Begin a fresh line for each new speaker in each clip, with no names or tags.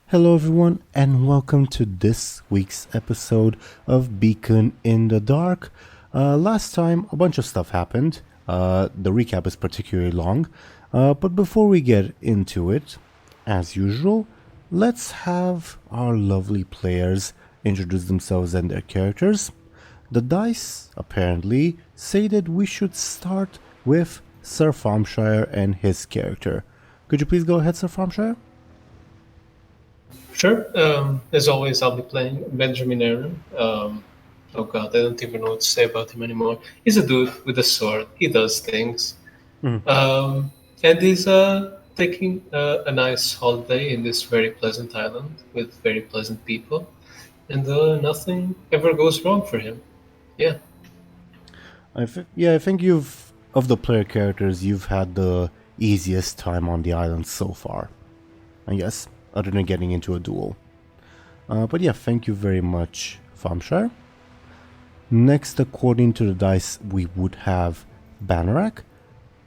Hello everyone and welcome to this week's episode of Beacon in the Dark. Last time a bunch of stuff happened. The recap is particularly long. But before we get into it, as usual, let's have our lovely players introduce themselves and their characters. The dice apparently say that we should start with Sir Thompshire and his character. Could you please go ahead, Sir Thompshire?
Sure. As always, I'll be playing Benjamin Aaran. Oh god, I don't even know what to say about him anymore. He's a dude with a sword. He does things. And he's taking a nice holiday in this very pleasant island with very pleasant people. And nothing ever goes wrong for him. Yeah.
I think you've, of the player characters, you've had the easiest time on the island so far. I guess, other than getting into a duel. But yeah, thank you very much, Thompshire. Next, according to the dice, we would have Banarak.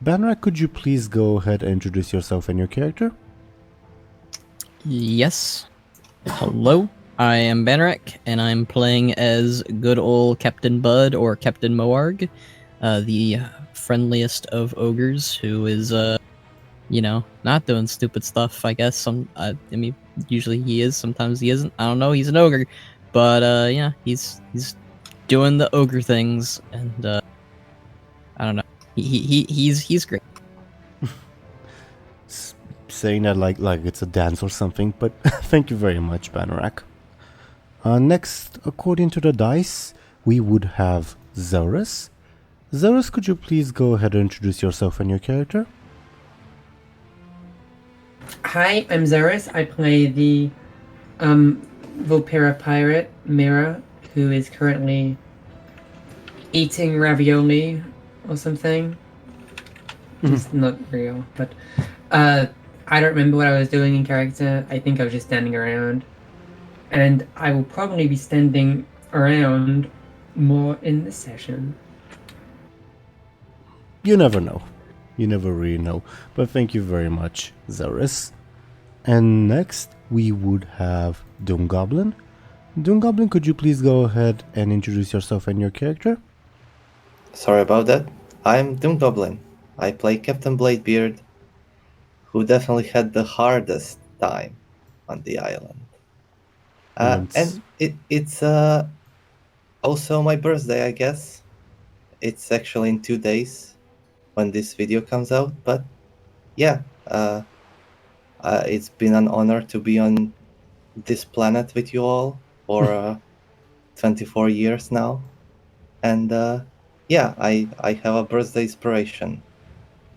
Banarak, could you please go ahead and introduce yourself and your character?
Yes. Hello, I am Banarak, and I'm playing as good old Captain Bud, or Captain Moarg, the friendliest of ogres, who is, not doing stupid stuff, I guess. Usually he is, sometimes he isn't. I don't know, he's an ogre. But, yeah, he's doing the ogre things, and, I don't know. He's great.
Saying that like it's a dance or something, but thank you very much, Banarak. Next, according to the dice, we would have Zelris. Zelris, could you please go ahead and introduce yourself and your character?
Hi, I'm Zelris. I play the Vulpera pirate, Mera, who is currently eating ravioli or something. It's not real, but I don't remember what I was doing in character. I think I was just standing around. And I will probably be standing around more in this session.
You never know. You never really know. But thank you very much, Zelris. And next, we would have DoomGoblin. DoomGoblin, could you please go ahead and introduce yourself and your character?
Sorry about that. I'm DoomGoblin. I play Captain Bladebeard, who definitely had the hardest time on the island. And it's also my birthday, I guess. It's actually in 2 days when this video comes out, but yeah, it's been an honor to be on this planet with you all for 24 years now. And yeah, I have a birthday inspiration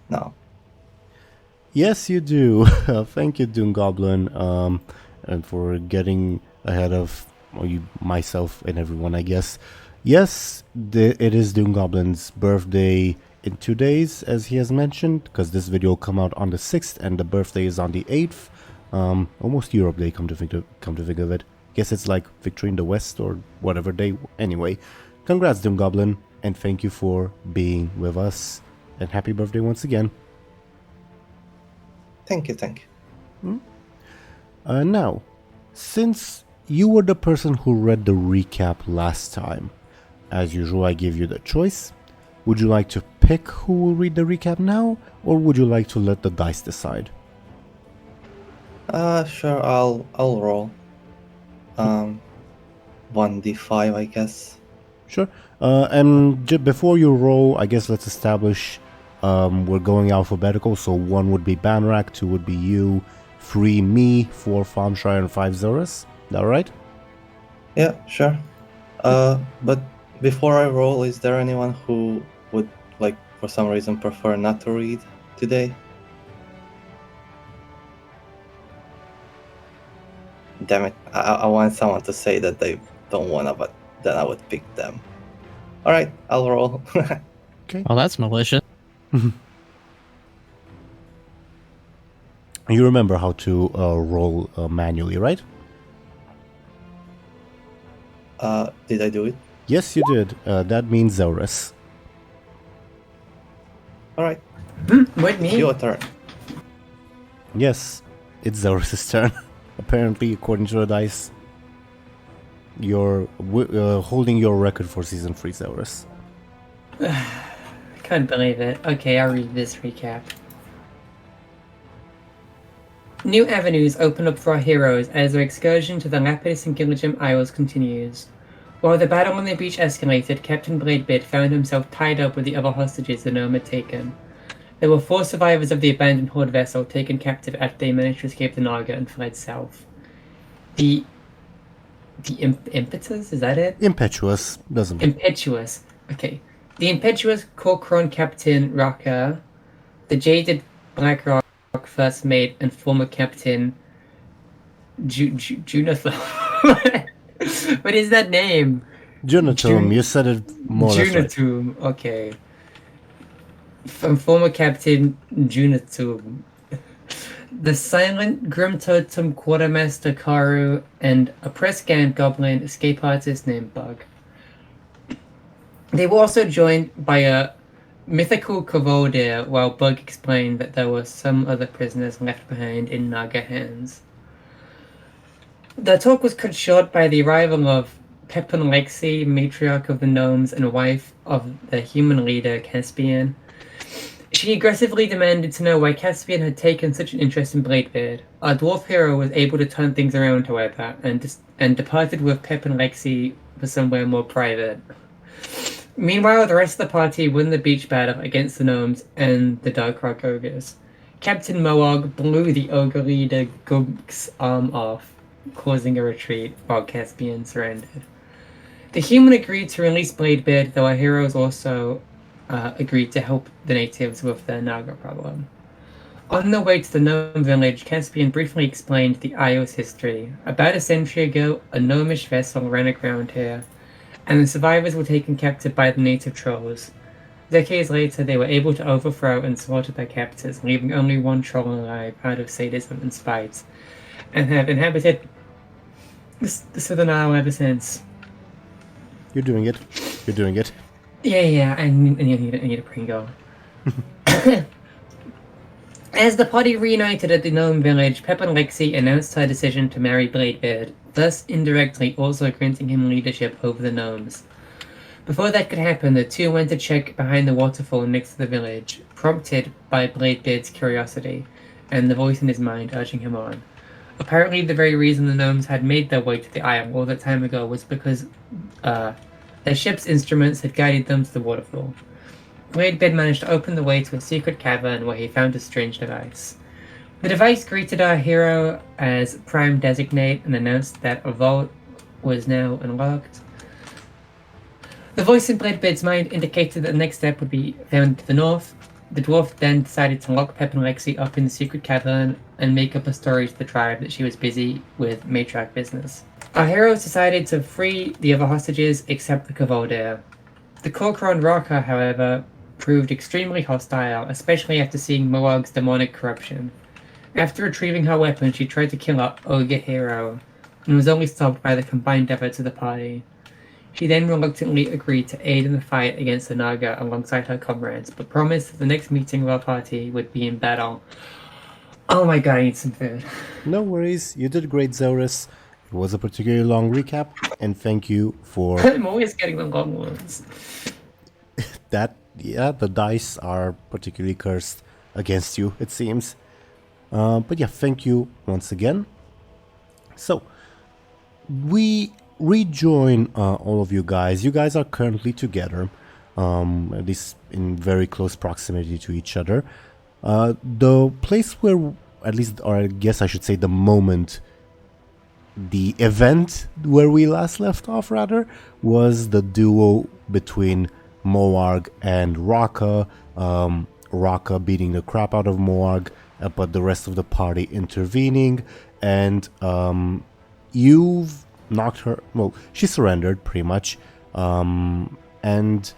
now.
Yes, you do. Thank you, DoomGoblin, and for getting ahead of myself and everyone, I guess. Yes, it is DoomGoblin's birthday in 2 days, as he has mentioned, because this video will come out on the 6th, and the birthday is on the 8th. Almost Europe Day, come to think of it. Guess it's like Victory in the West or whatever day. Anyway, congrats, DoomGoblin, and thank you for being with us. And happy birthday once again.
Thank you.
Now, since you were the person who read the recap last time, as usual, I give you the choice. Would you like to pick who will read the recap now, or would you like to let the dice decide?
Sure, I'll roll. 1d5, I guess.
Sure. And before you roll, I guess let's establish we're going alphabetical, so 1 would be Banarak, 2 would be you, 3 me, 4 Thompshire, and 5 Zelris. Is that right?
Yeah, sure. But before I roll, is there anyone who would, like, for some reason prefer not to read today? Damn it, I want someone to say that they don't wanna, but then I would pick them. Alright, I'll roll.
Okay.
Well, that's malicious.
You remember how to roll manually, right?
Did I do it?
Yes, you did. That means Zelris.
Alright,
Wait, me?
your turn.
Yes, it's Zelris' turn. apparently, according to the dice, you're holding your record for Season 3, Zelris.
I can't believe it. Okay, I'll read this recap. New avenues open up for our heroes as their excursion to the Lapis and Gilligim Isles continues. While the battle on the beach escalated, Captain Bladebeard found himself tied up with the other hostages the gnome had taken. There were 4 survivors of the abandoned Horde vessel taken captive after they managed to escape the Naga and fled south. The impetus? Is that it?
Impetuous. Doesn't matter.
Impetuous. Okay. The impetuous Corcoran Captain Raka, the jaded Blackrock First Mate and former Captain Junathan. What is that name?
Junatum, you said it more or less right.
Junatum, okay. From former Captain Junatum. The silent Grim Totem Quartermaster Karu and a press-scanned goblin escape artist named Bug. They were also joined by a mythical Kavoldir, while Bug explained that there were some other prisoners left behind in Naga hands. The talk was cut short by the arrival of Pepin Lexi, matriarch of the gnomes and wife of the human leader Caspian. She aggressively demanded to know why Caspian had taken such an interest in Bladebeard. Our dwarf hero was able to turn things around, however, and departed with Pepin Lexi for somewhere more private. Meanwhile, the rest of the party won the beach battle against the gnomes and the Dark Rock ogres. Captain Moog blew the ogre leader Gug's arm off, causing a retreat while Caspian surrendered. The human agreed to release Bladebeard, though our heroes also agreed to help the natives with their Naga problem. On the way to the gnome village, Caspian briefly explained the Isle's history. About a century ago, a gnomish vessel ran aground here, and the survivors were taken captive by the native trolls. Decades later, they were able to overthrow and slaughter their captors, leaving only one troll alive out of sadism and spite, and have inhabited the Southern Isle ever since.
You're doing it. You're doing it.
Yeah, I need a Pringle. As the party reunited at the gnome village, Pepin Lexi announced her decision to marry Bladebeard, thus indirectly also granting him leadership over the gnomes. Before that could happen, the two went to check behind the waterfall next to the village, prompted by Bladebeard's curiosity, and the voice in his mind urging him on. Apparently the very reason the gnomes had made their way to the isle all that time ago was because their ship's instruments had guided them to the waterfall. Bladebeard managed to open the way to a secret cavern where he found a strange device. The device greeted our hero as Prime Designate and announced that a vault was now unlocked. The voice in Bladebeard's mind indicated that the next step would be found to the north. The dwarf then decided to lock Pepin Lexi up in the secret cavern and make up a story to the tribe that she was busy with matriarch business. Our heroes decided to free the other hostages except the Kavoldir. The Corcoran Raka, however, proved extremely hostile, especially after seeing Moog's demonic corruption. After retrieving her weapon, she tried to kill our ogre hero, and was only stopped by the combined efforts of the party. She then reluctantly agreed to aid in the fight against the Naga alongside her comrades, but promised that the next meeting of our party would be in battle. Oh my god, I need some food.
No worries, you did great, Zelris. It was a particularly long recap, and thank you for...
I'm always getting the long ones.
The dice are particularly cursed against you, it seems. But yeah, thank you once again. So, we rejoin all of you guys. You guys are currently together, at least in very close proximity to each other. The place where, at least, or I guess I should say the moment, the event where we last left off, rather, was the duo between Moog and Raka. Raka beating the crap out of Moog, but the rest of the party intervening, and you've knocked her, well, she surrendered pretty much, and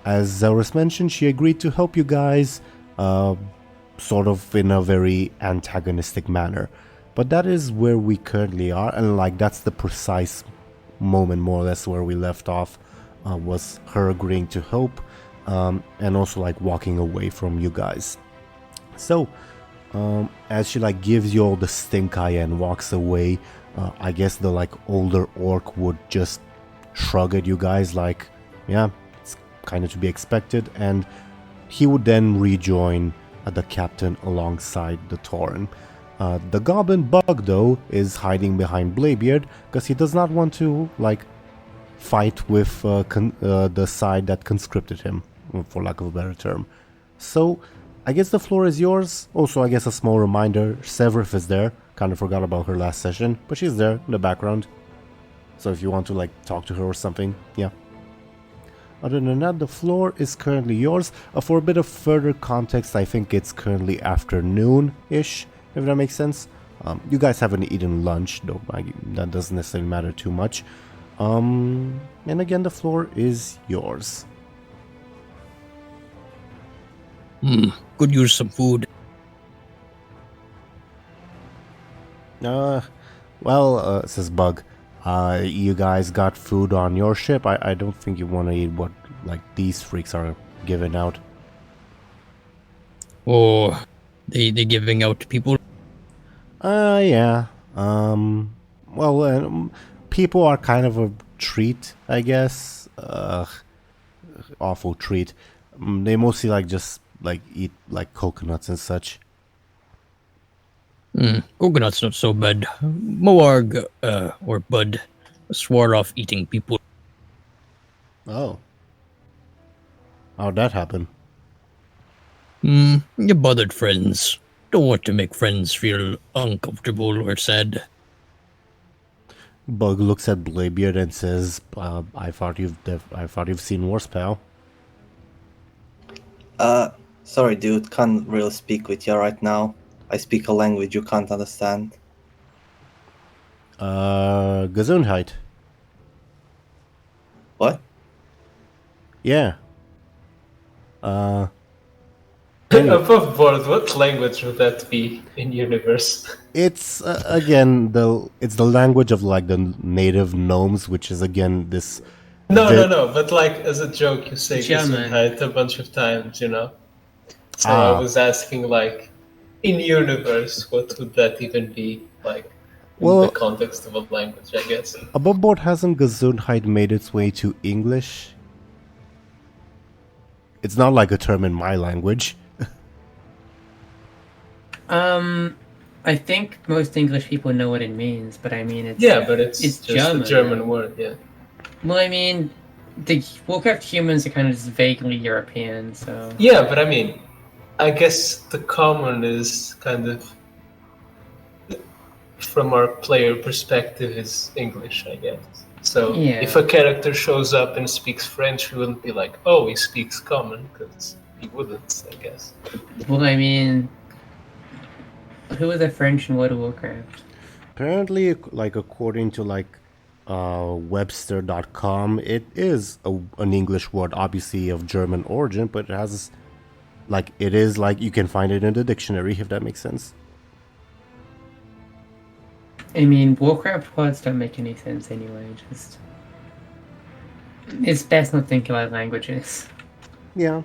as Zelris mentioned, she agreed to help you guys, sort of in a very antagonistic manner. But that is where we currently are, and like that's the precise moment more or less where we left off, was her agreeing to help, and also like walking away from you guys. So As she like gives you all the stink eye and walks away, I guess the like older orc would just shrug at you guys like, yeah, it's kind of to be expected, and he would then rejoin the captain alongside the Tauren. The goblin bug though is hiding behind Bladebeard because he does not want to like fight with the side that conscripted him, for lack of a better term. So I guess the floor is yours. Also, I guess a small reminder, Zelris is there. Kind of forgot about her last session, but she's there in the background. So if you want to like talk to her or something, yeah. Other than that, the floor is currently yours. For a bit of further context, I think it's currently afternoon-ish, if that makes sense. You guys haven't eaten lunch, though that doesn't necessarily matter too much. And again, the floor is yours.
Could use some food.
Says Bug, you guys got food on your ship? I don't think you want to eat what, like, these freaks are giving out.
Oh, they giving out to people?
Yeah. People are kind of a treat, I guess. Awful treat. They mostly, like, just, like, eat, like, coconuts and such.
Coconut's not so bad. Moarg, or Bud, swore off eating people.
Oh. How'd that happen?
You bothered friends. Don't want to make friends feel uncomfortable or sad.
Bug looks at Bladebeard and says, I thought you've seen worse, pal.
Sorry dude, can't really speak with you right now. I speak a language you can't understand.
Gesundheit.
What?
Yeah.
Above board, what language would that be in universe?
It's again it's the language of like the native gnomes, which is again this.
No. But like as a joke, you say
German.
Gesundheit a bunch of times, you know. So I was asking, like, in universe, what would that even be like in the context of a language? I guess.
Above board, hasn't Gesundheit made its way to English? It's not like a term in my language.
I think most English people know what it means, but I mean, it's
just
German.
a German word, yeah.
Well, I mean, the Warcraft humans are kind of just vaguely European, so...
Yeah, but I mean, I guess the common is kind of, from our player perspective, is English, I guess. So if a character shows up and speaks French, we wouldn't be like, oh, he speaks common, because he wouldn't, I guess.
Well, I mean, who are the French in World of Warcraft?
Apparently, like according to like Webster.com, it is an English word, obviously of German origin, but it has like you can find it in the dictionary, if that makes sense.
I mean, Warcraft words don't make any sense anyway, just... It's best not think about languages.
Yeah.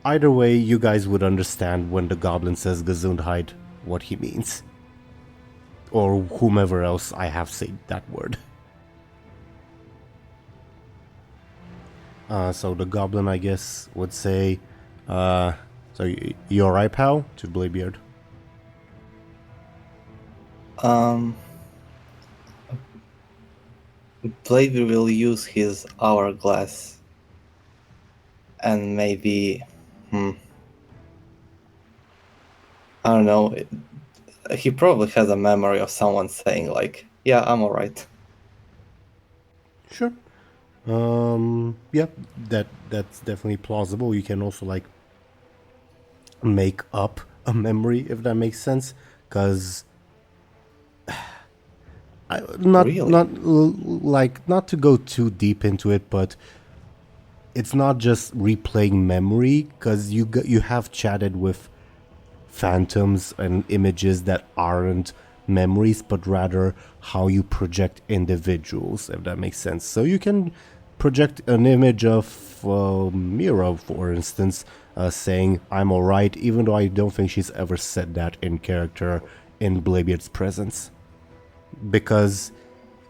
Either way, you guys would understand when the goblin says Gesundheit, what he means. Or whomever else I have said that word. So the goblin, I guess, would say, so you alright, pal? To Bladebeard.
Bladebeard will use his hourglass and maybe, I don't know, he probably has a memory of someone saying like, yeah, I'm alright.
Sure. Yeah, that's definitely plausible. You can also like make up a memory, if that makes sense, because not to go too deep into it, but it's not just replaying memory, because you have chatted with phantoms and images that aren't memories, but rather how you project individuals, if that makes sense. So you can project an image of Mera, for instance, saying I'm alright, even though I don't think she's ever said that in character in Bladebeard's presence. Because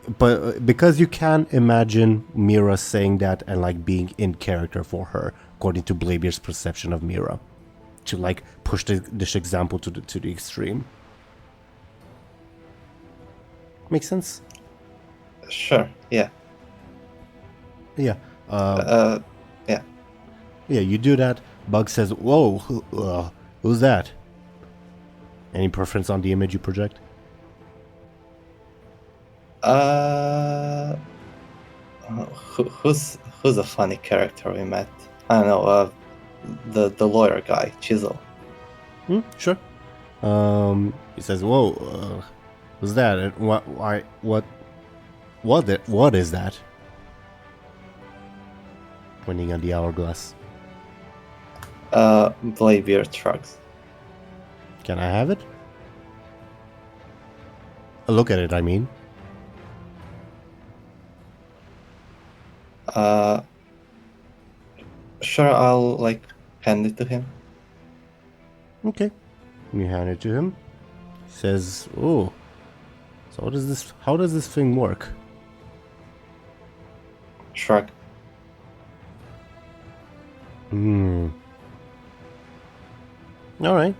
you can imagine Mera saying that and like being in character for her, according to Bladebeard's perception of Mera, to like push this example to the extreme. Make sense?
Sure. Yeah.
Yeah.
Yeah.
Yeah, you do that. Bug says, "Whoa, who's that?" Any preference on the image you project?
Who's a funny character we met? I don't know. The lawyer guy, Chisel.
Sure. He says, "Whoa, who's that? And what is that?" Pointing at the hourglass.
Bladebeard shrugs.
Can I have it? Look at it, I mean.
Sure, I'll like hand it to him.
Okay. You hand it to him. He says, "Oh, so how does this thing work?"
Shrug.
All right.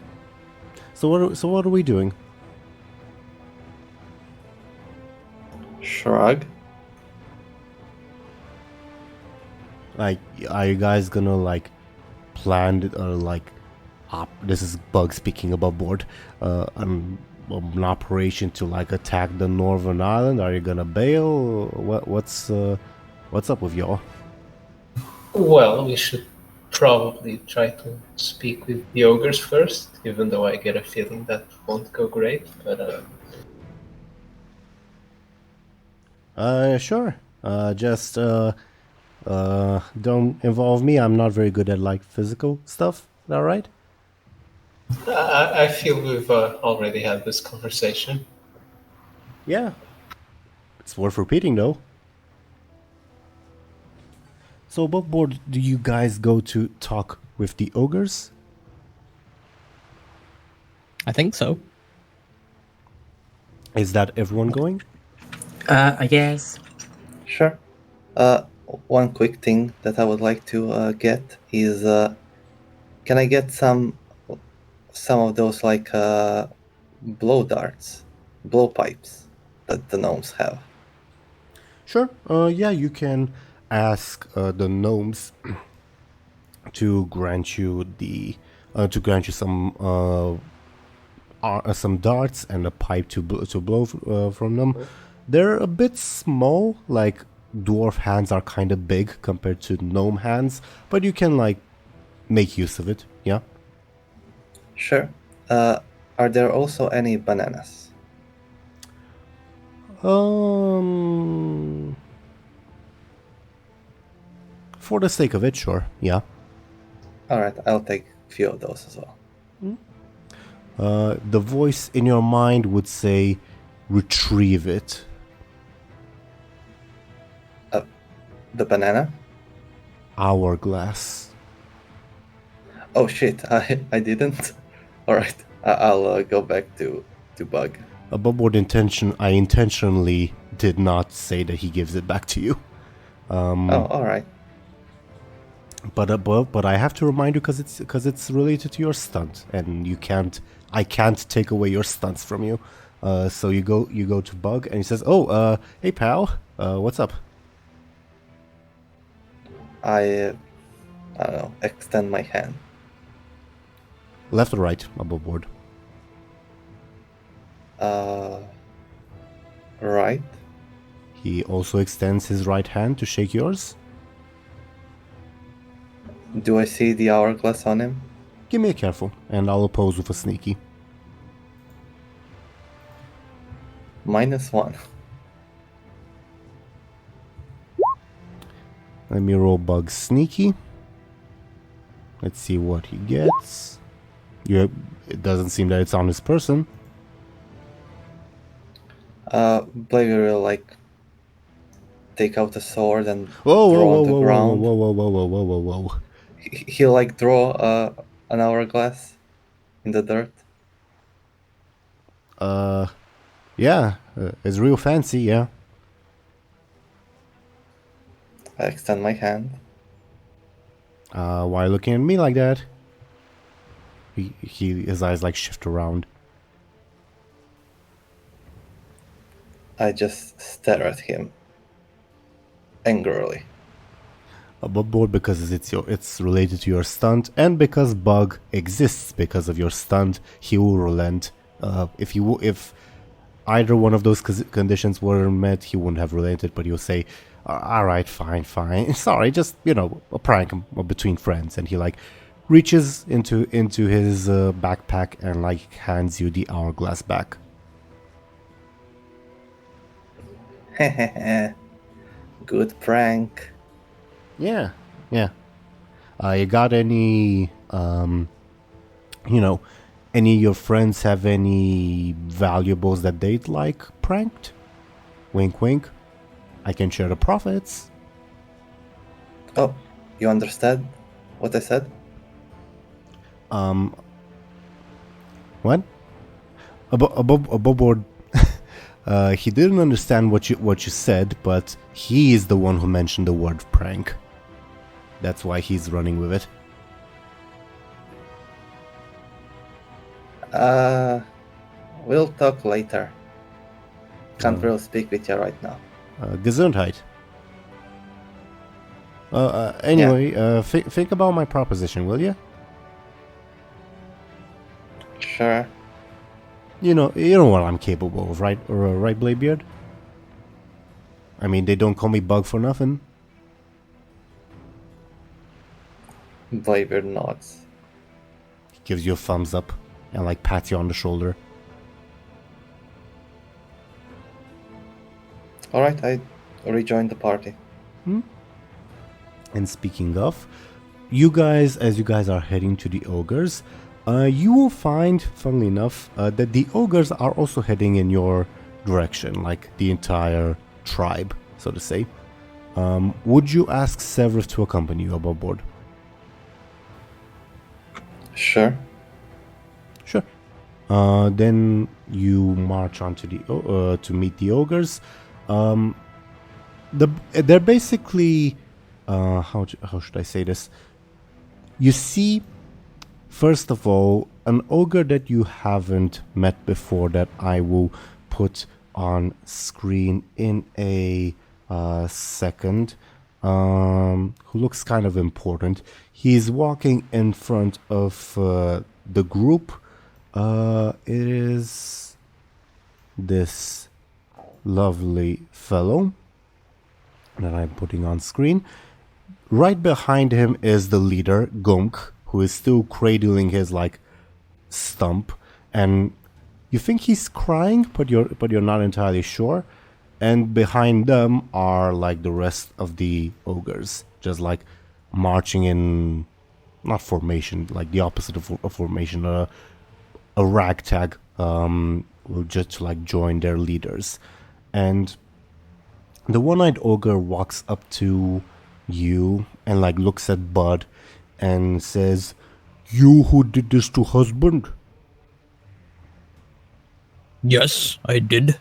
So what are we doing?
Shrug.
Like, are you guys gonna like plan it, or like, this is Bug speaking above board, an operation to like attack the Northern Island? Are you gonna bail? What's up with y'all?
Well, we should probably try to speak with the ogres first, even though I get a feeling that won't go great. But
Sure. Just don't involve me. I'm not very good at like physical stuff. Is that right?
I feel we've already had this conversation.
Yeah. It's worth repeating though. So above board, do you guys go to talk with the ogres?
I think so.
Is that everyone going?
I guess.
Sure. One quick thing that I would like to get is, can I get some of those like blow darts, blow pipes that the gnomes have?
Sure. Yeah, you can ask the gnomes to grant you some darts and a pipe to blow from them. They're a bit small, like dwarf hands are kind of big compared to gnome hands, but you can like make use of it. Yeah.
Sure. Are there also any bananas?
For the sake of it, sure. Yeah.
Alright, I'll take a few of those as well.
The voice in your mind would say, "Retrieve it."
The banana?
Hourglass.
Oh shit, I didn't. Alright, I'll go back to Bug.
Above board intention, I intentionally did not say that he gives it back to you.
Oh, alright.
But I have to remind you because it's related to your stunt, and I can't take away your stunts from you. So you go to Bug, and he says, "Oh, hey pal, what's up?"
I don't know, extend my hand.
Left or right above board?
Right.
He also extends his right hand to shake yours.
Do I see the hourglass on him?
Give me a careful, and I'll oppose with a sneaky.
-1.
Let me roll Bug sneaky. Let's see what he gets. It doesn't seem that it's on his person.
Bladebeard will like take out a sword and
Whoa,
throw
whoa,
on the
whoa, whoa,
ground.
whoa, whoa, whoa, whoa, whoa, whoa, whoa, whoa.
He'll like draw an hourglass in the dirt.
Yeah, it's real fancy, yeah.
I extend my hand.
Why looking at me like that? His eyes like shift around.
I just stare at him angrily.
Above board because it's related to your stunt, and because Bug exists because of your stunt, he will relent. If either one of those conditions were met, he wouldn't have relented, but he'll say, "All right, fine, sorry, just a prank between friends." And he like reaches into his backpack and like hands you the hourglass back.
Good prank.
Yeah. You got any, any of your friends have any valuables that they'd like pranked? Wink, wink. I can share the profits.
Oh, you understand what I said?
What? Above board. He didn't understand what you said, but he is the one who mentioned the word prank. That's why he's running with it.
We'll talk later. Can't really speak with you right now.
Gesundheit. Anyway, think about my proposition, will you?
Sure.
You know what I'm capable of, right? Right, Bladebeard? I mean, they don't call me Bug for nothing.
Bladebeard nods.
He gives you a thumbs up and like pats you on the shoulder.
Alright, I rejoin the party.
And speaking of, as you guys are heading to the ogres, you will find, funnily enough, that the ogres are also heading in your direction, like the entire tribe, so to say. Would you ask Zelris to accompany you above board?
Sure.
Sure. Then you march on to to meet the ogres. They're basically how should I say this? You see, first of all, an ogre that you haven't met before that I will put on screen in a second, who looks kind of important. He's walking in front of the group. It is this lovely fellow that I'm putting on screen. Right behind him is the leader, Gunk, who is still cradling his like stump, and you think he's crying, but you're not entirely sure. And behind them are like the rest of the ogres, just like marching in, not formation, like the opposite of formation, a ragtag, just to like join their leaders. And the one-eyed ogre walks up to you and like looks at Bud and says, "You who did this to husband?"
Yes, I did.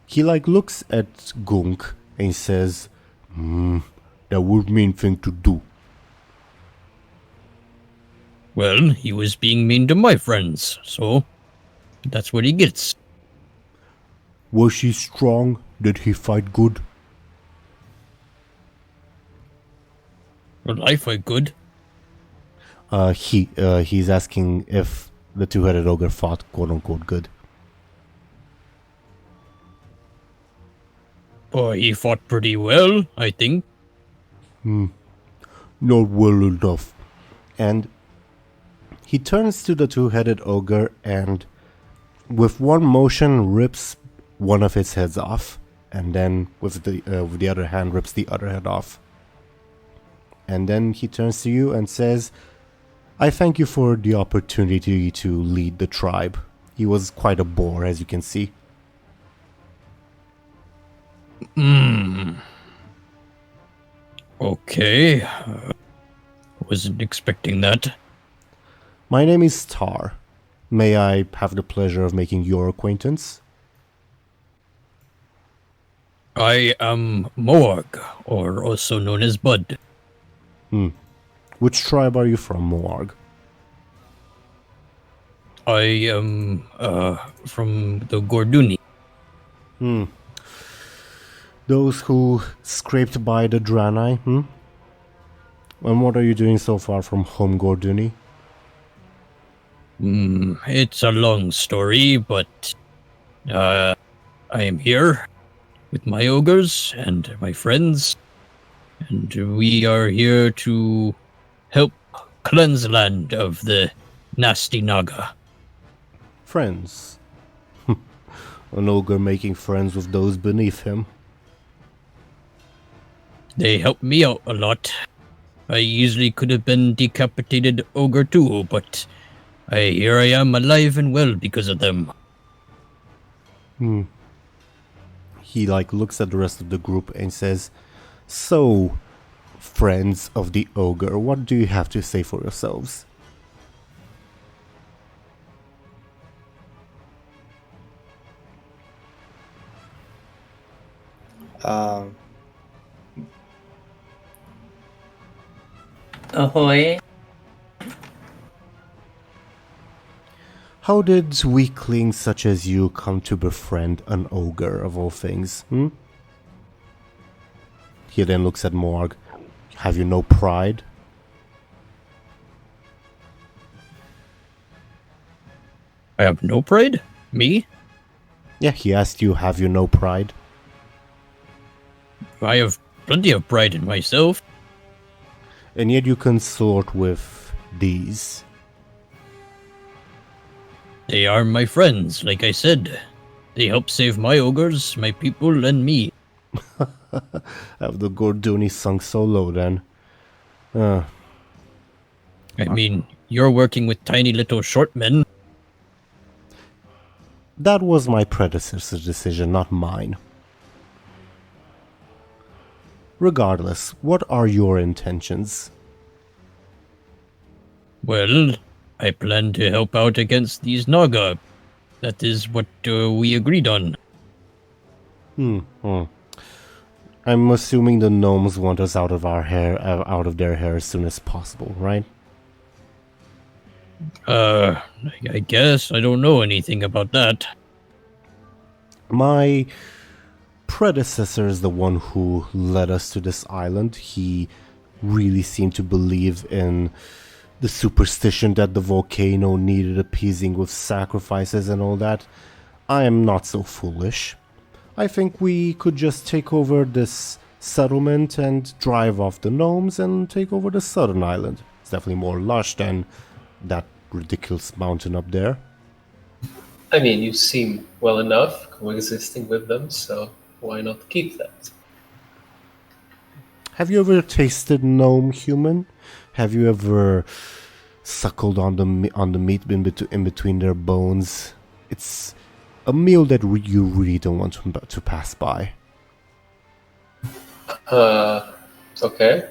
He like looks at Gunk and says, "That would mean thing to do."
Well, he was being mean to my friends, so that's what he gets.
Was she strong? Did he fight good?
Well, I fight good.
He's asking if the two-headed ogre fought quote unquote good.
Oh, he fought pretty well, I think.
Not well enough. And he turns to the two-headed ogre and with one motion rips one of its heads off, and then with the other hand rips the other head off. And then he turns to you and says, "I thank you for the opportunity to lead the tribe. He was quite a bore, as you can see."
Okay. Wasn't expecting that.
My name is Tar. May I have the pleasure of making your acquaintance?
I am Moarg, or also known as Bud.
Which tribe are you from, Moarg?
I am from the Gorduni.
Those who scraped by the Draenei, And what are you doing so far from home, Gorduni?
It's a long story, but I am here with my ogres and my friends, and we are here to help cleanse land of the nasty Naga.
Friends. An ogre making friends with those beneath him.
They help me out a lot. I easily could have been decapitated ogre too, but here I am alive and well because of them.
He looks at the rest of the group and says, "So, friends of the ogre, what do you have to say for yourselves?"
Ahoy.
How did weaklings such as you come to befriend an ogre of all things, He then looks at Morg. Have you no pride?
I have no pride? Me?
Yeah, he asked you, have you no pride?
I have plenty of pride in myself.
And yet you consort with these.
They are my friends, like I said. They help save my ogres, my people, and me.
Have the Gorduni sunk so low then?
I mean, you're working with tiny little short men.
That was my predecessor's decision, not mine. Regardless, what are your intentions?
Well, I plan to help out against these Naga. That is what we agreed on.
I'm assuming the gnomes want us out of their hair as soon as possible, right?
I guess I don't know anything about that.
My predecessor is the one who led us to this island. He really seemed to believe in the superstition that the volcano needed appeasing with sacrifices and all that. I am not so foolish. I think we could just take over this settlement and drive off the gnomes and take over the southern island. It's definitely more lush than that ridiculous mountain up there.
I mean, you seem well enough coexisting with them, so why not keep that?
Have you ever tasted gnome human? Have you ever suckled on the meat in between their bones? It's a meal that you really don't want to pass by.
Okay.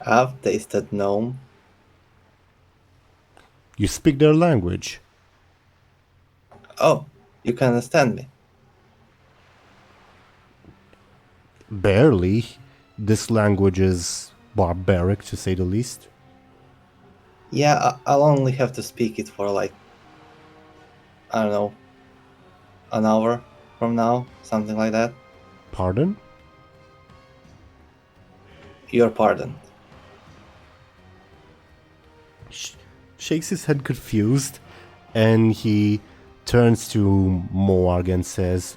I've tasted gnome.
You speak their language.
Oh, you can understand me.
Barely. This language is barbaric, to say the least.
Yeah, I'll only have to speak it for I don't know, an hour from now, something like that.
Pardon?
Your pardon.
Shakes his head confused, and he turns to Moarg and says,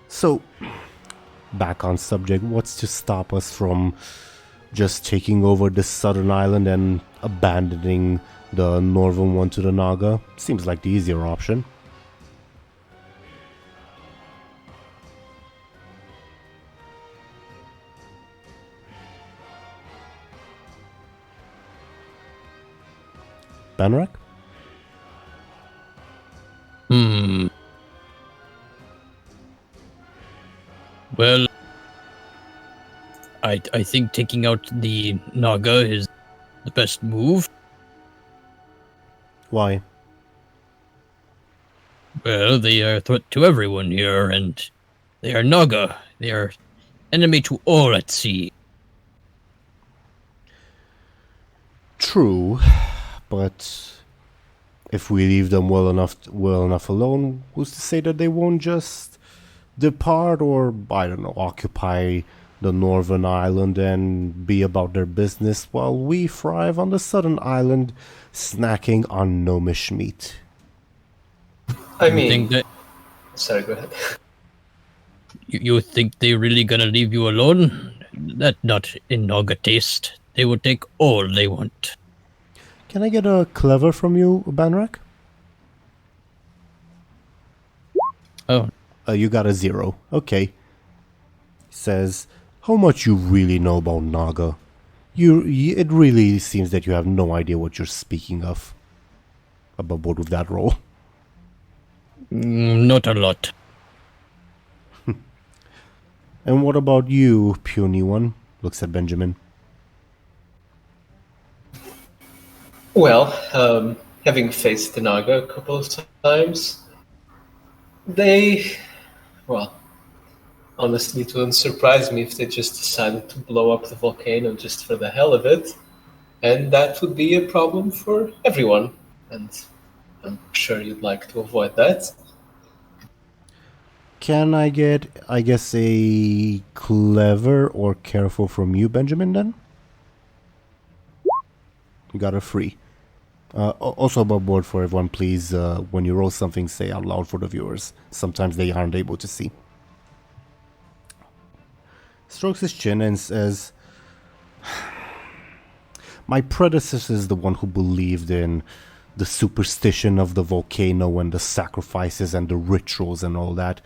"So, back on subject, what's to stop us from just taking over this southern island and abandoning the northern one to the Naga? Seems like the easier option." Banrak?
Well, I think taking out the Naga is the best move.
Why?
Well, they are a threat to everyone here, and they are Naga. They are enemy to all at sea.
True, but if we leave them well enough alone, who's to say that they won't just depart or, I don't know, occupy the northern island and be about their business while we thrive on the southern island snacking on gnomish meat?
I
You
mean,
think that
sorry, go ahead.
you think they really gonna leave you alone? That's not in Naga taste. They will take all they want.
Can I get a clever from you, Banrak?
Oh,
You got a 0. Okay. Says, how much you really know about Naga? It really seems that you have no idea what you're speaking of. Above board with that roll.
not a lot.
And what about you, puny one? Looks at Benjamin.
Well, having faced the Naga a couple of times, well, honestly, it wouldn't surprise me if they just decided to blow up the volcano just for the hell of it. And that would be a problem for everyone. And I'm sure you'd like to avoid that.
Can I get, I guess, a clever or careful from you, Benjamin, then? You got a 3. Also above board for everyone, please, when you roll something, say out loud for the viewers. Sometimes they aren't able to see. Strokes his chin and says, my predecessor is the one who believed in the superstition of the volcano and the sacrifices and the rituals and all that.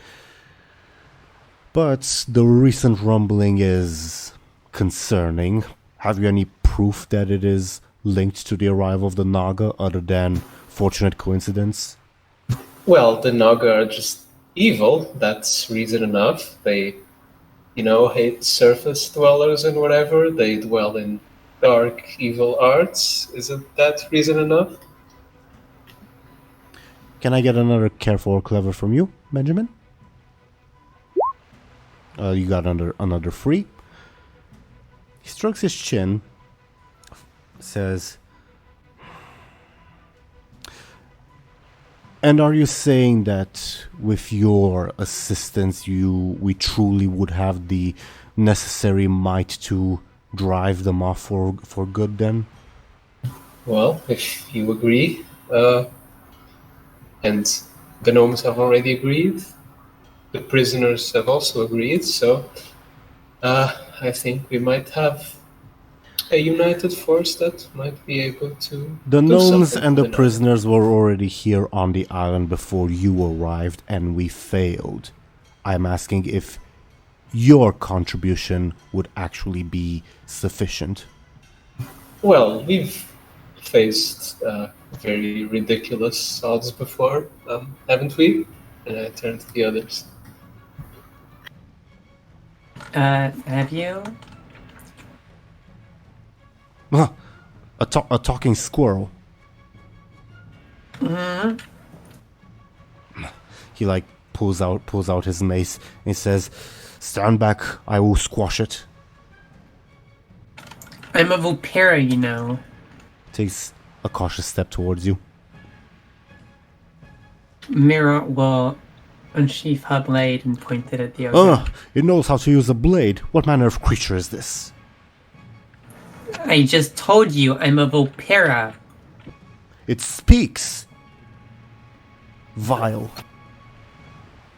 But the recent rumbling is concerning. Have you any proof that it is linked to the arrival of the Naga other than fortunate coincidence?
Well, the Naga are just evil. That's reason enough. They, hate surface dwellers and whatever. They dwell in dark, evil arts. Isn't that reason enough?
Can I get another careful or clever from you, Benjamin? You got another 3. He strokes his chin, says, and are you saying that with your assistance we truly would have the necessary might to drive them off for good then?
Well, if you agree, and the gnomes have already agreed, the prisoners have also agreed, so I think we might have a united force that might be able to
The
do
gnomes
something
and
for
the prisoners were already here on the island before you arrived and we failed. I'm asking if your contribution would actually be sufficient.
Well, we've faced very ridiculous odds before, haven't we? And I turn to the others.
Have you?
A talking squirrel.
Mm-hmm.
He pulls out his mace and he says, stand back, I will squash it.
I'm a Vulpera,
Takes a cautious step towards you.
Mera will unsheath her blade and point it at the ogre.
It knows how to use a blade. What manner of creature is this?
I just told you I'm a Vulpera.
It speaks. Vile.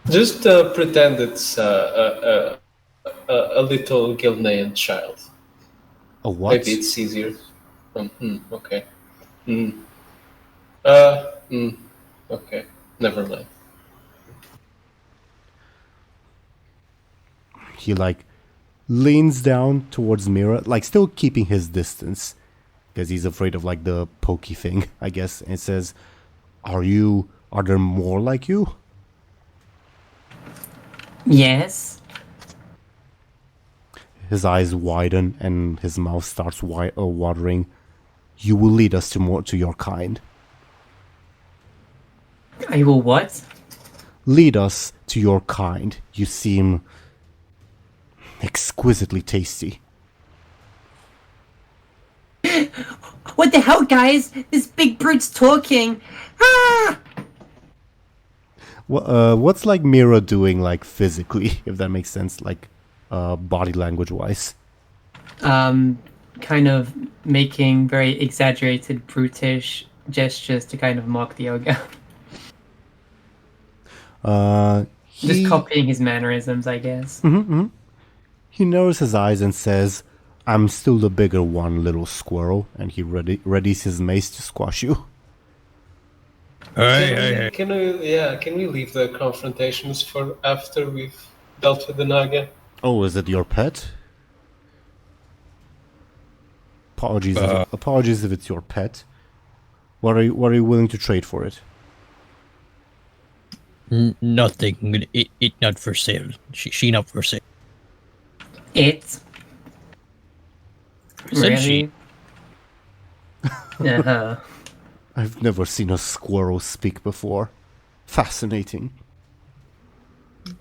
Just pretend it's a little Gilnean child.
A what?
Maybe it's easier. Okay. Okay. Never mind.
He leans down towards Mera, still keeping his distance because he's afraid of the pokey thing, I guess, and says, are there more like you?
Yes.
his eyes widen and his mouth starts watering. You will lead us to your kind.
I will what?
Lead us to your kind. You seem exquisitely tasty.
What the hell, guys? This big brute's talking. Ah!
What's like Mera doing, like physically, if that makes sense, like body language wise?
Kind of making very exaggerated, brutish gestures to kind of mock the ogre. Just copying his mannerisms, I guess.
He narrows his eyes and says, "I'm still the bigger one, little squirrel," and he readies his mace to squash you.
Can we leave the confrontations for after we've dealt with the Naga?
Oh, is it your pet? Apologies if it's your pet. What are you willing to trade for it?
Nothing. It not for sale. She not for sale.
It?
Said she.
Really? Uh-huh.
I've never seen a squirrel speak before. Fascinating.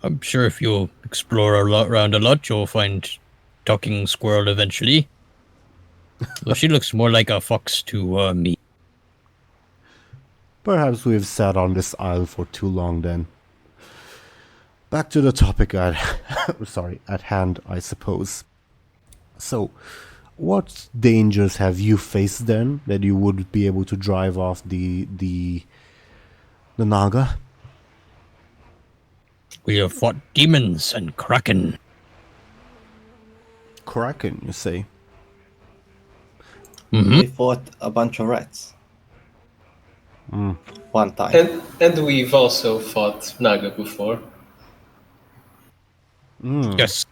I'm sure if you explore around a lot, you'll find talking squirrel eventually. Well, she looks more like a fox to me.
Perhaps we've sat on this isle for too long then. Back to the topic at hand, I suppose. So, what dangers have you faced then that you would be able to drive off the Naga?
We have fought demons and kraken.
Kraken, you say?
We fought a bunch of rats. One time.
And we've also fought Naga before.
Yes.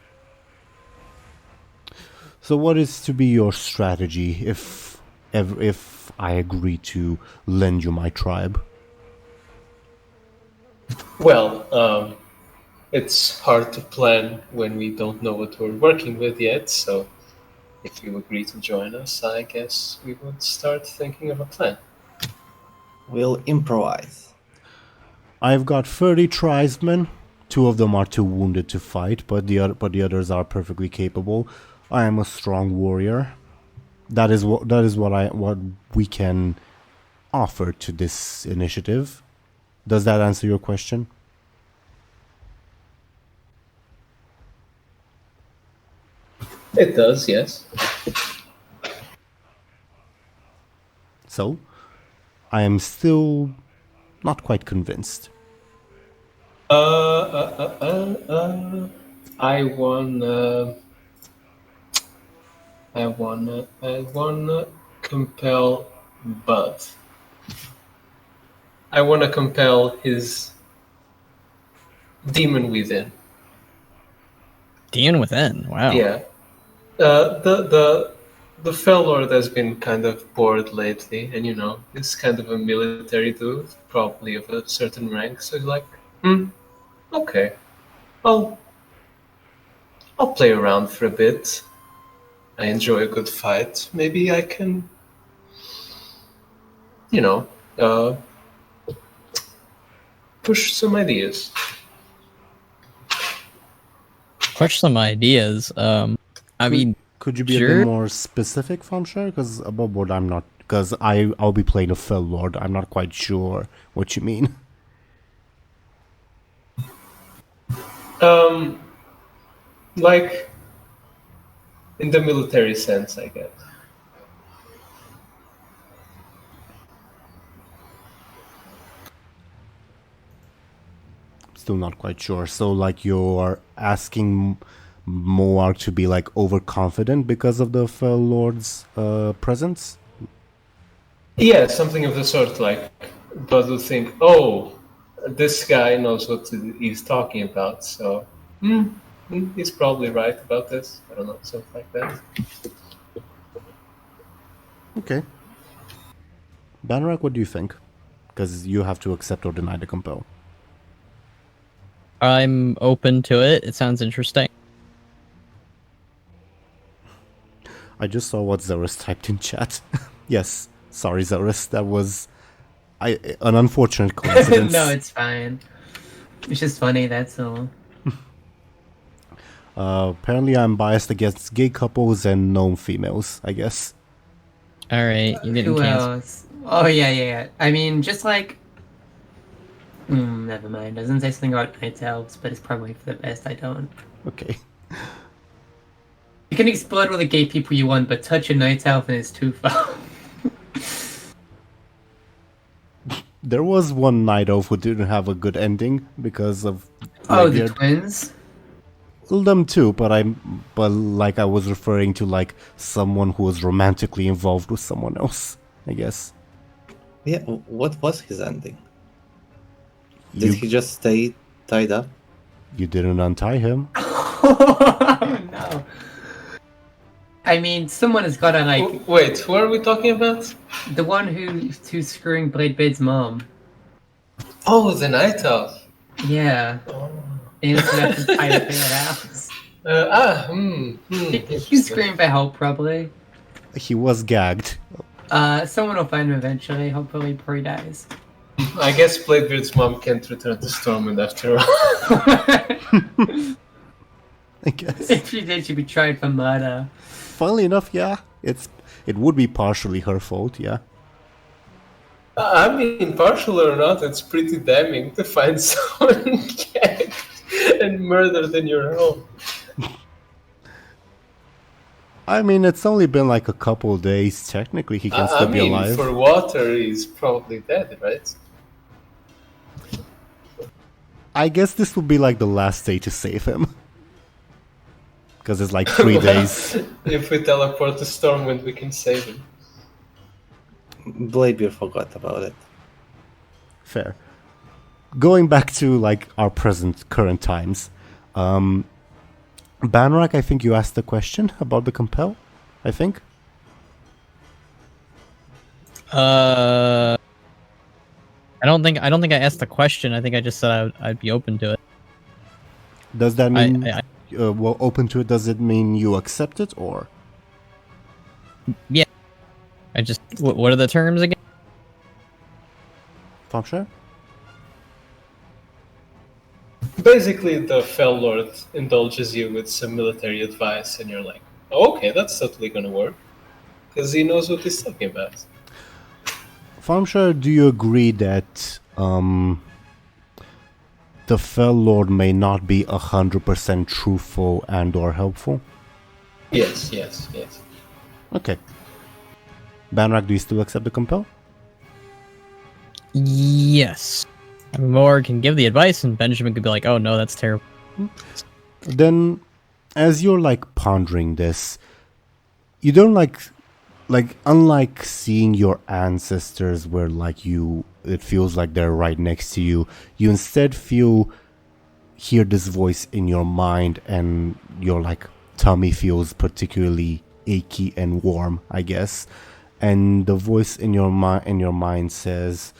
So what is to be your strategy if I agree to lend you my tribe?
Well, it's hard to plan when we don't know what we're working with yet, so if you agree to join us, I guess we would start thinking of a plan.
We'll improvise.
I've got 30 tribesmen. 2 of them are too wounded to fight, but the others are perfectly capable. I am a strong warrior. That is what we can offer to this initiative. Does that answer your question?
It does, yes.
So, I am still not quite convinced.
I wanna compel Bud. I wanna compel his demon within.
Demon within. Wow.
Yeah. The Fell Lord has been kind of bored lately, and he's kind of a military dude, probably of a certain rank. So he's like, okay, I'll play around for a bit. I enjoy a good fight. Maybe I can, push some ideas.
Push some ideas. I mean,
could you be a
sure.
bit more specific, Thompshire? Because above board, I'm not. Because I'll be playing a Fell Lord. I'm not quite sure what you mean.
Like in the military sense, I guess.
Still not quite sure. So, like, you're asking Moarg to be like overconfident because of the Fell Lord's presence?
Yeah, something of the sort. Like, Bud would think, "Oh, this guy knows what he's talking about." So, he's probably right about this. I don't know, something like that.
Okay. Banrak, what do you think? Because you have to accept or deny the compel.
I'm open to it. It sounds interesting.
I just saw what Zelris typed in chat. Yes, sorry Zelris, that was an unfortunate coincidence.
No, it's fine. It's just funny, that's all.
Apparently I'm biased against gay couples and gnome females, I guess.
Alright, you're getting
Who
canceled.
else? Oh, yeah. I mean, just like... never mind. I was gonna say something about night elves, but it's probably for the best I don't.
Okay.
You can explode with the gay people you want, but touch a night elf and it's too far.
There was one night elf who didn't have a good ending because of
Oh, the
Bladebeard.
twins?
Well, them too, but I was referring to like someone who was romantically involved with someone else, I guess.
Yeah, what was his ending?
You,
Did he just stay tied up?
you didn't untie him.
Oh, no. I mean, someone has gotta, like...
Wait, who are we talking about?
The one who's screwing Bladebeard's mom.
Oh, the Night Elf.
Yeah.
Oh.
And it's gonna have to tie the thing house. He's screaming for help, probably.
He was gagged.
Someone will find him eventually, hopefully before he dies.
I guess Bladebeard's mom can't return to Stormwind after all.
I guess.
If she did, she'd be tried for murder.
Funnily enough, yeah, it would be partially her fault, yeah.
I mean, partial or not, it's pretty damning to find someone gagged and murdered in your home.
I mean, it's only been like a couple days. Technically, he can still be alive.
For water, he's probably dead, right?
I guess this would be like the last day to save him. Because it's like 3 days.
If we teleport to Stormwind, we can save him.
Bladebeard forgot about it.
Fair. Going back to like our current times. Banrak, I think you asked the question about the compel, I think.
I don't think I asked the question. I think I just said I'd be open to it.
Does that mean
I
well, open to it? Does it mean you accept it or?
yeah. I just what are the terms again?
Thompshire?
Basically, the Fell Lord indulges you with some military advice, and you're like, oh, okay, that's totally gonna work. Because he knows what he's talking about.
Thompshire, do you agree that the Fell Lord may not be 100% truthful and or helpful?
Yes.
Okay. Banrak, do you still accept the compel?
Yes. Moore can give the advice, and Benjamin could be like, "Oh no, that's terrible."
Then, as you're like pondering this, you don't like unlike seeing your ancestors where like it feels like they're right next to you. You instead hear this voice in your mind, and your like tummy feels particularly achy and warm, I guess. And the voice in your mind says.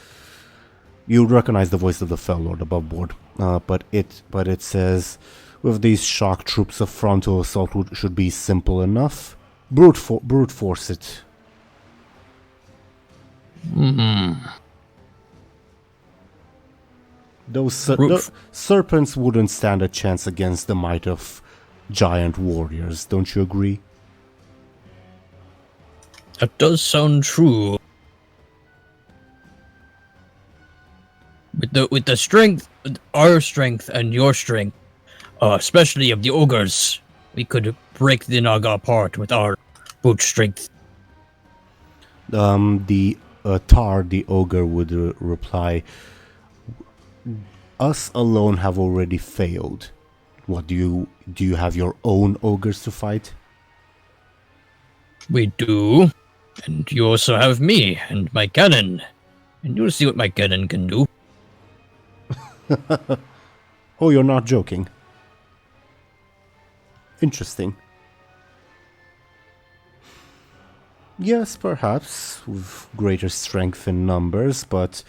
You recognize the voice of the Fell Lord above board, but it says, with these shock troops, a frontal assault should be simple enough. Brute force it. Those serpents wouldn't stand a chance against the might of giant warriors. Don't you agree?
That does sound true. With the strength, our strength and your strength, especially of the ogres, we could break the Naga apart with our brute strength.
The Tar, the ogre, would reply, us alone have already failed. What do you have your own ogres to fight?
We do, and you also have me and my cannon, and you'll see what my cannon can do.
Oh, you're not joking. Interesting. Yes, perhaps, with greater strength in numbers, but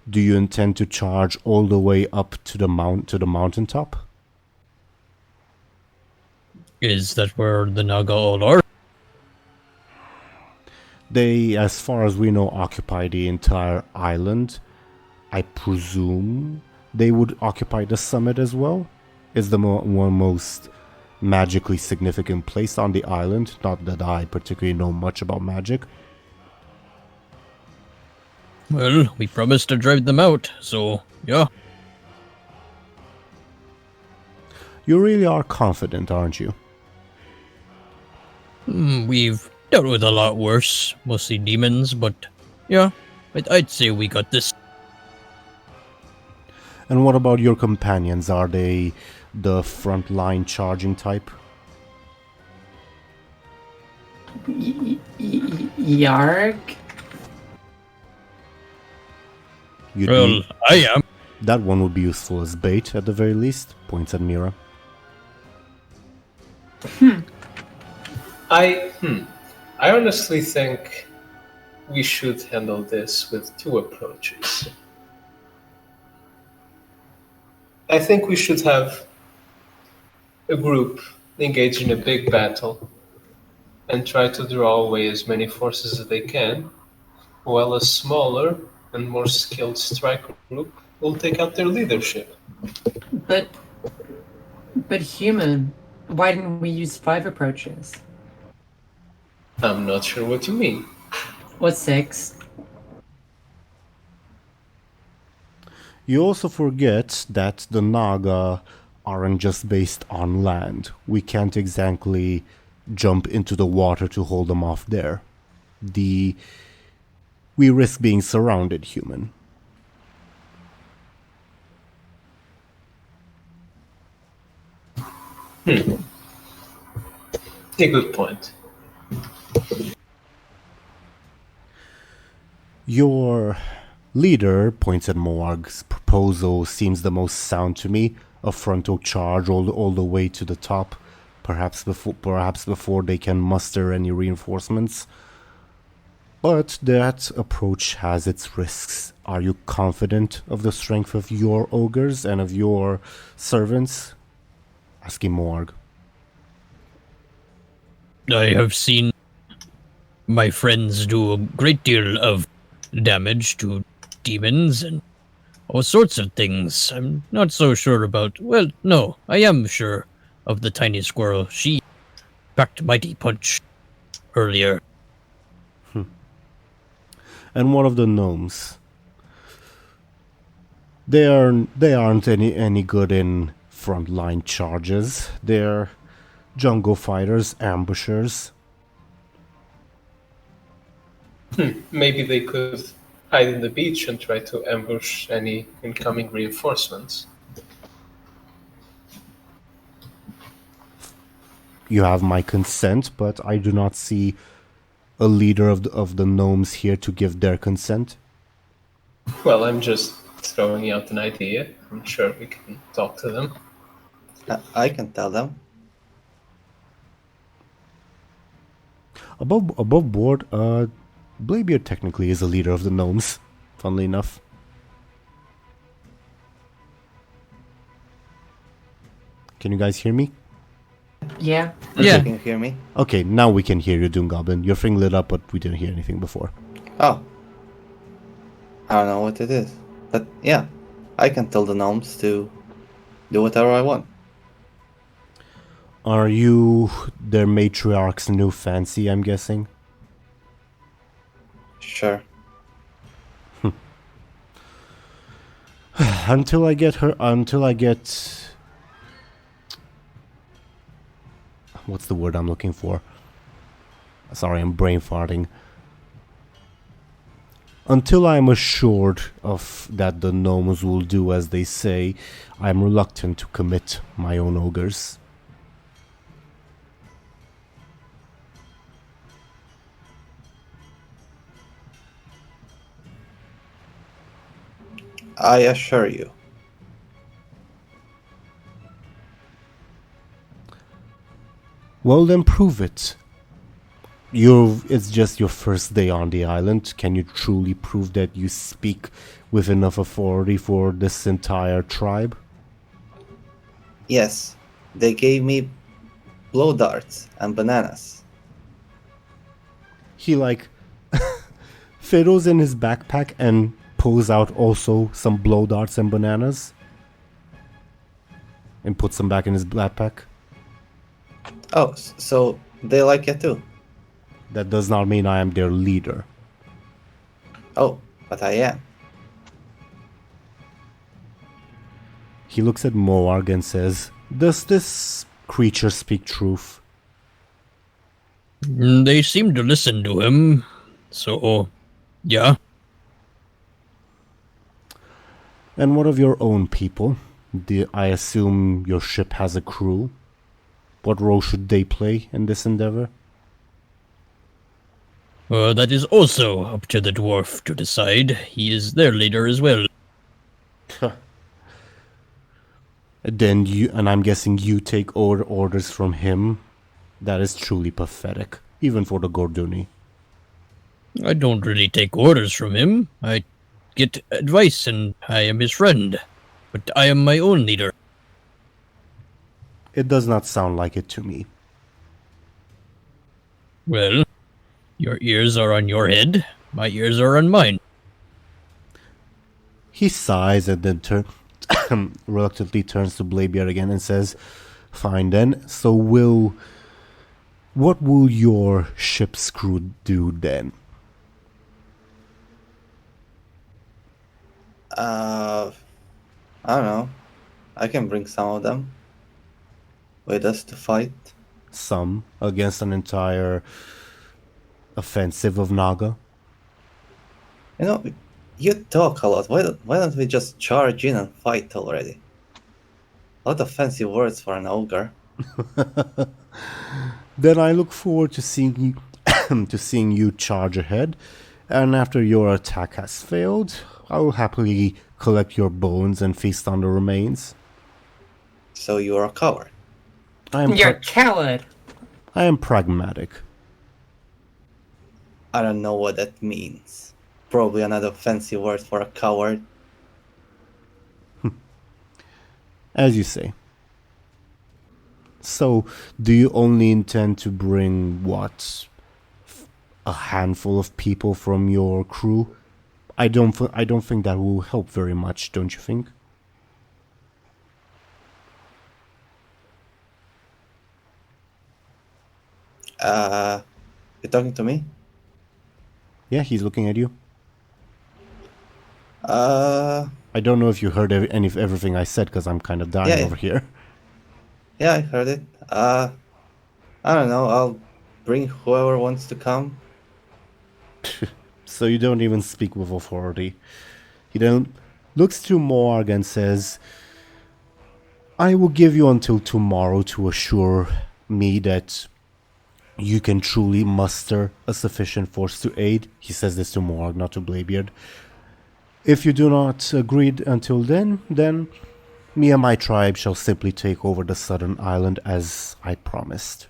do you intend to charge all the way up to the mountaintop?
Is that where the Naga all are?
They, as far as we know, occupy the entire island. I presume they would occupy the summit as well. Is the one most magically significant place on the island. Not that I particularly know much about magic.
Well, we promised to drive them out, so yeah.
You really are confident, aren't you?
We've dealt with a lot worse, mostly demons, but yeah, I'd say we got this.
And what about your companions? Are they the frontline charging type?
Yarg?
You'd
Well,
be-
I am.
that one would be useful as bait at the very least. Points at Mera.
I honestly think we should handle this with two approaches. I think we should have a group engage in a big battle and try to draw away as many forces as they can, while a smaller and more skilled strike group will take out their leadership.
But human, why didn't we use 5 approaches?
I'm not sure what you mean.
Or 6?
You also forget that the Naga aren't just based on land. We can't exactly jump into the water to hold them off there. We risk being surrounded, human.
A good point.
Your leader, points at Moarg's proposal, seems the most sound to me. A frontal charge all the way to the top, perhaps before they can muster any reinforcements. But that approach has its risks. Are you confident of the strength of your ogres and of your servants? Asking Moarg.
I have seen my friends do a great deal of damage to demons and all sorts of things. I'm not so sure about... Well, no, I am sure of the tiny squirrel. She packed a mighty punch earlier.
And what of the gnomes? They aren't any good in frontline charges. They're jungle fighters, ambushers.
Maybe they could hide in the beach and try to ambush any incoming reinforcements.
You have my consent, but I do not see a leader of the gnomes here to give their consent.
Well, I'm just throwing out an idea. I'm sure we can talk to them.
I can tell them.
Above board, Bladebeard technically is a leader of the gnomes, funnily enough. Can you guys hear me?
Yeah.
Yeah.
Can you hear me?
Okay, now we can hear you, DoomGoblin. Your thing lit up, but we didn't hear anything before.
Oh. I don't know what it is. But yeah, I can tell the gnomes to do whatever I want.
Are you their matriarch's new fancy, I'm guessing?
Sure.
Until I get... What's the word I'm looking for? Sorry, I'm brain farting. Until I'm assured of that the gnomes will do as they say, I'm reluctant to commit my own ogres.
I assure you.
Well, then prove it. It's just your first day on the island. Can you truly prove that you speak with enough authority for this entire tribe?
Yes, they gave me blow darts and bananas.
He fiddles in his backpack and pulls out also some blow darts and bananas and puts them back in his backpack.
Oh, so they like it too?
That does not mean I am their leader.
Oh, but I am.
He looks at Moarg and says, "Does this creature speak truth?"
They seem to listen to him, so yeah.
And what of your own people? I assume your ship has a crew. What role should they play in this endeavor?
That is also up to the dwarf to decide. He is their leader as well.
Then and I'm guessing you take orders from him. That is truly pathetic, even for the Gorduni.
I don't really take orders from him. I get advice and I am his friend. But I am my own leader.
It does not sound like it to me.
Well, your ears are on your head. My ears are on mine.
He sighs and then reluctantly turns to Bladebeard again and says, "Fine then, so what will your ship's crew do then?"
I don't know. I can bring some of them with us to fight.
Some against an entire offensive of Naga.
You know, you talk a lot. Why don't we just charge in and fight already? A lot of fancy words for an ogre.
Then I look forward to seeing you charge ahead, and after your attack has failed, I will happily collect your bones and feast on the remains.
So you are a coward.
You're a coward.
I am pragmatic.
I don't know what that means. Probably another fancy word for a coward.
As you say. So, do you only intend to bring, what, a handful of people from your crew? I don't think that will help very much, don't you think?
You talking to me?
Yeah, he's looking at you.
I
don't know if you heard everything I said, because I'm kind of dying over here.
Yeah, I heard it. I don't know. I'll bring whoever wants to come.
So you don't even speak with authority. He then looks to Moarg and says, "I will give you until tomorrow to assure me that you can truly muster a sufficient force to aid." He says this to Moarg, not to Bladebeard. "If you do not agree until then me and my tribe shall simply take over the southern island as I promised."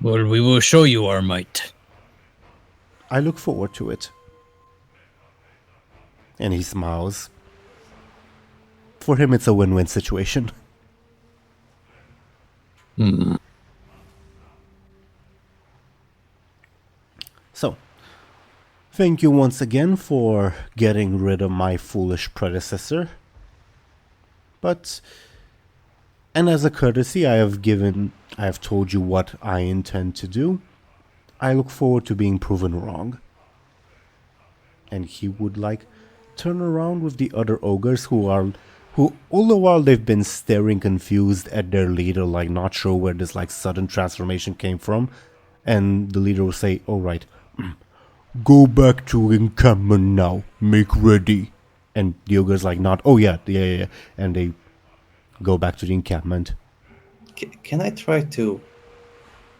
Well, we will show you our might.
I look forward to it. And he smiles. For him, it's a win-win situation. So, thank you once again for getting rid of my foolish predecessor. And as a courtesy, I have told you what I intend to do. I look forward to being proven wrong. And he would turn around with the other ogres who all the while they've been staring confused at their leader, not sure where this sudden transformation came from. And the leader will say, "Alright, go back to encampment now, make ready." And the ogres not, "Oh yeah. And they go back to the encampment.
Can I try to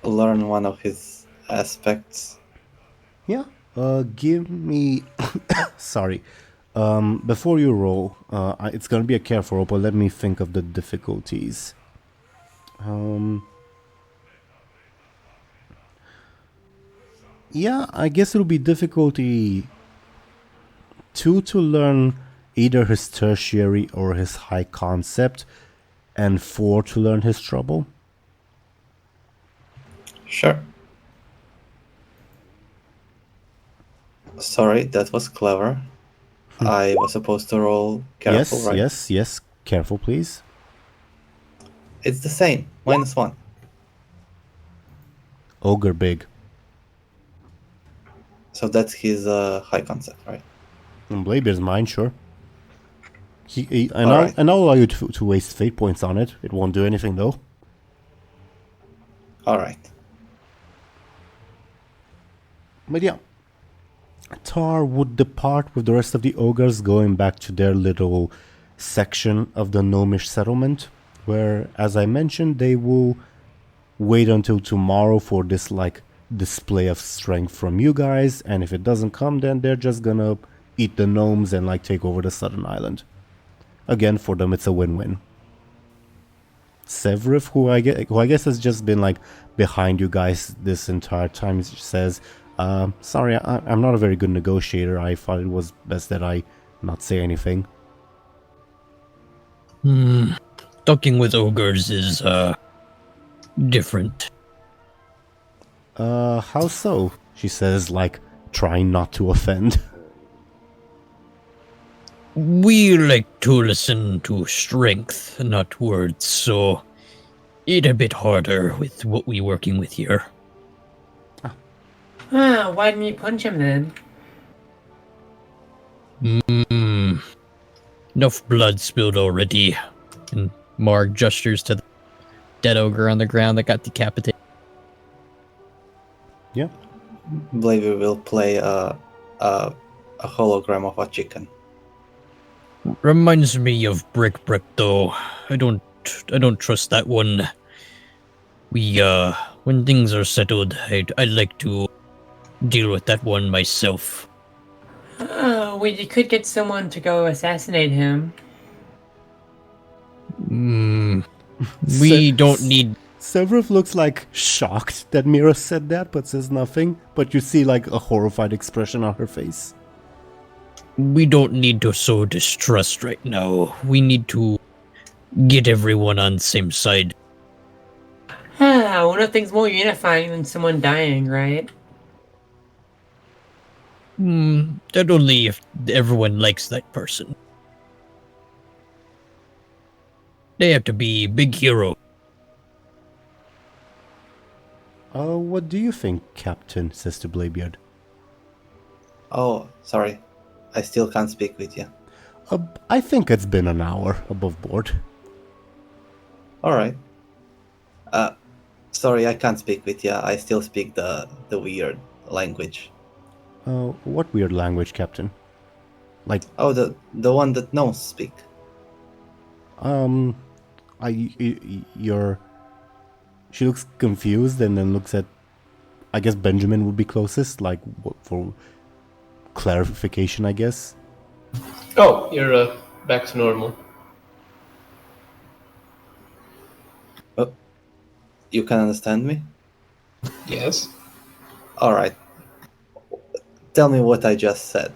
learn one of his aspects?
Yeah. Give me... Sorry. Before you roll, it's gonna be a careful roll, but let me think of the difficulties. Yeah, I guess it'll be difficulty 2 to learn either his tertiary or his high concept, and 4 to learn his trouble.
Sure. Sorry, that was clever. I was supposed to roll careful,
Yes,
right?
yes. Careful, please.
It's the same. -1.
Ogre big.
So that's his high concept, right?
And Bladebeard's mine, sure. And
Alright.
I'll allow you to waste fate points on it. It won't do anything though.
Alright.
But yeah. Tar would depart with the rest of the ogres, going back to their little section of the gnomish settlement, where, as I mentioned, they will wait until tomorrow for this like display of strength from you guys, and if it doesn't come, then they're just gonna eat the gnomes and like take over the southern island. Again, for them it's a win-win. Sevrith, who I guess has just been like behind you guys this entire time, says, sorry, I'm not a very good negotiator. I thought it was best that I not say anything.
Talking with ogres is, different.
How so? She says, like, trying not to offend.
We like to listen to strength, not words, so it's a bit harder with what we're working with here.
Why didn't you punch him then?
Enough blood spilled already. And Marg gestures to the dead ogre on the ground that got decapitated.
Yeah.
Bladebeard will play a hologram of a chicken.
Reminds me of Brick though. I don't trust that one. We when things are settled, I'd like to deal with that one myself.
Oh, well, you could get someone to go assassinate him.
We don't need.
Sevrith looks like shocked that Mera said that, but says nothing. But you see like a horrified expression on her face.
We don't need to sow distrust right now. We need to get everyone on the same side.
Nothing's more unifying than someone dying, right?
That only if everyone likes that person. They have to be big hero.
What do you think, Captain? Says to Bladebeard.
Oh, sorry. I still can't speak with you.
I think it's been an hour above board.
Alright. Sorry, I can't speak with you. I still speak the weird language.
What weird language, Captain? Like,
Oh, the one that gnomes speak.
She looks confused and then looks at, I guess Benjamin would be closest, like, for clarification, I guess.
Oh, you're back to normal.
Oh, you can understand me?
Yes.
Alright. Tell me what I just said.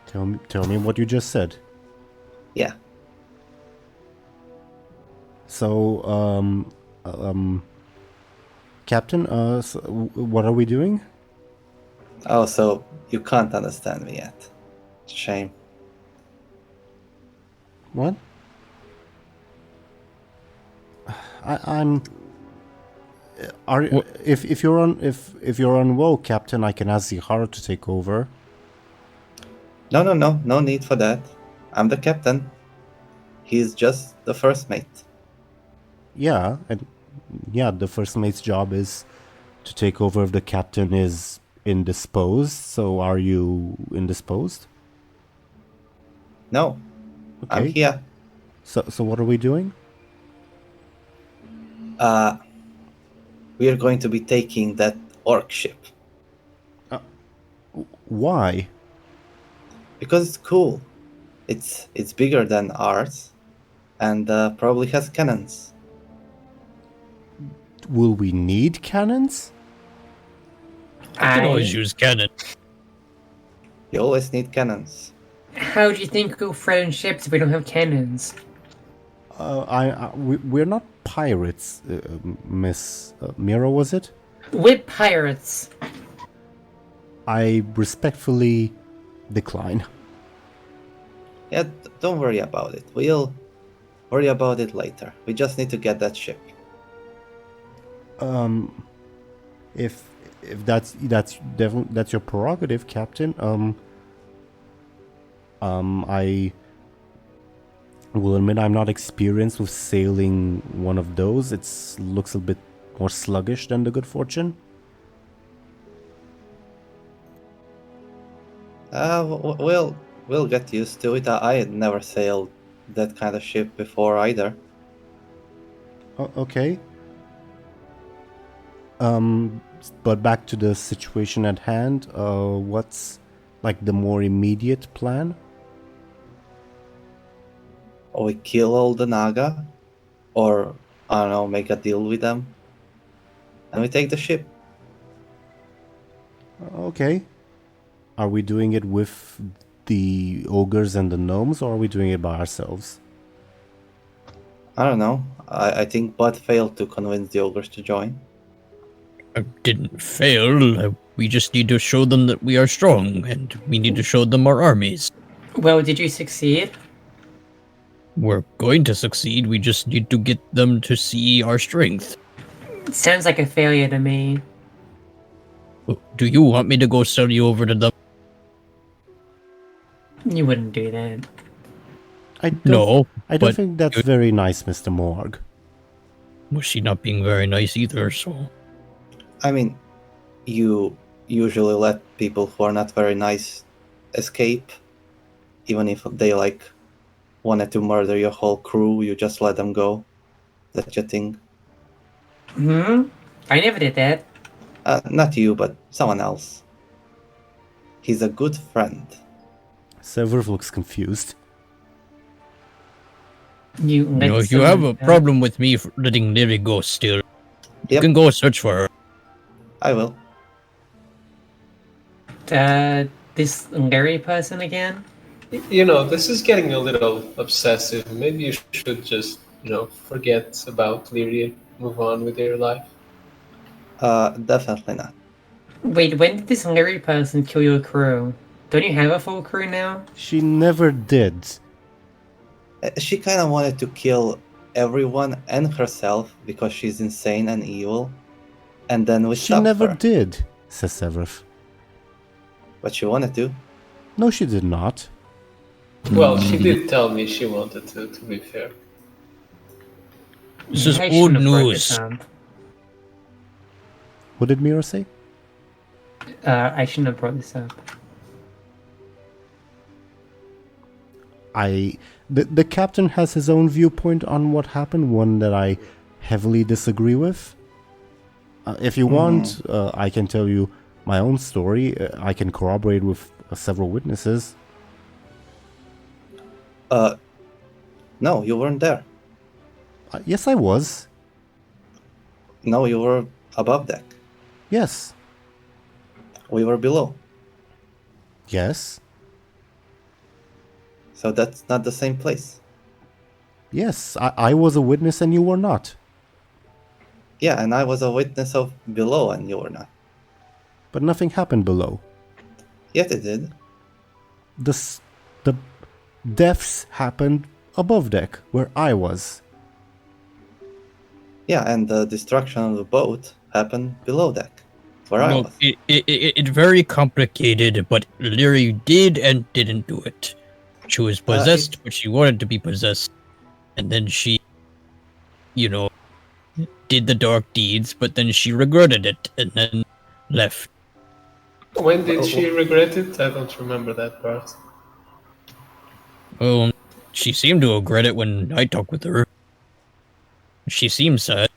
Tell me what you just said.
Yeah.
So, Captain, so what are we doing?
Oh, so you can't understand me yet. Shame.
What? I'm. If you're on WoW, Captain, I can ask Zihara to take over.
No need for that. I'm the captain. He's just the first mate.
Yeah, and yeah, the first mate's job is to take over if the captain is indisposed. So, are you indisposed?
No,
Okay.
I'm here.
So what are we doing?
We are going to be taking that orc ship.
Why?
Because it's cool. It's bigger than ours, and probably has cannons.
Will we need cannons?
I can always use cannon.
You always need cannons.
How do you think we'll fight in ships if we don't have cannons?
We're not pirates, Miss Mera, was it?
With pirates.
I respectfully decline.
Yeah, don't worry about it. We'll worry about it later. We just need to get that ship.
If that's definitely that's your prerogative, Captain. I will admit I'm not experienced with sailing one of those. It looks a bit more sluggish than the Good Fortune.
We'll get used to it. I had never sailed that kind of ship before either.
Okay. But back to the situation at hand. What's like the more immediate plan?
Or we kill all the Naga, or I don't know, make a deal with them, and we take the ship.
Okay. Are we doing it with the ogres and the gnomes, or are we doing it by ourselves?
I don't know. I think Bud failed to convince the ogres to join.
I didn't fail. We just need to show them that we are strong, and we need to show them our armies.
Well, did you succeed?
We're going to succeed. We just need to get them to see our strength.
Sounds like a failure to me.
Do you want me to go sell you over to them?
You wouldn't do that.
I don't
but
think that's very nice, Mr. Morg.
Was she not being very nice either, so...
I mean, you usually let people who are not very nice escape, even if they wanted to murder your whole crew. You just let them go. That's your thing.
I never did that.
Not you, but someone else. He's a good friend.
Severus looks confused.
You
if you have a problem with me letting Lyri go still, you can go search for her.
I will.
This Lyri person again?
This is getting a little obsessive. Maybe you should just, forget about Lyri and move on with your life.
Definitely not.
Wait, when did this Lyri person kill your crew? Don't you have a full crew now?
She never did.
She kind of wanted to kill everyone and herself because she's insane and evil. And then we
She
stopped
never
her.
did, says Severus.
But she wanted to.
No, she did not.
Well, she did tell me she wanted to be fair.
This is
I
old
shouldn't have brought
news.
this up.
What did Mera say?
I shouldn't have brought this up.
The captain has his own viewpoint on what happened, one that I heavily disagree with. If you want, I can tell you my own story. I can corroborate with several witnesses.
No, you weren't there.
Yes, I was.
No, you were above deck.
Yes.
We were below.
Yes.
So that's not the same place.
Yes, I was a witness and you were not.
Yeah, and I was a witness of below and you were not.
But nothing happened below.
Yet it did.
The deaths happened above deck, where I was.
Yeah, and the destruction of the boat happened below deck, where I was.
It's very complicated, but Lyri did and didn't do it. She was possessed, but she wanted to be possessed. And then she, did the dark deeds, but then she regretted it and then left.
When did she regret it? I don't remember that part.
Well, she seemed to regret it when I talked with her. She seemed sad.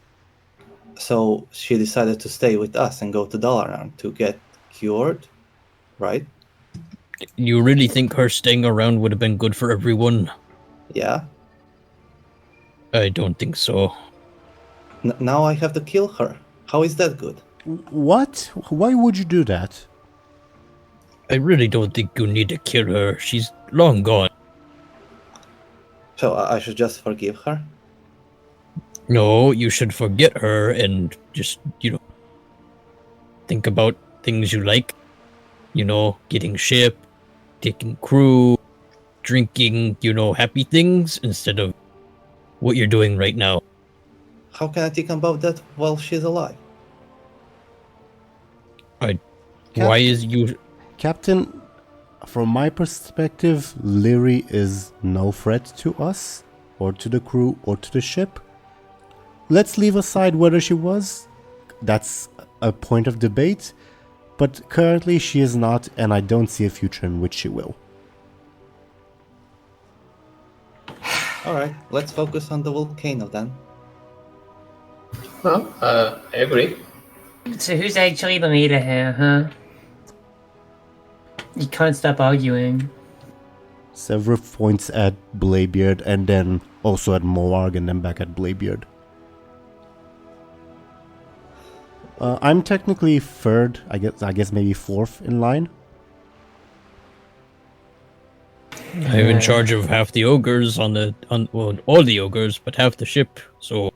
So she decided to stay with us and go to Dalaran to get cured, right?
You really think her staying around would have been good for everyone?
Yeah.
I don't think so.
Now I have to kill her. How is that good?
What? Why would you do that?
I really don't think you need to kill her. She's long gone.
So I should just forgive her?
No, you should forget her and just, think about things you like. Getting ship, taking crew, drinking, happy things instead of what you're doing right now.
How can I think about that while she's alive?
Why is you...
Captain, from my perspective, Lyri is no threat to us, or to the crew, or to the ship. Let's leave aside whether she was. That's a point of debate. But currently she is not, and I don't see a future in which she will.
Alright, let's focus on the volcano then.
Well, I agree.
So who's actually the leader here, huh? You can't stop arguing.
Several points at Bladebeard, and then also at Moarg, and then back at Bladebeard. I'm technically third, I guess maybe fourth in line.
I'm in charge of half the ogres well, all the ogres, but half the ship, so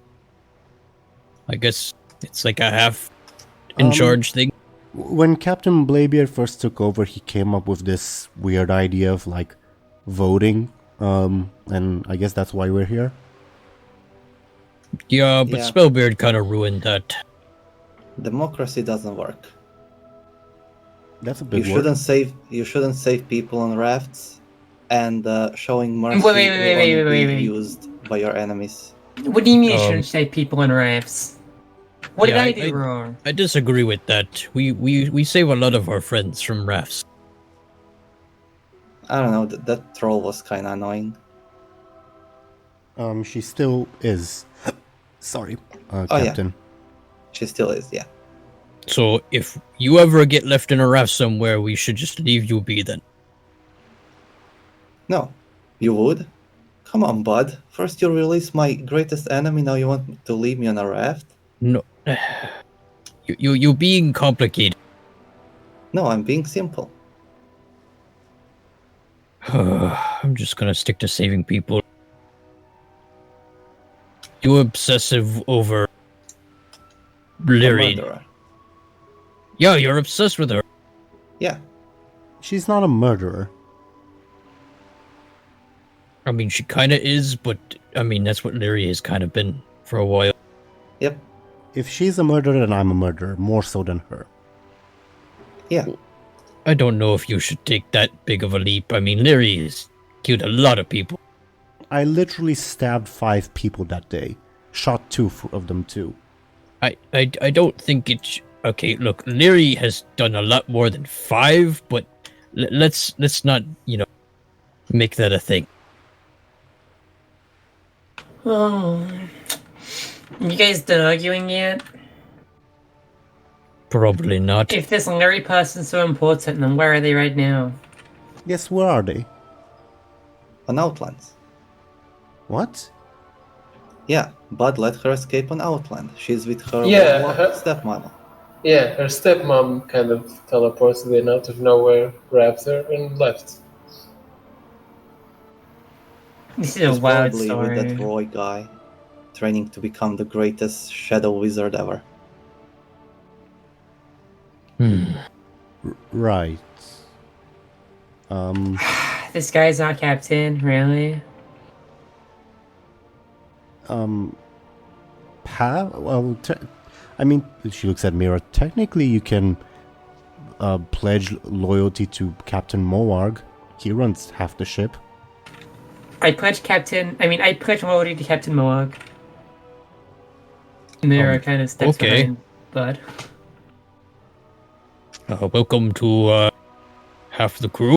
I guess it's like a half in charge thing.
When Captain Bladebeard first took over, he came up with this weird idea of like voting, and I guess that's why we're here.
Yeah, but
Yeah.
Spellbeard kind of ruined that.
Democracy doesn't work.
That's a
You
big word.
shouldn't save people on rafts, and showing mercy
Wait,
will only
wait.
be used by your enemies.
What do you mean you shouldn't say people on rafts? What did
Yeah,
I do wrong?
I disagree with that. We save a lot of our friends from rafts.
I don't know, that troll was kinda annoying.
She still is. Sorry,
yeah.
Captain.
She still is, yeah.
So if you ever get left in a raft somewhere, we should just leave you be then.
No, you would? Come on, bud. First you release my greatest enemy, now you want to leave me on a raft?
No. You being complicated.
No, I'm being simple.
I'm just gonna stick to saving people. You obsessive over
A
Lyri.
murderer.
Yeah, you're obsessed with her.
Yeah,
She's not a murderer.
I mean, she kind of is, but I mean, that's what Lyri has kind of been for a while.
yep,
If she's a murderer, then I'm a murderer, more so than her.
yeah.
I don't know if you should take that big of a leap. I mean, Lyri has killed a lot of people.
I literally stabbed 5 people that day. Shot 2 of them too.
I don't think it's okay. Look, Lyri has done a lot more than 5, but let's not make that a thing.
Oh. You guys done arguing yet?
Probably not.
If this Larry person's so important, then where are they right now?
Yes, where are they?
On Outlands.
What?
Yeah, Bud let her escape on Outland. She's with her
Yeah,
stepmama.
Yeah, her stepmom kind of teleported in out of nowhere, grabbed her, and left.
This is a
She's
wild
probably
story.
with that Roy guy, training to become the greatest shadow wizard ever.
Right.
This guy's our captain, really?
Well, I mean, she looks at Mera. Technically, you can pledge loyalty to Captain Moarg. He runs half the ship.
I pledge loyalty to Captain Moarg. Mera kind of steps
okay.
behind Bud.
Welcome to half the crew.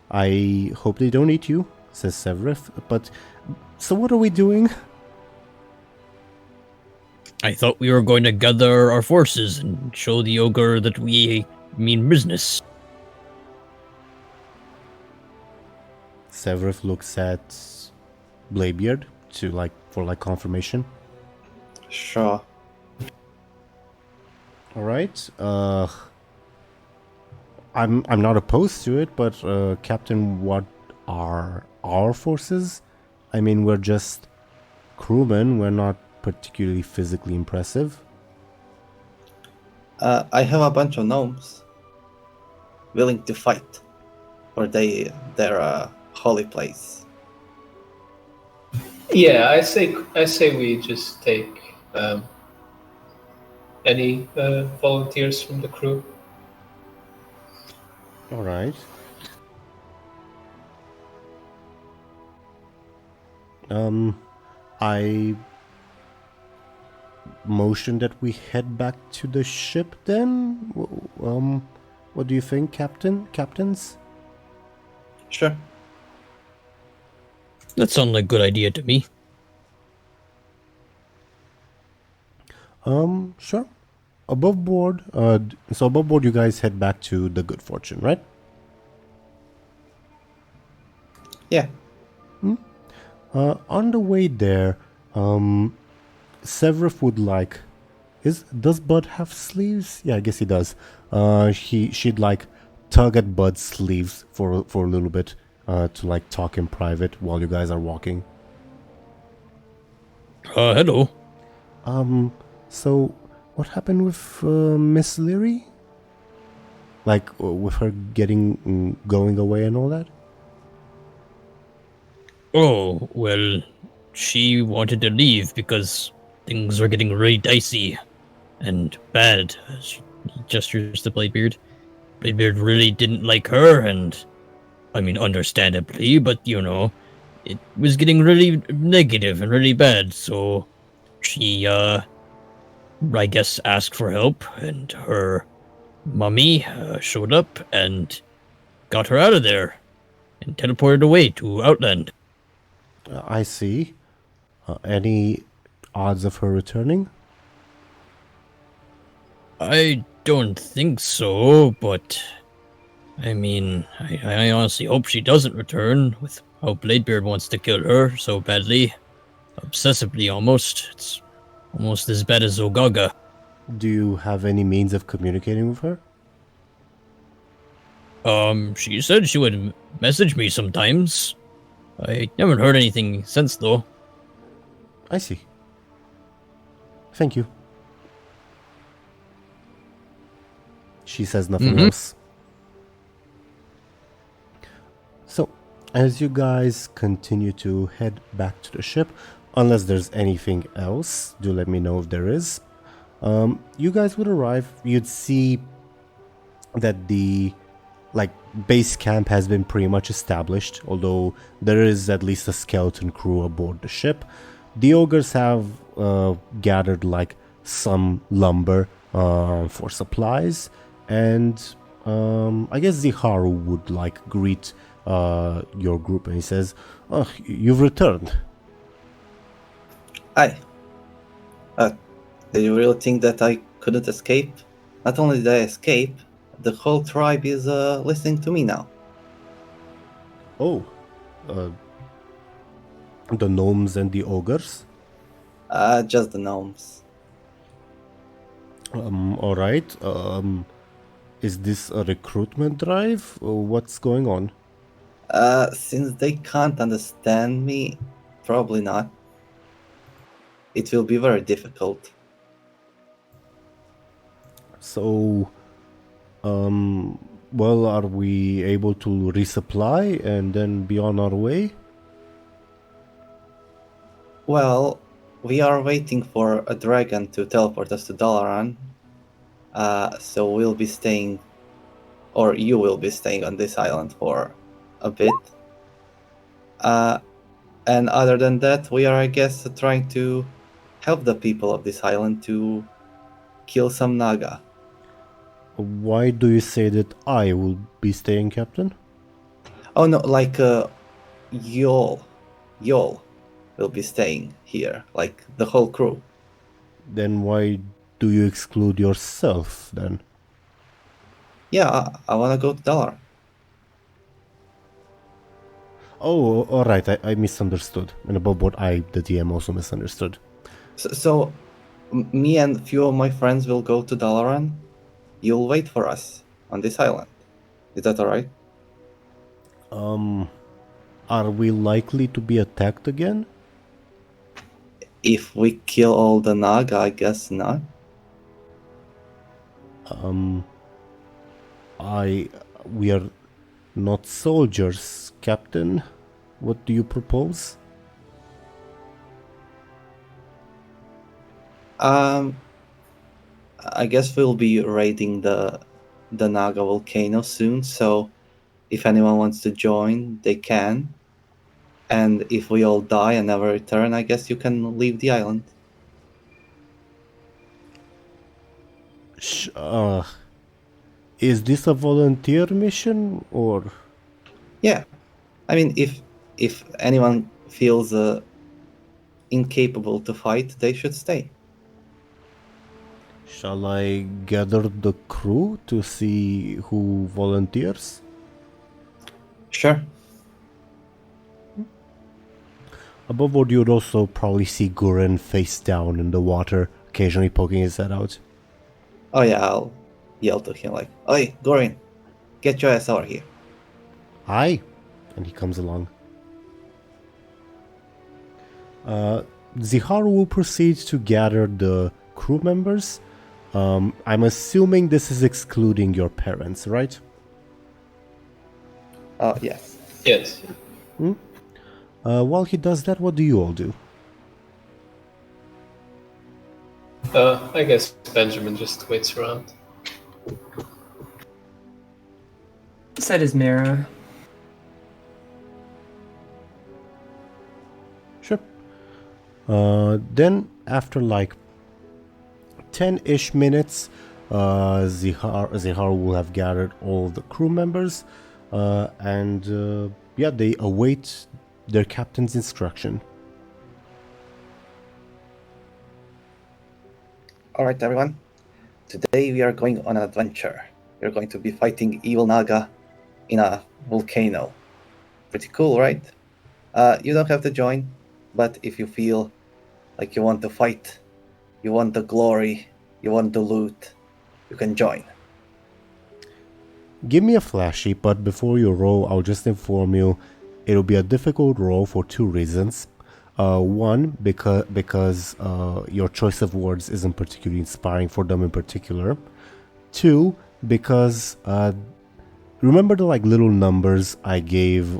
I hope they don't eat you, says Severith. But, so what are we doing?
I thought we were going to gather our forces and show the ogre that we mean business.
Severith looks at Bladebeard for confirmation.
Sure.
All right. I'm not opposed to it, but Captain, what are our forces. I mean, we're just crewmen. We're not particularly physically impressive.
I have a bunch of gnomes willing to fight for their holy place.
Yeah, I say we just take any volunteers from the crew.
All right. I motion that we head back to the ship then. What do you think, captains?
Sure.
That sounds like a good idea to me.
Sure. Above board, so above board you guys head back to the Good Fortune, right?
Yeah.
On the way there, Severus would like... Does Bud have sleeves? Yeah, I guess he does. She'd like tug at Bud's sleeves for a little bit, to like talk in private while you guys are walking.
Hello.
So what happened with Miss Lyri? Like with her going away and all that?
Oh, well, she wanted to leave because things were getting really dicey and bad. She gestures to Bladebeard. Bladebeard really didn't like her, and I mean, understandably, but you know, it was getting really negative and really bad, so she, I guess, asked for help, and her mummy showed up and got her out of there and teleported away to Outland.
I see. Any odds of her returning?
I don't think so, but I mean, I honestly hope she doesn't return with how Bladebeard wants to kill her so badly. Obsessively, almost. It's almost as bad as Ogaga.
Do you have any means of communicating with her?
She said she would message me sometimes. I haven't heard anything since, though.
I see. Thank you. She says nothing else. So, as you guys continue to head back to the ship, unless there's anything else, do let me know if there is. You guys would arrive, you'd see that the base camp has been pretty much established, although there is at least a skeleton crew aboard the ship. The ogres have gathered some lumber for supplies, and I guess Ziharu would greet your group, and he says, "Oh, you've returned."
Hi. Did you really think that I couldn't escape? Not only did I escape, the whole tribe is listening to me now.
Oh, the gnomes and the ogres?
Just the gnomes.
Alright. Is this a recruitment drive? What's going on?
Since they can't understand me, probably not. It will be very difficult.
So, well, are we able to resupply and then be on our way?
Well, we are waiting for a dragon to teleport us to Dalaran. So we'll be staying, or you will be staying on this island for a bit. And other than that, we are, I guess, trying to help the people of this island to kill some Naga.
Why do you say that I will be staying, Captain?
Oh no, Yol will be staying here, like the whole crew.
Then why do you exclude yourself, then?
Yeah, I wanna go to Dalar.
Oh, alright, I misunderstood. And above board, the DM, also misunderstood.
So me and few of my friends will go to Dalaran. You'll wait for us on this island. Is that alright?
Are we likely to be attacked again?
If we kill all the Naga, I guess not.
We are not soldiers, Captain. What do you propose?
I guess we'll be raiding the Naga volcano soon, so if anyone wants to join, they can. And if we all die and never return, I guess you can leave the island.
Is this a volunteer mission or?
Yeah, I mean, if anyone feels incapable to fight, they should stay.
Shall I gather the crew to see who volunteers?
Sure.
Above board, you'd also probably see Guren face down in the water, occasionally poking his head out.
Oh yeah, I'll yell to him like, "Oi, Gorin, get your ass over here."
Aye, and he comes along. Ziharu will proceed to gather the crew members. I'm assuming this is excluding your parents, right?
Yes.
Yes.
While he does that, what do you all do?
I guess Benjamin just waits around.
So does Mera.
Sure. Then, after like 10-ish minutes, Zihar will have gathered all the crew members, and they await their captain's instruction.
Alright, everyone. Today we are going on an adventure. We're going to be fighting evil Naga in a volcano. Pretty cool, right? You don't have to join, but if you feel like you want to fight, you want the glory, you want the loot, you can join.
Give me a flashy, but before you roll, I'll just inform you, it'll be a difficult roll for two reasons. One, because your choice of words isn't particularly inspiring for them in particular. Two, because remember the like little numbers I gave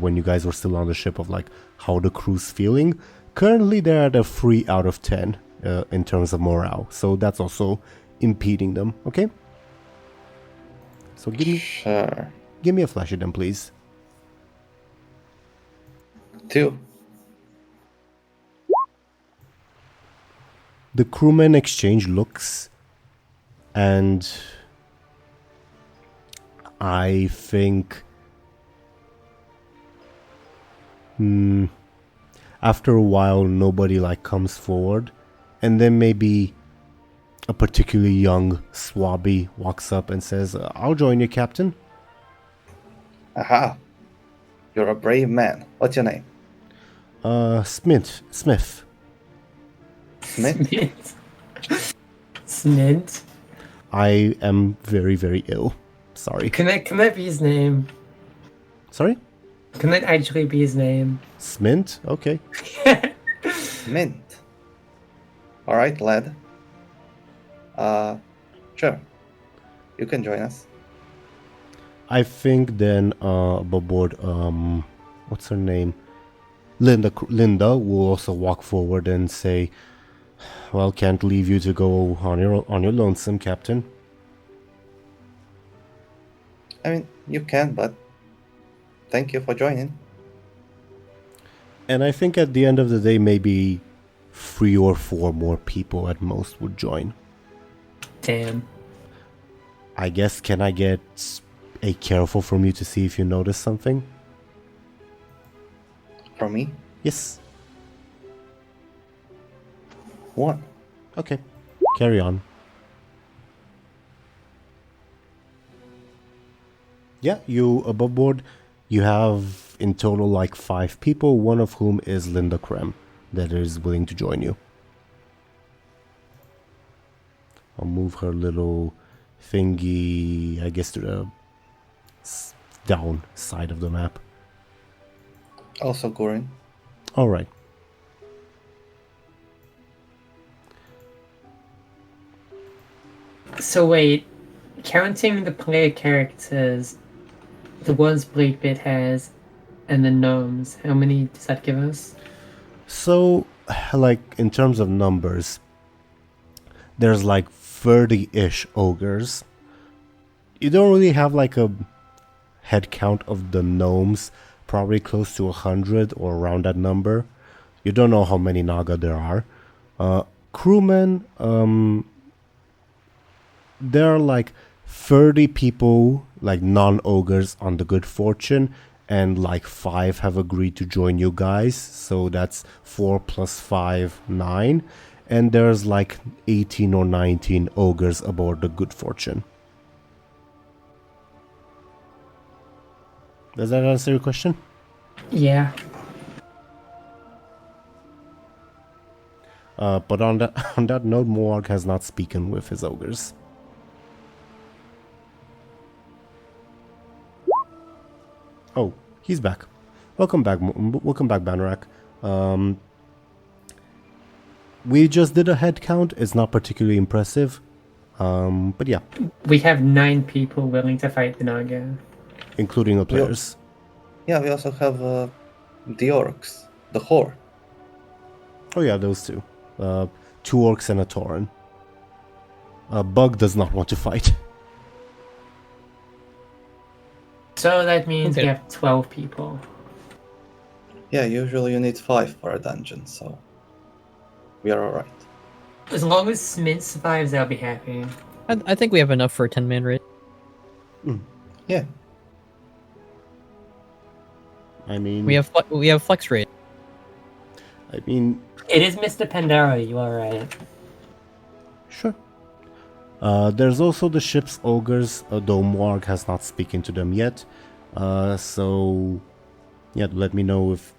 when you guys were still on the ship of like how the crew's feeling? Currently they're at a 3 out of 10 in terms of morale, so that's also impeding them, okay? So give me a flashy then, please.
2.
The crewmen exchange looks, and I think after a while nobody like comes forward, and then maybe a particularly young swabby walks up and says, "I'll join you, Captain."
Aha! You're a brave man. What's your name?
Smith.
Smith?
Snint.
I am very, very ill. Sorry.
Can that be his name?
Sorry?
Can that actually be his name?
Smint? Okay.
Mint. Alright, lad. Sure. You can join us.
I think then aboard, what's her name? Linda will also walk forward and say, "Well, can't leave you to go on your lonesome, Captain."
I mean, you can, but thank you for joining.
And I think at the end of the day, maybe 3 or 4 more people at most would join.
Damn.
I guess, can I get a careful from you to see if you notice something?
From me?
Yes.
1.
Okay. Carry on. Yeah, you above board, you have in total like 5 people, one of whom is Linda Krem, that is willing to join you. I'll move her little thingy, I guess, to the down side of the map.
Also Gorin.
All right.
So wait, counting the player characters, the ones Bladebeard has, and the gnomes, how many does that give us?
So, like, in terms of numbers, there's like 30-ish ogres. You don't really have like a head count of the gnomes, probably close to 100 or around that number. You don't know how many Naga there are. Crewmen, there are like 30 people, like non-ogres on the Good Fortune, and like 5 have agreed to join you guys, so that's 4 plus 5, 9. And there's like 18 or 19 ogres aboard the Good Fortune. Does that answer your question?
Yeah.
But on that note, Moarg has not spoken with his ogres. Oh, he's back. Welcome back, Banarak. We just did a head count. It's not particularly impressive, but yeah,
We have 9 people willing to fight the Naga.
including the players.
Yeah, we also have the orcs, the Horde.
Oh yeah, those two. 2 orcs and a Tauren. Bug does not want to fight.
So that means
Okay.
we have 12 people.
Yeah, usually you need 5 for a dungeon, so we are alright.
As long as Smith survives, I'll be happy.
I think we have enough for a 10-man raid.
Yeah,
I mean,
We have flex raid.
I mean,
It is Mr. Pandara, you are right.
sure. There's also the ship's ogres, though Moarg has not spoken to them yet. So, yeah, let me know if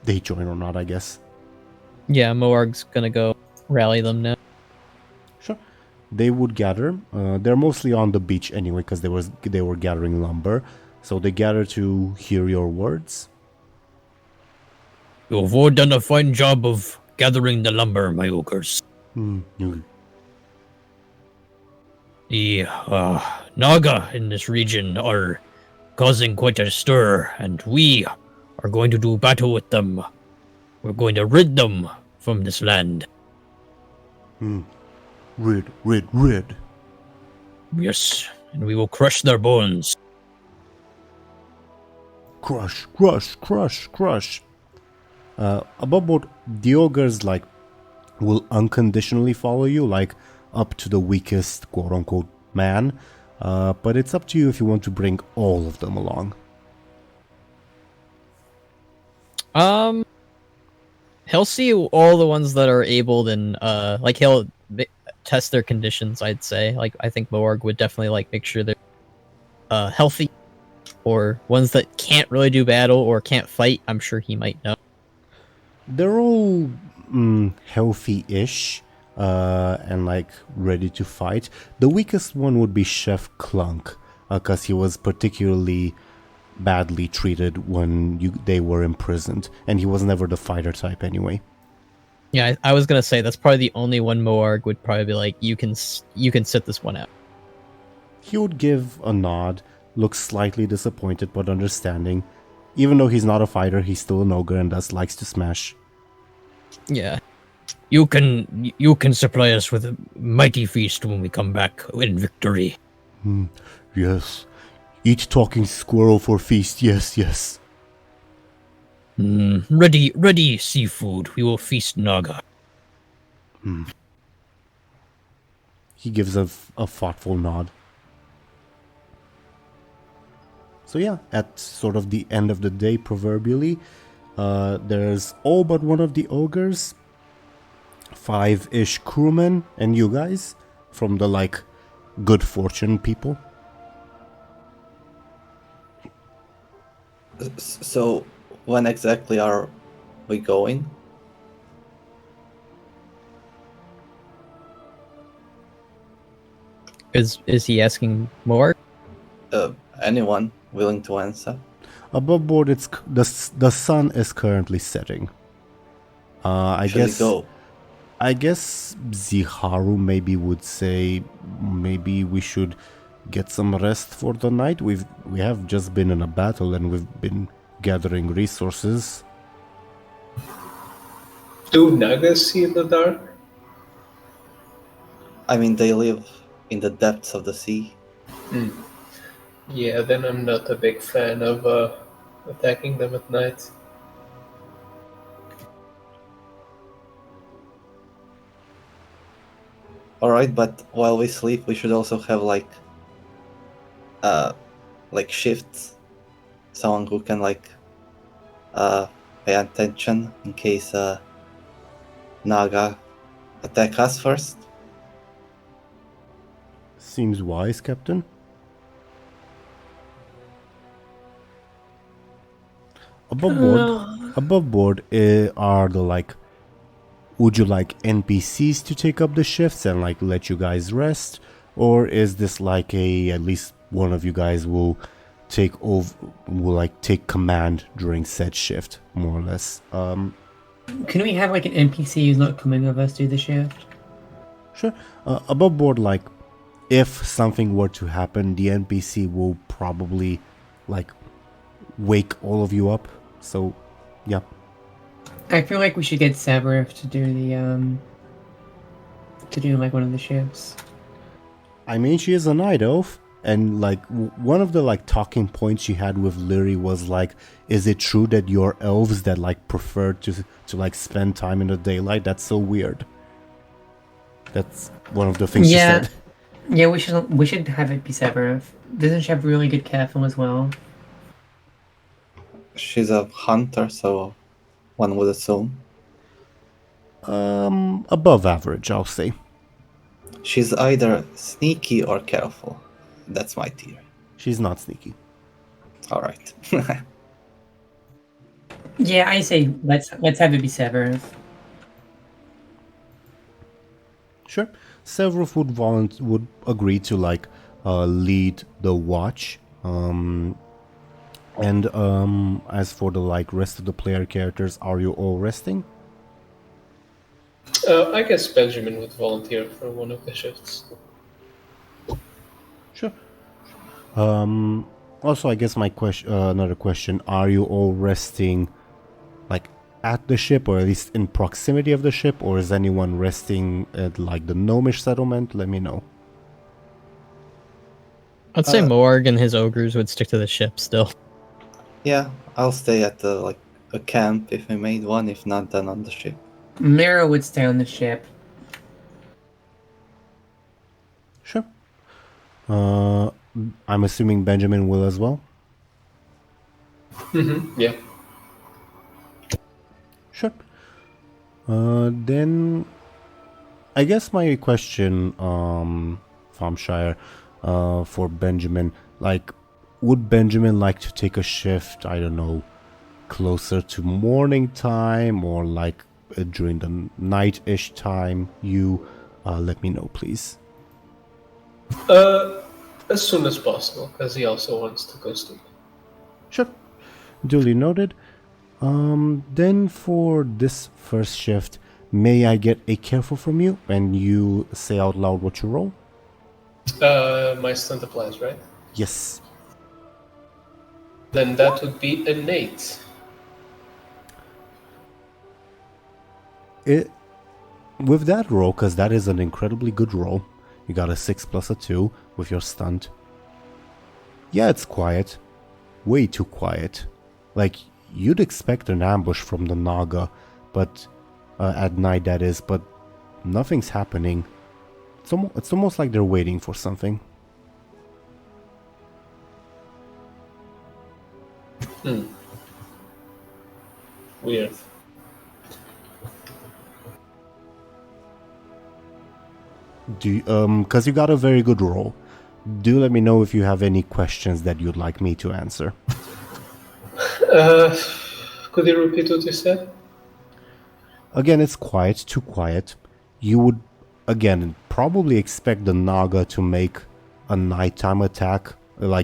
they join or not, I guess.
Yeah, Moarg's gonna go rally them now.
Sure. They would gather. They're mostly on the beach anyway, because they were gathering lumber. So they gather to hear your words.
You've all done a fine job of gathering the lumber, my ogres.
You-
The Naga in this region are causing quite a stir, and we are going to do battle with them. We're going to rid them from this land.
Rid.
Yes, and we will crush their bones.
Crush. Above board, the ogres, like, will unconditionally follow you, like, up to the weakest, quote-unquote, man. But it's up to you if you want to bring all of them along.
He'll see all the ones that are able, and like he'll test their conditions. I'd say, like, I think Moarg would definitely like make sure they're healthy, or ones that can't really do battle or can't fight. I'm sure he might know.
They're all healthy-ish, and like ready to fight. The weakest one would be Chef Clunk, because he was particularly badly treated when they were imprisoned, and he was never the fighter type anyway.
Yeah, I was gonna say that's probably the only one Moarg would probably be like, you can sit this one out.
He would give a nod, look slightly disappointed but understanding. Even though he's not a fighter, he's still an ogre and thus likes to smash.
Yeah.
You can supply us with a mighty feast when we come back in victory.
Yes. Eat talking squirrel for feast, yes.
Ready seafood. We will feast Naga.
He gives a thoughtful nod. So yeah, at sort of the end of the day, proverbially, there's all but one of the ogres, 5-ish crewmen, and you guys from the, like, Good Fortune people.
So when exactly are we going?
Is he asking Moarg?
Anyone willing to answer?
Above board, the sun is currently setting. I
Should we
guess.
go?
I guess Ziharu maybe would say maybe we should get some rest for the night. We have just been in a battle and we've been gathering resources.
Do Nagas see in the dark?
I mean, they live in the depths of the sea.
Yeah, then I'm not a big fan of attacking them at night.
Alright, but while we sleep, we should also have like shifts. Someone who can pay attention in case Naga attack us first.
Seems wise, Captain. Above board are the would you like NPCs to take up the shifts and let you guys rest, or is this at least one of you guys will take command during said shift, more or less?
Can we have an NPC who's not coming with us do the shift?
Sure. Above board, if something were to happen, the NPC will probably wake all of you up. So, yeah.
I feel like we should get Severith to do one of the shifts.
I mean, she is a night elf, and one of the talking points she had with Lyri was is it true that you're elves that prefer to spend time in the daylight? That's so weird. That's one of the things she said.
Yeah, we should have it be Severith. Doesn't she have really good careful as well?
She's a hunter, so one would assume.
Above average, I'll say.
She's either sneaky or careful. That's my theory.
She's not sneaky.
Alright.
Yeah, I say let's have it be Severith.
Sure. Severith would agree to lead the watch. And as for the rest of the player characters, are you all resting?
I guess Benjamin would volunteer for one of the shifts.
Sure. Also, I guess my another question: are you all resting, at the ship, or at least in proximity of the ship, or is anyone resting at the gnomish settlement? Let me know.
I'd say Morg and his ogres would stick to the ship still.
Yeah, I'll stay at a camp if we made one, if not, then on the ship.
Mera would stay on the ship.
Sure. I'm assuming Benjamin will as well?
Yeah.
Sure. Then I guess my question, Thompshire, for Benjamin, would Benjamin like to take a shift, I don't know, closer to morning time or during the night-ish time? You let me know, please.
As soon as possible, because he also wants to go sleep.
Sure. Duly noted. Then for this first shift, may I get a careful from you and you say out loud what you roll?
My stunt applies, right?
Yes.
Then that would be an 8.
With that roll, because that is an incredibly good roll, you got a 6 plus a 2 with your stunt. Yeah, it's quiet. Way too quiet. You'd expect an ambush from the Naga, but at night that is, but nothing's happening. It's almost like they're waiting for something.
Weird.
Because you got a very good roll. Do let me know if you have any questions that you'd like me to answer.
Could you repeat what you said?
Again, it's quiet, too quiet. You would, again, probably expect the Naga to make a nighttime attack,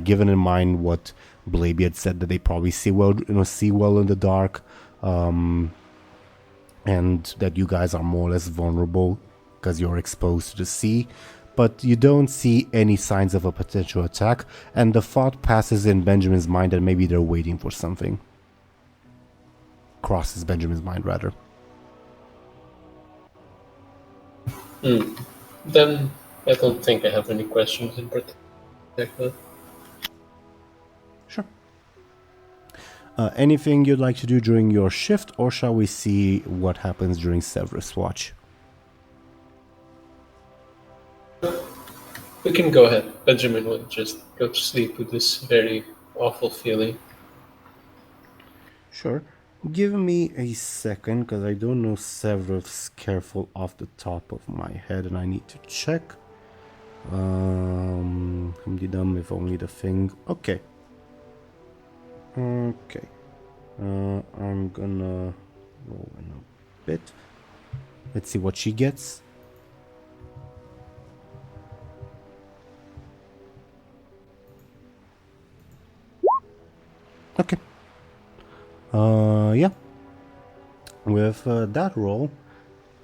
given in mind what Bladebeard said that they probably see well in the dark, and that you guys are more or less vulnerable because you're exposed to the sea. But you don't see any signs of a potential attack, and the thought passes in Benjamin's mind that maybe they're waiting for something. Crosses Benjamin's mind, rather.
Then I don't think I have any questions in particular.
Sure. Anything you'd like to do during your shift, or shall we see what happens during Severus' watch?
We can go ahead. Benjamin will just go to sleep with this very awful feeling.
Sure. Give me a second, because I don't know Severus careful off the top of my head, and I need to check. Humdidum, if only the thing. Okay. Okay. I'm gonna roll in a bit. Let's see what she gets. Okay. Yeah. With that roll,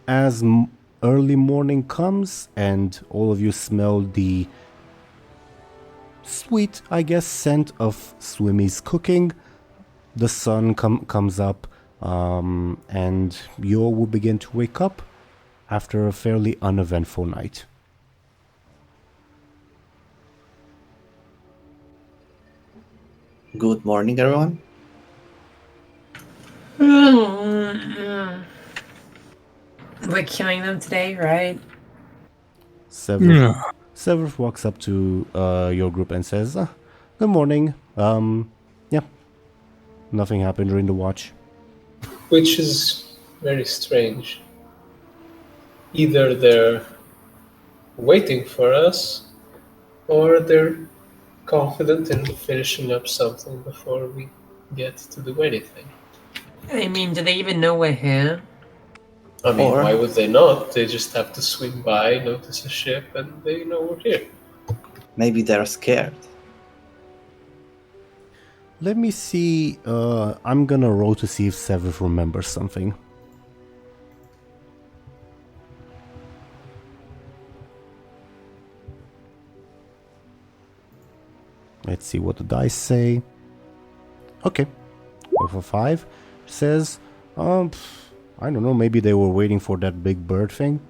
as early morning comes and all of you smell the sweet, I guess, scent of Swimmy's cooking, the sun comes up, and you all will begin to wake up after a fairly uneventful night.
Good morning, everyone.
We're killing them today, right?
Severus walks up to your group and says, "Good morning. Yeah, nothing happened during the watch."
Which is very strange. Either they're waiting for us, or they're confident in finishing up something before we get to do anything.
I mean, do they even know we're here?
I mean,
Or-
why would they not? They just have to swing by, notice a ship, and they know we're here.
Maybe they're scared.
Let me see. I'm gonna roll to see if Severus remembers something. Let's see what the dice say. Okay. For 5 says, I don't know, maybe they were waiting for that big bird thing.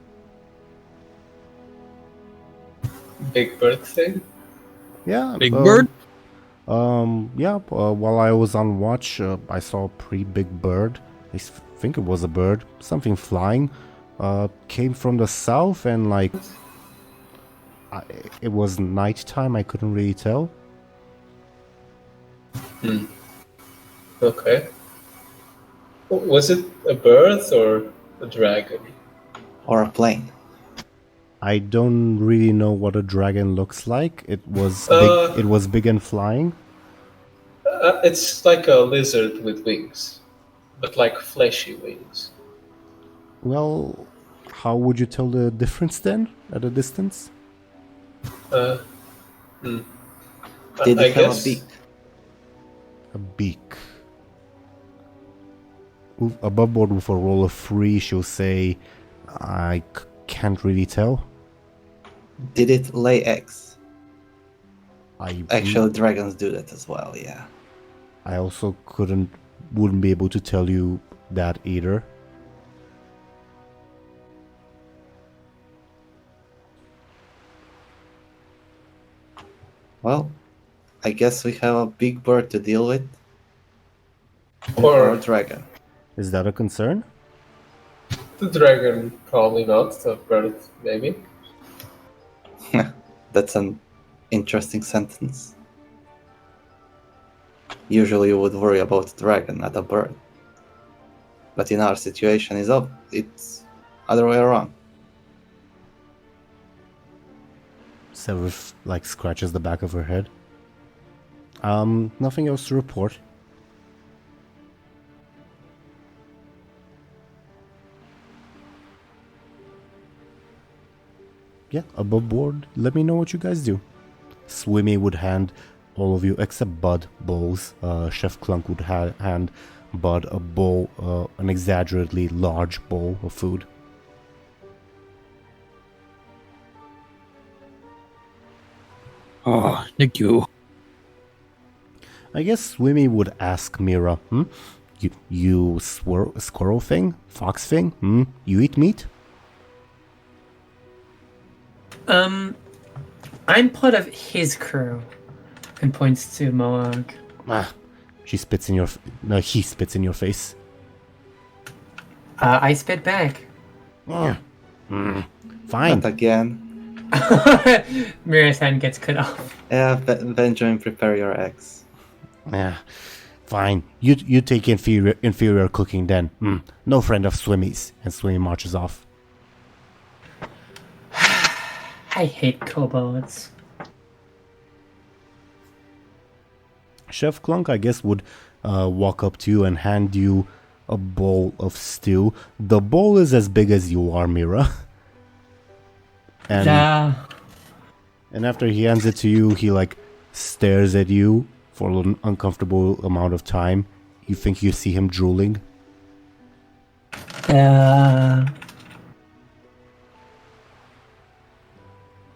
Big bird thing?
Yeah.
Big bird?
Yeah, while I was on watch, I saw a pretty big bird. I think it was a bird. Something flying. Came from the south and like... it was nighttime, I couldn't really tell.
Okay. Was it a bird or a dragon?
Or a plane.
I don't really know what a dragon looks like. It was big and flying.
It's like a lizard with wings, but like fleshy wings.
Well, how would you tell the difference then at a distance?
Did
I
it have
guess
a beak?
A beak. Above board with a roll of 3, she'll say, I can't really tell.
Did it lay eggs?
I
Actual dragons do that as well, yeah.
I also wouldn't be able to tell you that either.
Well, I guess we have a big bird to deal with.
Or
Or a dragon.
Is that a concern?
the dragon, probably not. The bird, maybe.
That's an interesting sentence. Usually you would worry about a dragon, not a bird. But in our situation, it's other way around.
Severus like scratches the back of her head. Nothing else to report. Yeah, above board, let me know what you guys do. Swimmy would hand all of you except Bud bowls. Chef Clunk would hand Bud a bowl, an exaggeratedly large bowl of food.
Oh, thank you.
I guess Swimmy would ask Mera, You squirrel thing? Fox thing? You eat meat?
I'm part of his crew. And points to Moag.
She spits in your... No, he spits in your face.
I spit back.
Fine.
Not again.
Mira's hand gets cut off.
Yeah, Benjamin, prepare your eggs.
Yeah, fine. You take inferior cooking then. No friend of Swimmy's. And Swimmy marches off.
I hate kobolds.
Chef Clunk, I guess, would walk up to you and hand you a bowl of stew. The bowl is as big as you are, Mera. And after he hands it to you, he like stares at you for an uncomfortable amount of time. You think you see him drooling.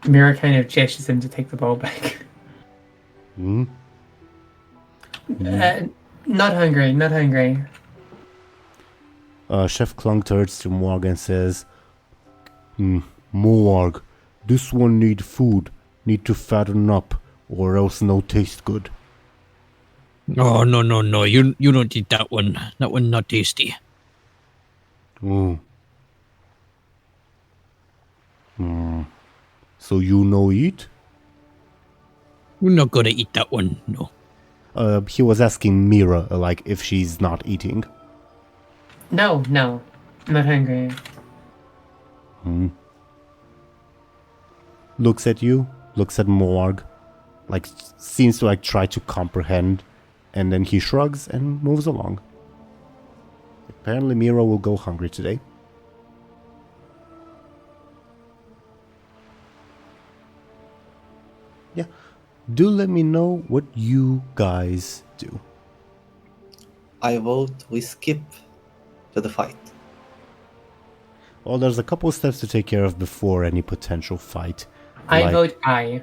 Mera kind of gestures him to take the bowl back. Not hungry, not hungry.
Chef Clunk turns to Morg and says, Morg, this one need food. Need to fatten up, or else no taste good.
Oh, no. You don't eat that one. That one not tasty.
So you no eat?
We're not gonna eat that one, no.
He was asking Mera, like, if she's not eating.
No, not hungry.
Looks at you, looks at Morg, like, seems to, like, try to comprehend, and then he shrugs and moves along. Apparently Mera will go hungry today. Yeah. Do let me know what you guys do.
I vote we skip to the fight.
Well, there's a couple steps to take care of before any potential fight.
I vote aye.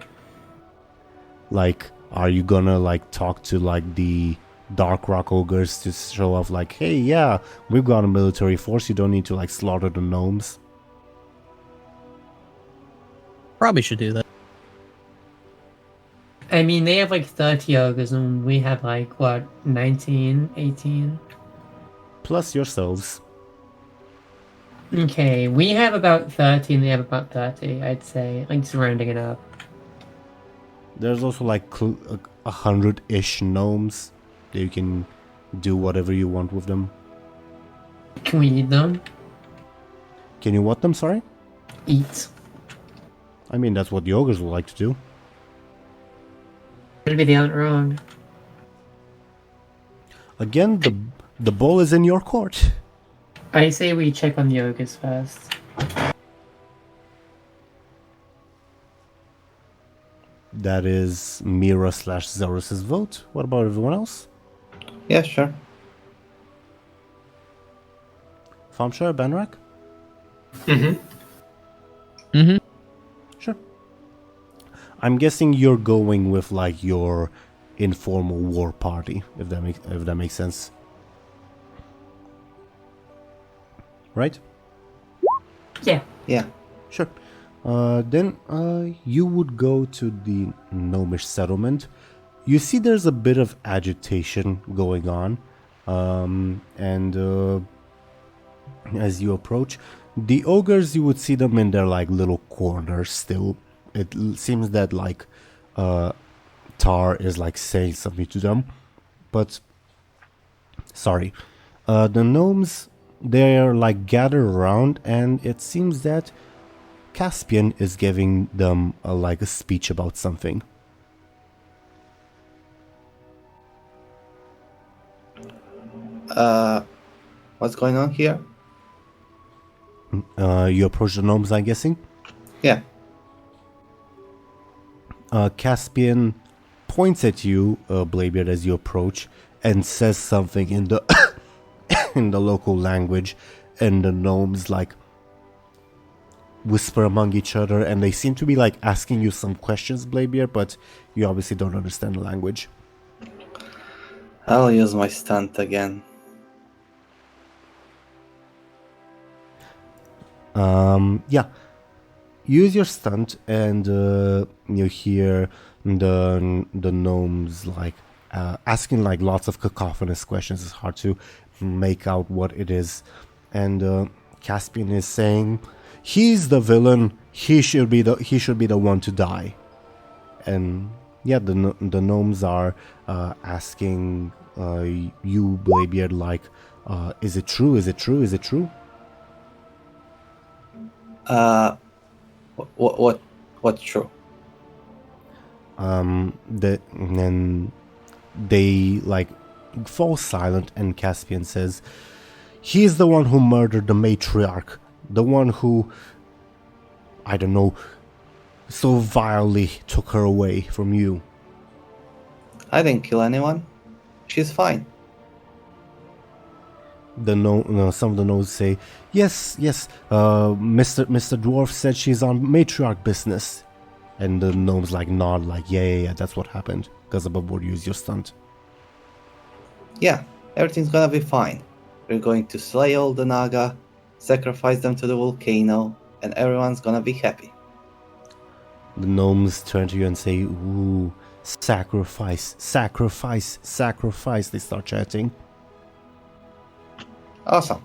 Like, are you gonna, like, talk to, like, the Dark Rock Ogres to show off, like, hey, yeah, we've got a military force, you don't need to, like, slaughter the gnomes?
Probably should do that.
I mean, they have like 30 ogres and we have like, what, 19, 18?
Plus yourselves.
Okay, we have about 30 and they have about 30, I'd say. Like, just rounding it up.
There's also, like, 100-ish gnomes that you can do whatever you want with them.
Can we eat them?
Can you what them, sorry?
Eat.
I mean, that's what the ogres would like to do.
Maybe they aren't wrong.
Again, the ball is in your court.
I say we check on the ogres first.
That is Mera / Zelris' vote. What about everyone else?
Yeah, sure.
Thompshire, Banrak? Sure. I'm guessing you're going with, like, your informal war party, if that makes sense. Right?
Yeah.
Yeah.
Sure. Then you would go to the gnomish settlement. You see there's a bit of agitation going on. And as you approach, the ogres, you would see them in their, like, little corners still. It seems that, like, Tar is, like, saying something to them. But, sorry. The gnomes, they're, like, gathered around, and it seems that Caspian is giving them, like, a speech about something.
What's going on here?
You approach the gnomes, I'm guessing?
Yeah.
Caspian points at you, Bladebeard, as you approach, and says something in the in the local language, and the gnomes like whisper among each other, and they seem to be like asking you some questions, Bladebeard, but you obviously don't understand the language.
I'll use my stunt again.
Yeah. Use your stunt, and you hear the gnomes like asking like lots of cacophonous questions. It's hard to make out what it is, and Caspian is saying, "He's the villain. He should be the one to die." And yeah, the gnomes are asking you, Bladebeard, like, "Is it true? Is it true? Is it true?"
What's true?
Then they like fall silent, and Caspian says, "He's the one who murdered the matriarch, the one who, I don't know, so vilely took her away from you."
I didn't kill anyone. She's fine.
Some of the notes say, yes, Mr. Dwarf said she's on matriarch business. And the gnomes like nod, like, yeah, that's what happened. Because above use your stunt.
Yeah, everything's gonna be fine. We're going to slay all the Naga, sacrifice them to the volcano, and everyone's gonna be happy.
The gnomes turn to you and say, ooh, sacrifice, sacrifice, sacrifice. They start chanting.
Awesome.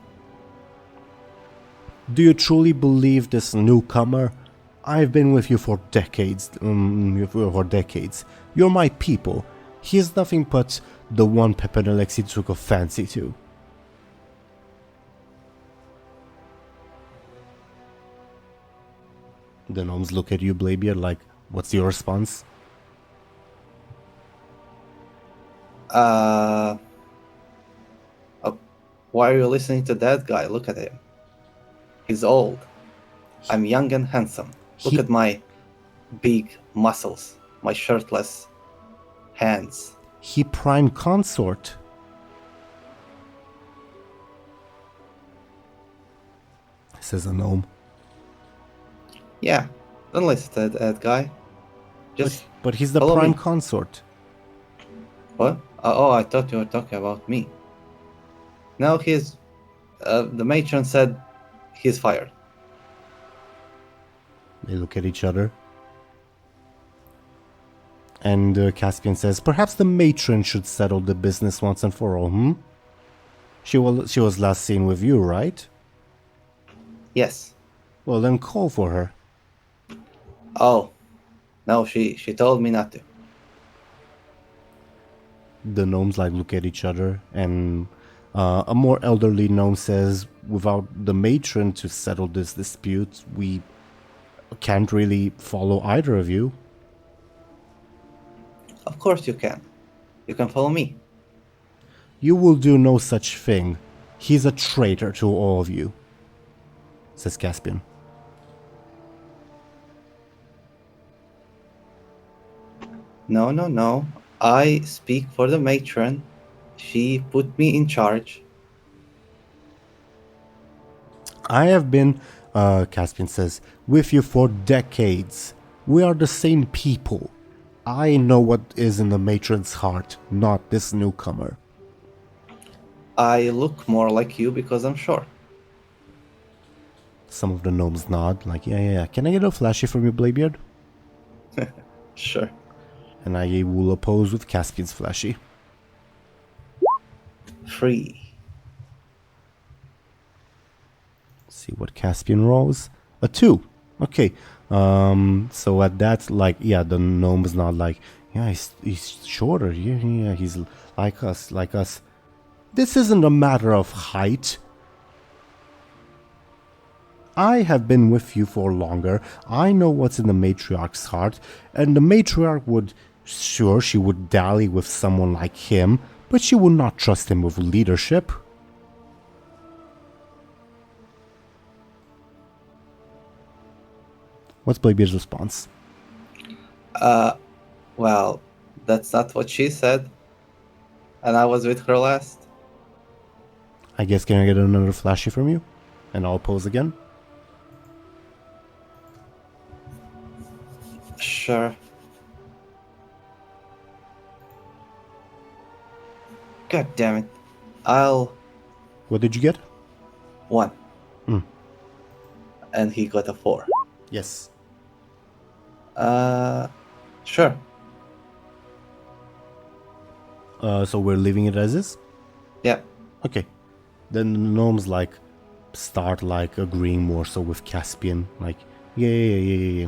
Do you truly believe this newcomer? I've been with you for decades. You're my people. He is nothing but the one Pepinalexi took a fancy to. The gnomes look at you, Bladebeard, like, what's your response?
Why are you listening to that guy? Look at him. He's old. I'm young and handsome. Look at my big muscles, my shirtless hands.
He prime consort. Says a gnome.
Yeah, don't listen to that guy. Just
but he's the
follow
prime
me.
consort.
What? Oh, I thought you were talking about me. No, he's... the matron said he's fired.
They look at each other. And Caspian says, perhaps the matron should settle the business once and for all, She was last seen with you, right?
Yes.
Well, then call for her.
Oh. No, she told me not to.
The gnomes look at each other, and a more elderly gnome says, without the matron to settle this dispute, we can't really follow either of you.
Of course you can. You can follow me.
You will do no such thing. He's a traitor to all of you, says Caspian.
No. I speak for the matron. She put me in charge.
I have been, Caspian says, with you for decades. We are the same people. I know what is in the matron's heart, not this newcomer.
I look more like you because I'm short.
Some of the gnomes nod, yeah. Can I get a flashy from you, Bladebeard?
Sure.
And I will oppose with Caspian's flashy.
3.
See what Caspian rolls. A 2. Okay. So at that, the gnome is not he's shorter. Yeah, he's like us. This isn't a matter of height. I have been with you for longer. I know what's in the matriarch's heart, and the matriarch would, sure, she would dally with someone like him, but she would not trust him with leadership. What's Bladebeard's response?
Well, That's not what she said. And I was with her last.
I guess can I get another flashy from you? And I'll pose again.
Sure. God damn it.
What did you get?
1.
Hmm.
And he got a 4.
Yes.
Sure.
So we're leaving it as is?
Yeah.
Okay. Then the gnomes start agreeing more so with Caspian. Yeah.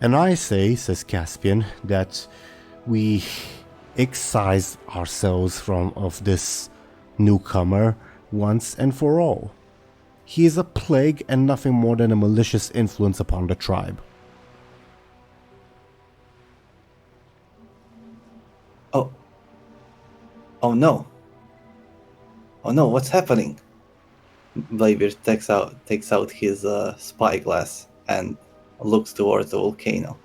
And I say, says Caspian, that we excise ourselves of this newcomer once and for all. He is a plague and nothing more than a malicious influence upon the tribe.
Oh no. Oh no, what's happening? Bladebeard takes out his spyglass and looks towards the volcano.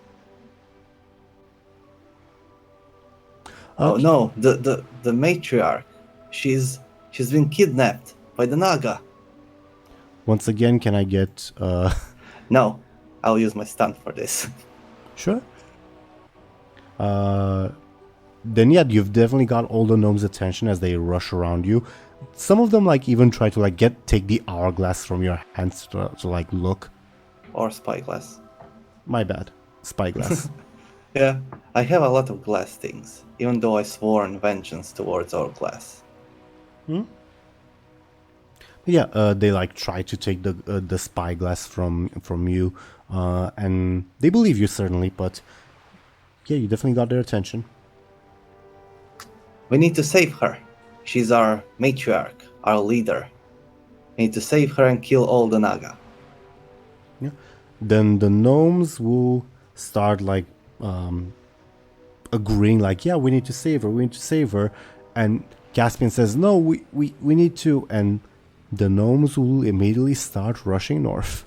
Oh no, the matriarch. She's been kidnapped by the Naga.
Once again, can I get
No, I'll use my stunt for this.
Sure. Then yeah, you've definitely got all the gnomes' attention as they rush around you. Some of them even try to take the hourglass from your hands to look.
Or spyglass.
My bad. Spyglass.
Yeah, I have a lot of glass things, even though I sworn vengeance towards our glass.
Yeah, they try to take the spyglass from you, and they believe you certainly, but yeah, you definitely got their attention.
We need to save her. She's our matriarch, our leader. We need to save her and kill all the Naga.
Yeah. Then the gnomes will start agreeing yeah, we need to save her, and Caspian says no, we need to, and the gnomes will immediately start rushing north.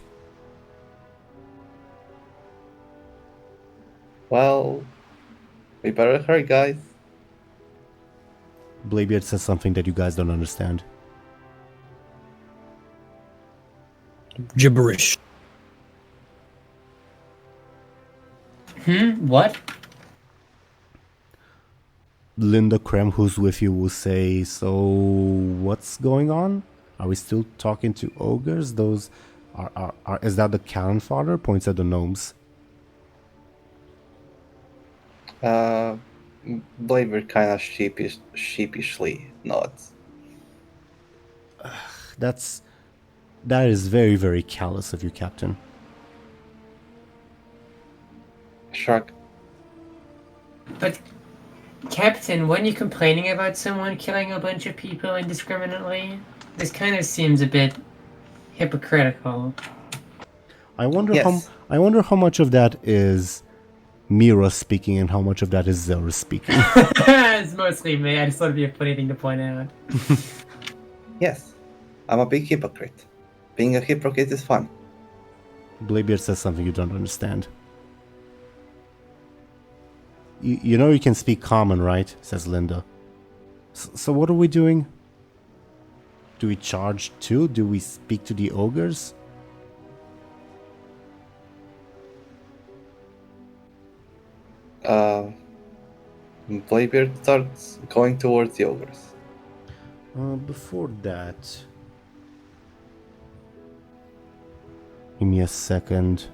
Well, we better hurry, guys.
Bladebeard says something that you guys don't understand.
Gibberish.
What?
Linda Krem, who's with you, will say, so what's going on? Are we still talking to ogres? Those are is that the cannon fodder? Points at the gnomes.
Bladebeard kind of sheepishly nods.
That is very, very callous of you, Captain.
Shrug.
But, Captain, weren't you complaining about someone killing a bunch of people indiscriminately? This kind of seems a bit hypocritical.
I wonder
Yes.
how much of that is Mera speaking and how much of that is Zelris speaking.
It's mostly me. I just thought it'd be a funny thing to point out.
Yes, I'm a big hypocrite. Being a hypocrite is fun.
Bladebeard says something you don't understand. You know you can speak common, right? Says Linda. So what are we doing? Do we charge too? Do we speak to the ogres?
Bladebeard starts going towards the ogres.
Before that... Give me a second.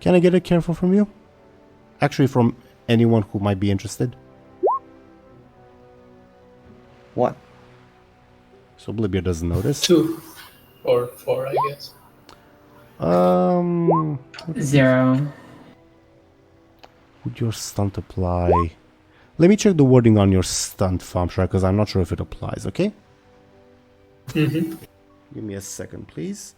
Can I get a careful from you? Actually, from anyone who might be interested.
1.
So Bladebeard doesn't notice.
2 or 4, I guess.
0.
Would your stunt apply? Let me check the wording on your stunt, Thompshire, because I'm not sure if it applies, okay?
Mm-hmm.
Give me a second, please.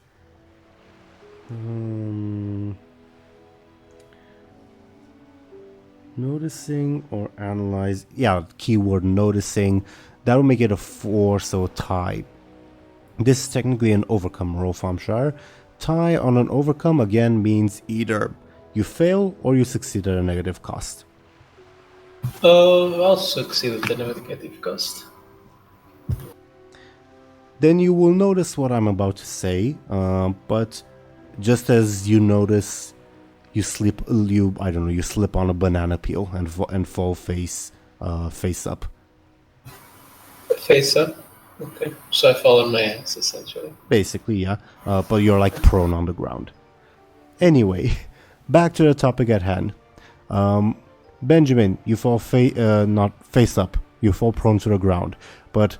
Noticing or analyze. Yeah, keyword noticing. That will make it a 4, so tie. This is technically an overcome roll, Thompshire. tie on an overcome again means either you fail or you succeed at a negative cost.
I'll succeed at the negative cost.
Then you will notice what I'm about to say, but just as you notice, you slip on a banana peel and fall face up.
Face up? Okay. So I fall on my ass, essentially.
Basically, yeah. But you're like prone on the ground. Anyway, back to the topic at hand. Benjamin, you fall not face up. You fall prone to the ground, but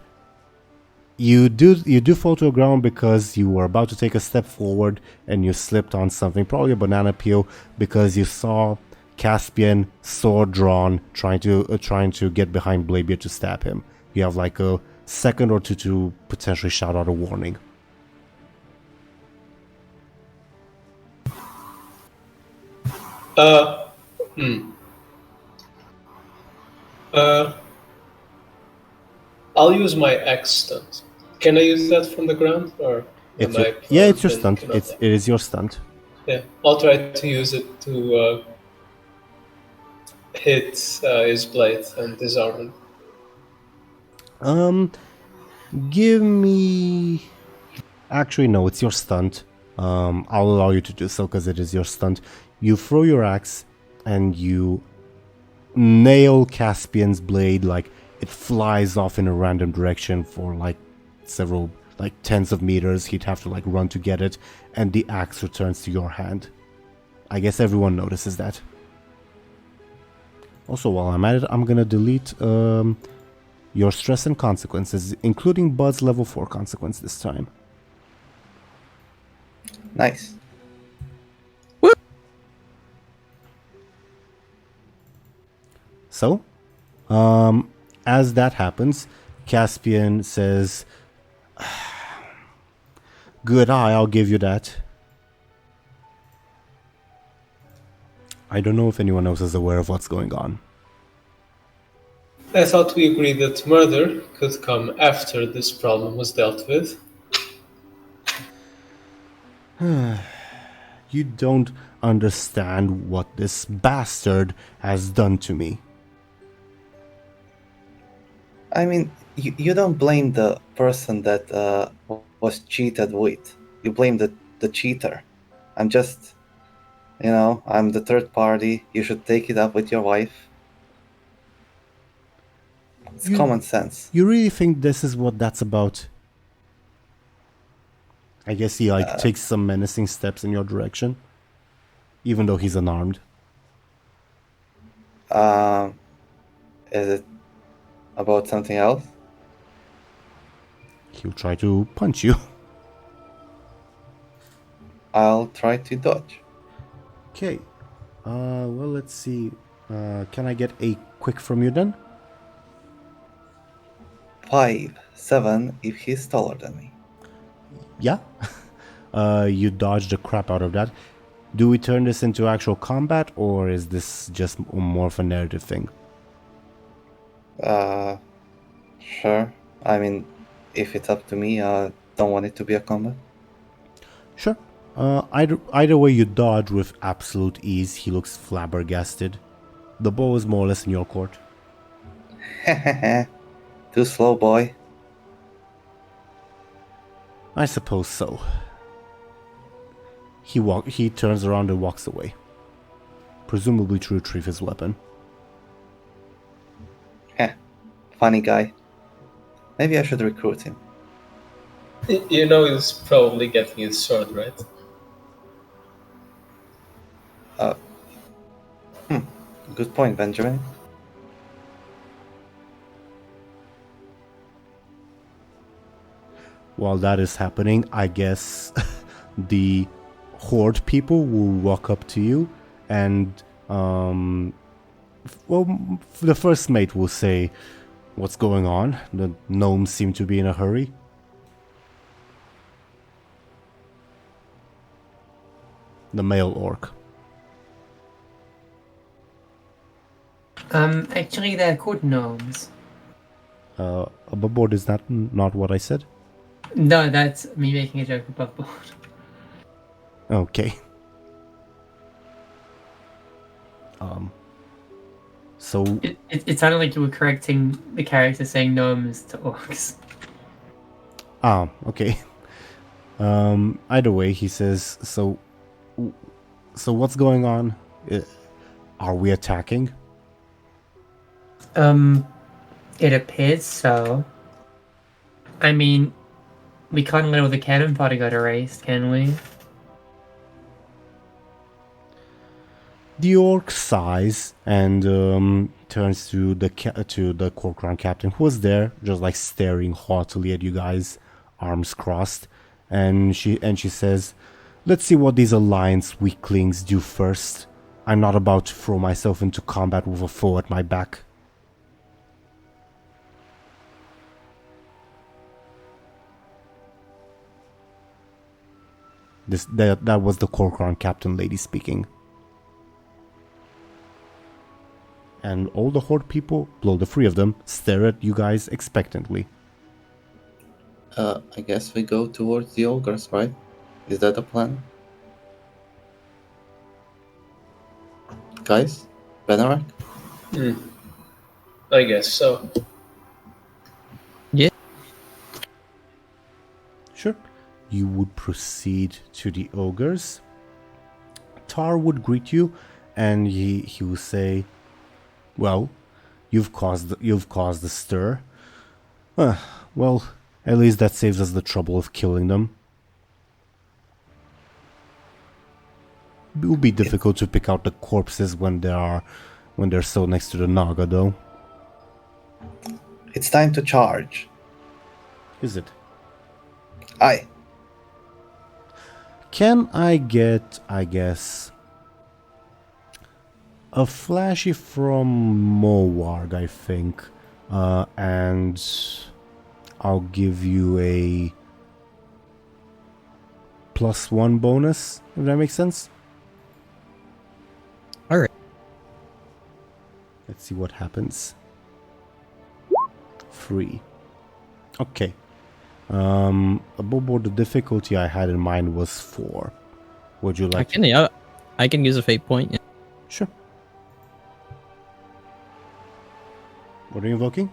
you do fall to the ground because you were about to take a step forward and you slipped on something, probably a banana peel, because you saw Caspian, sword drawn, trying to get behind Bladebeard to stab him. You have like a second or two to potentially shout out a warning.
I'll use my axe stunt. Can I use that from the ground, or
It's your stunt. It is your stunt.
Yeah, I'll try to use it to hit his blade and disarm him.
Give me. Actually, no. It's your stunt. I'll allow you to do so because it is your stunt. You throw your axe and you nail Caspian's blade, like it flies off in a random direction for like several, like tens of meters. He'd have to like run to get it, and the axe returns to your hand. I guess everyone notices that. Also, while I'm at it, I'm gonna delete your stress and consequences, including Bud's level 4 consequence this time.
Nice.
So, as that happens, Caspian says, "Good eye, I'll give you that." I don't know if anyone else is aware of what's going on.
I thought we agreed that murder could come after this problem was dealt with.
You don't understand what this bastard has done to me.
I mean, you don't blame the person that was cheated with. You blame the cheater. I'm just, I'm the third party. You should take it up with your wife. It's common sense.
You really think this is what that's about? I guess he takes some menacing steps in your direction, even though he's unarmed.
Is it about something else?
He'll try to punch you.
I'll try to dodge.
Okay. Well, let's see. Can I get a quick from you then?
5'7" if he's taller than me.
Yeah. You dodged the crap out of that. Do we turn this into actual combat, or is this just more of a narrative thing?
Sure. I mean, if it's up to me, I don't want it to be a combat.
Sure. Either way, you dodge with absolute ease. He looks flabbergasted. The ball is more or less in your court.
Too slow, boy.
I suppose so. He turns around and walks away, presumably to retrieve his weapon.
Funny guy. Maybe I should recruit him.
You know he's probably getting his sword, right?
Good point, Benjamin.
While that is happening, I guess the horde people will walk up to you and, the first mate will say, "What's going on?" The gnomes seem to be in a hurry. The male orc.
Actually, they're called gnomes.
Above board, is that not what I said?
No, that's me making a joke above board.
Okay. So
It sounded like you were correcting the character saying gnomes to orcs.
okay. Either way, he says, so what's going on? Are we attacking?
It appears so. I mean, we can't let all the cannon fodder got erased, can we?
The orc sighs and turns to the Corcoran captain, who was there, just like staring haughtily at you guys, arms crossed, and she says, "Let's see what these alliance weaklings do first. I'm not about to throw myself into combat with a foe at my back." That was the Corcoran captain lady speaking. And all the horde people, below the three of them, stare at you guys expectantly.
I guess we go towards the ogres, right? Is that the plan? Guys? Benarak?
I guess so.
Yeah.
Sure. You would proceed to the ogres. Tar would greet you, and he will say, "Well, you've caused the stir. Well, at least that saves us the trouble of killing them. It will be difficult to pick out the corpses when they're so next to the Naga, though."
It's time to charge.
Is it?
Aye.
Can I get, I guess, a flashy from Mowarg, I think, and I'll give you a +1 bonus, if that makes sense.
All right.
Let's see what happens. 3. Okay. Above board, the difficulty I had in mind was 4. Would you like?
I can use a fate point. Yeah.
Sure. What are you invoking?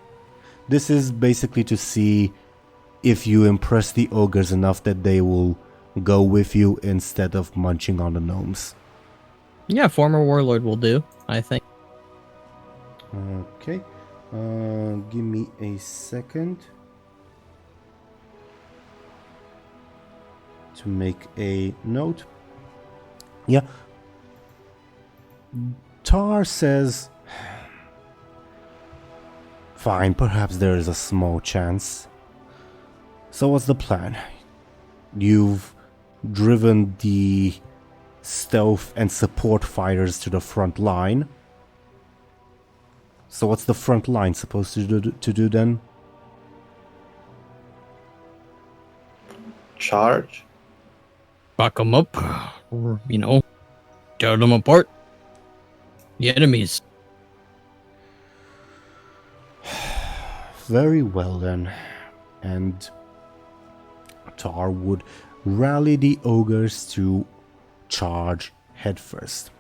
This is basically to see if you impress the ogres enough that they will go with you instead of munching on the gnomes.
Yeah, former warlord will do, I think.
Okay. Give me a second to make a note. Yeah. Tar says, "Fine, perhaps there is a small chance. So what's the plan? You've driven the stealth and support fighters to the front line. So what's the front line supposed to do then?"
Charge?
Back them up, or, tear them apart. The enemies.
Very well then. And Tar would rally the ogres to charge headfirst.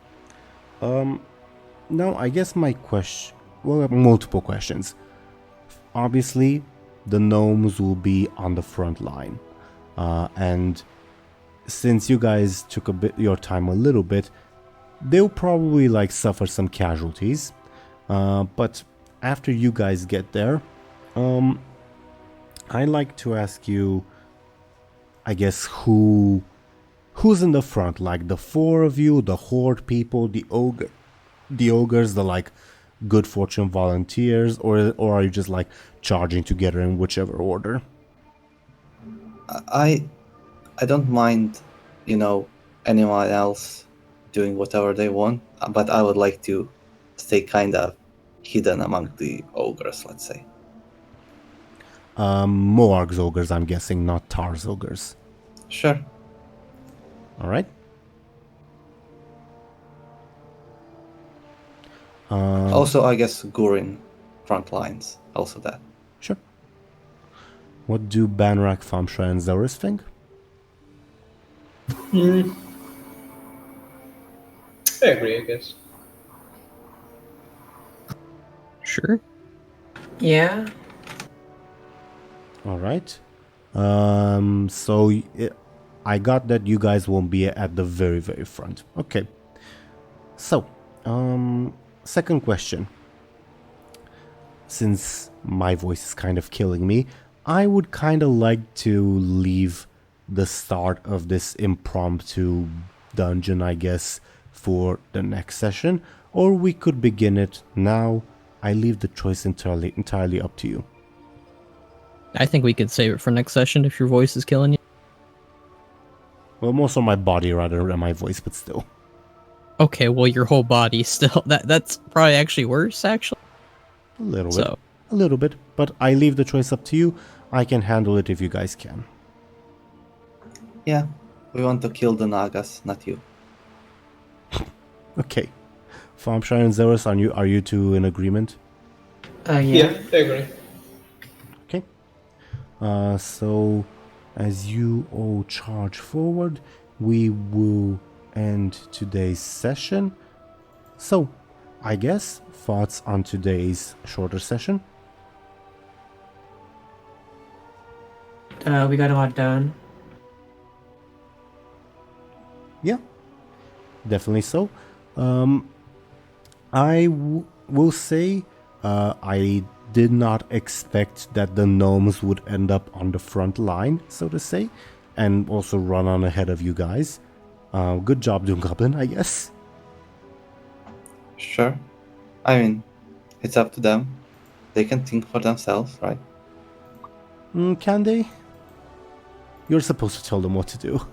Now I guess my question, well, I have multiple questions. Obviously, the gnomes will be on the front line, and since you guys took your time a little bit, they'll probably suffer some casualties. But after you guys get there, I'd like to ask you, I guess, who's in the front? Like the 4 of you, the horde people, the ogres, the good fortune volunteers, or are you just charging together in whichever order?
I don't mind, anyone else doing whatever they want, but I would like to stay kind of hidden among the ogres, let's say.
Moarg's ogres, I'm guessing, not Tar's ogres.
Sure.
All right.
Also, I guess Gurin front lines, also that.
Sure. What do Banrak, Thompshire, and Zelris think?
I agree, I guess.
Sure.
Yeah.
All right. So I got that you guys won't be at the very, very front. Okay. So, second question. Since my voice is kind of killing me, I would kind of like to leave the start of this impromptu dungeon, I guess, for the next session, or we could begin it now. I leave the choice entirely up to you.
I think we could save it for next session if your voice is killing you.
Well, more so my body rather than my voice, but still.
Okay, well, your whole body still. That's probably actually worse, actually.
A little bit.
So,
A little bit, but I leave the choice up to you. I can handle it if you guys can.
Yeah, we want to kill the Nagas, not you.
Okay. Thompshire and Zelris, are you two in agreement?
Yeah.
Yeah, I agree.
Okay. So as you all charge forward, we will end today's session. So, I guess thoughts on today's shorter session?
We got a lot done.
Yeah, definitely so. Will say I did not expect that the gnomes would end up on the front line, so to say, and also run on ahead of you guys. Good job, DoomGoblin, I guess.
Sure. I mean, it's up to them. They can think for themselves, right?
Can they? You're supposed to tell them what to do.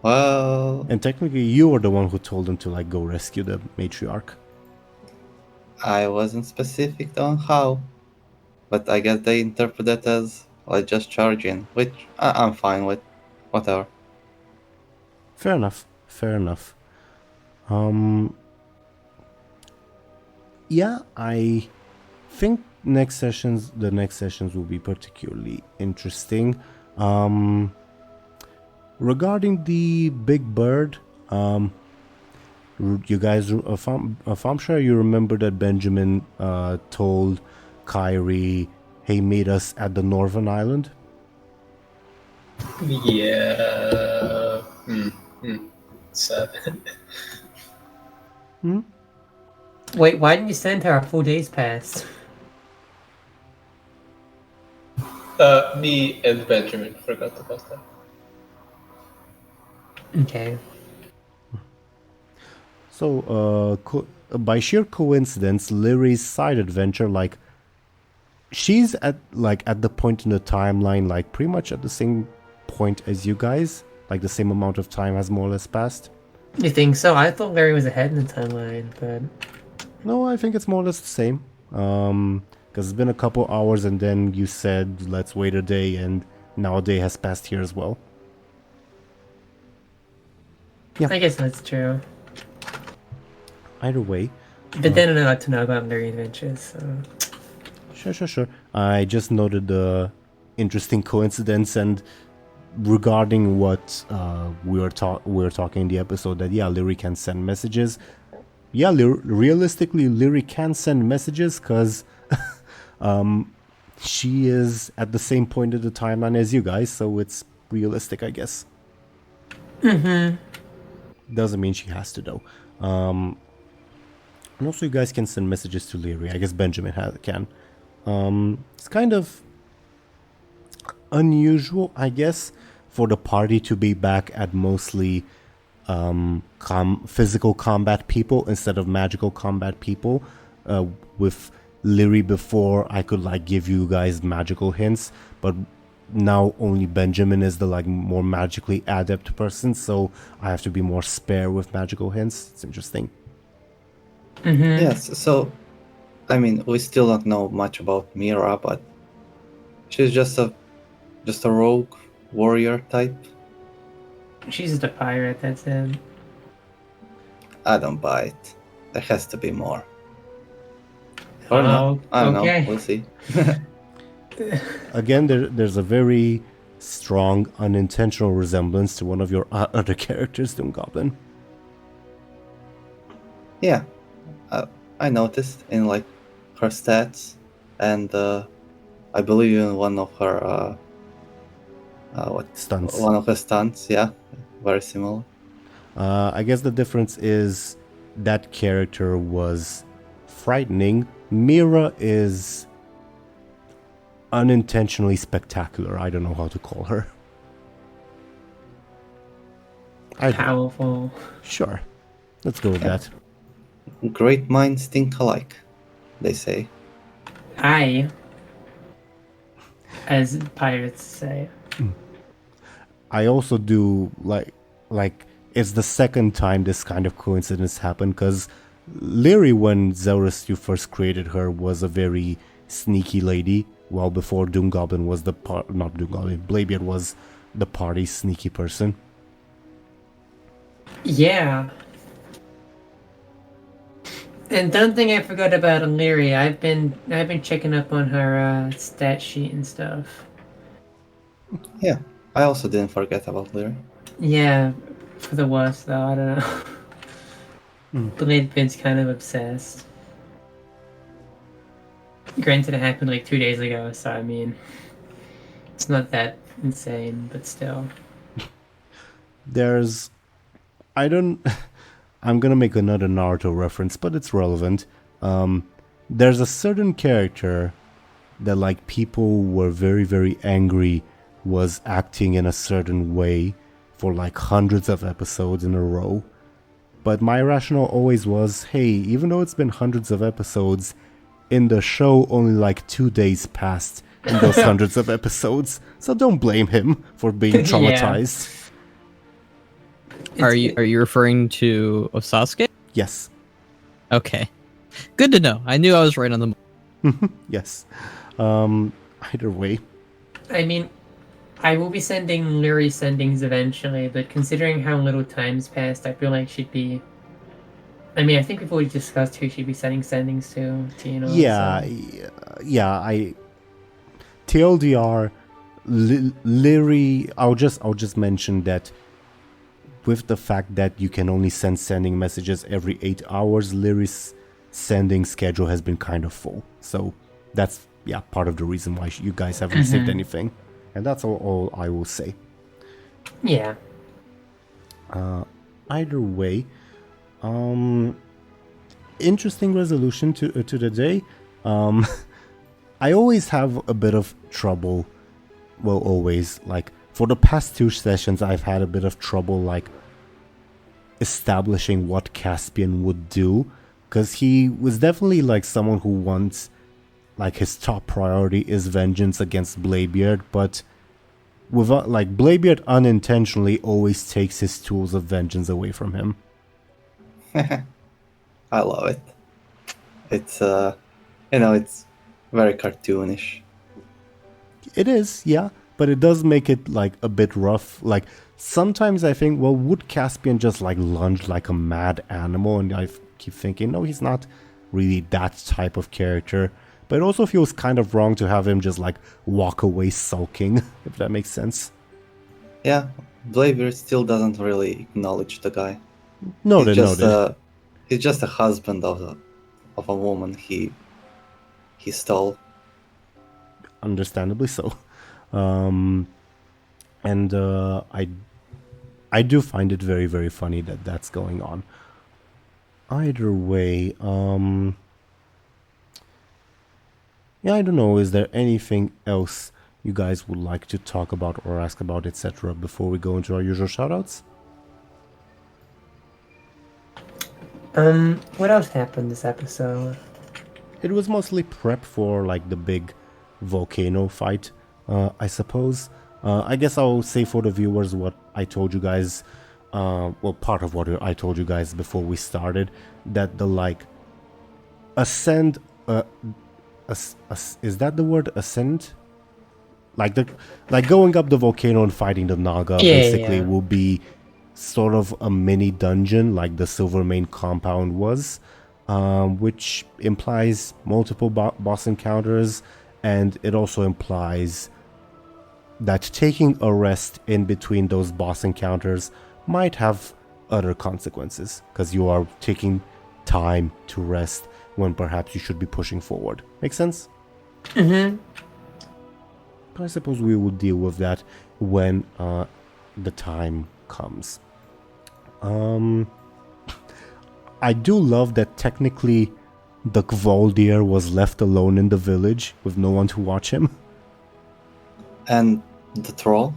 Well,
And technically, you were the one who told them to, go rescue the matriarch.
I wasn't specific on how, but I guess they interpret that as let's just charge in, which I'm fine with. Whatever.
Fair enough. Fair enough. Yeah, I think the next sessions will be particularly interesting. Regarding the big bird, you guys, Thompshire, you remember that Benjamin told Kyrie, "Hey, meet us at the Northern Island."
Yeah. Sad.
Wait, why didn't you send her a full day's pass?
Me and Benjamin forgot about that.
Okay.
So, by sheer coincidence, Lyri's side adventure, she's at the point in the timeline, pretty much at the same point as you guys, the same amount of time has more or less passed.
You think so? I thought Larry was ahead in the timeline, but
No, I think it's more or less the same. Because it's been a couple hours, and then you said let's wait a day, and now a day has passed here as well. Yeah.
I guess that's true.
Either way.
But then I got to know about Larry adventures, so
Sure. I just noted the interesting coincidence, and regarding what we were talking in the episode, that Lyri can send messages. Yeah, realistically, Lyri can send messages because she is at the same point of the timeline as you guys, so it's realistic, I guess. Doesn't mean she has to, though. And also, you guys can send messages to Lyri. I guess Benjamin can. It's kind of unusual, I guess, for the party to be back at mostly physical combat people instead of magical combat people. With Lyri before, I could give you guys magical hints, but now only Benjamin is the more magically adept person, so I have to be more spare with magical hints. It's interesting.
Yes, so, I mean, we still don't know much about Mera, but she's just a rogue warrior type.
she's just a pirate, that's it.
I don't buy it. There has to be more. Or not. I don't know. We'll see.
Again, there's a very strong unintentional resemblance to one of your other characters, DoomGoblin.
Yeah, I noticed in like her stats, and I believe in one of her
Stunts.
one of her stunts. Yeah, very similar.
I guess the difference is that character was frightening. Mera is unintentionally spectacular. I don't know how to call her.
Powerful.
Sure. Let's go with that.
Great minds think alike, they say.
I, as pirates say.
I also do like it's the second time this kind of coincidence happened, because Lyri, when Zelris you first created her, was a very sneaky lady. Well, before DoomGoblin was not DoomGoblin, Bladebeard was the party sneaky person.
Yeah. And don't think I forgot about Lyri. I've been checking up on her stat sheet and stuff.
Yeah, I also didn't forget about Lyri.
Yeah, for the worst though. I don't know. Bladebeard's kind of obsessed. Granted, it happened like 2 days ago, so I mean, it's not that insane, but still.
I'm gonna make another Naruto reference, but it's relevant. There's a certain character that like people were very, very angry was acting in a certain way for like hundreds of episodes in a row. But my rationale always was, hey, even though it's been hundreds of episodes, in the show only like 2 days passed in those hundreds of episodes, so don't blame him for being traumatized.
Are you referring to Sasuke?
Yes.
Okay. Good to know. I knew I was right on the...
Yes. Either way.
I mean, I will be sending Lyri sendings eventually, but considering how little time's passed, I feel like she'd be... I mean, I think we've already discussed who she'd be sending sendings to, Teeironor.
Yeah,
so.
yeah, TLDR, Lyri, I'll just mention that with the fact that you can only sending messages every 8 hours, Lyri's sending schedule has been kind of full. So that's, yeah, part of the reason why you guys haven't received anything. And that's all I will say.
Yeah.
Either way, interesting resolution to the day. I always have a bit of trouble. Well, always, like, for the past 2 sessions, I've had a bit of trouble, like, establishing what Caspian would do. Because he was definitely, like, someone who wants, like, his top priority is vengeance against Bladebeard. But, without, like, Bladebeard unintentionally always takes his tools of vengeance away from him.
I love it. It's, it's very cartoonish.
It is, yeah. But it does make it, like, a bit rough. Like, sometimes I think, well, would Caspian just, like, lunge like a mad animal? And I keep thinking, no, he's not really that type of character. But it also feels kind of wrong to have him just, like, walk away sulking, if that makes sense.
Yeah, Bladebeard still doesn't really acknowledge the guy.
Noted.
He's just a husband of a woman he stole.
Understandably so. And I do find it very, very funny that that's going on. Either way, yeah, I don't know, is there anything else you guys would like to talk about or ask about, etc., before we go into our usual shoutouts?
What else happened this episode?
It was mostly prep for, like, the big volcano fight, I suppose. I guess I'll say for the viewers what I told you guys, well, part of what I told you guys before we started, that the, like, ascend, is that the word, ascend? Like, going up the volcano and fighting the Naga, basically, will be sort of a mini dungeon, like the Silvermane compound was, which implies multiple boss encounters, and it also implies that taking a rest in between those boss encounters might have other consequences, because you are taking time to rest when perhaps you should be pushing forward. Make sense?
Mm-hmm.
But I suppose we will deal with that when the time comes. I do love that technically the Gvaldir was left alone in the village with no one to watch him.
And the troll?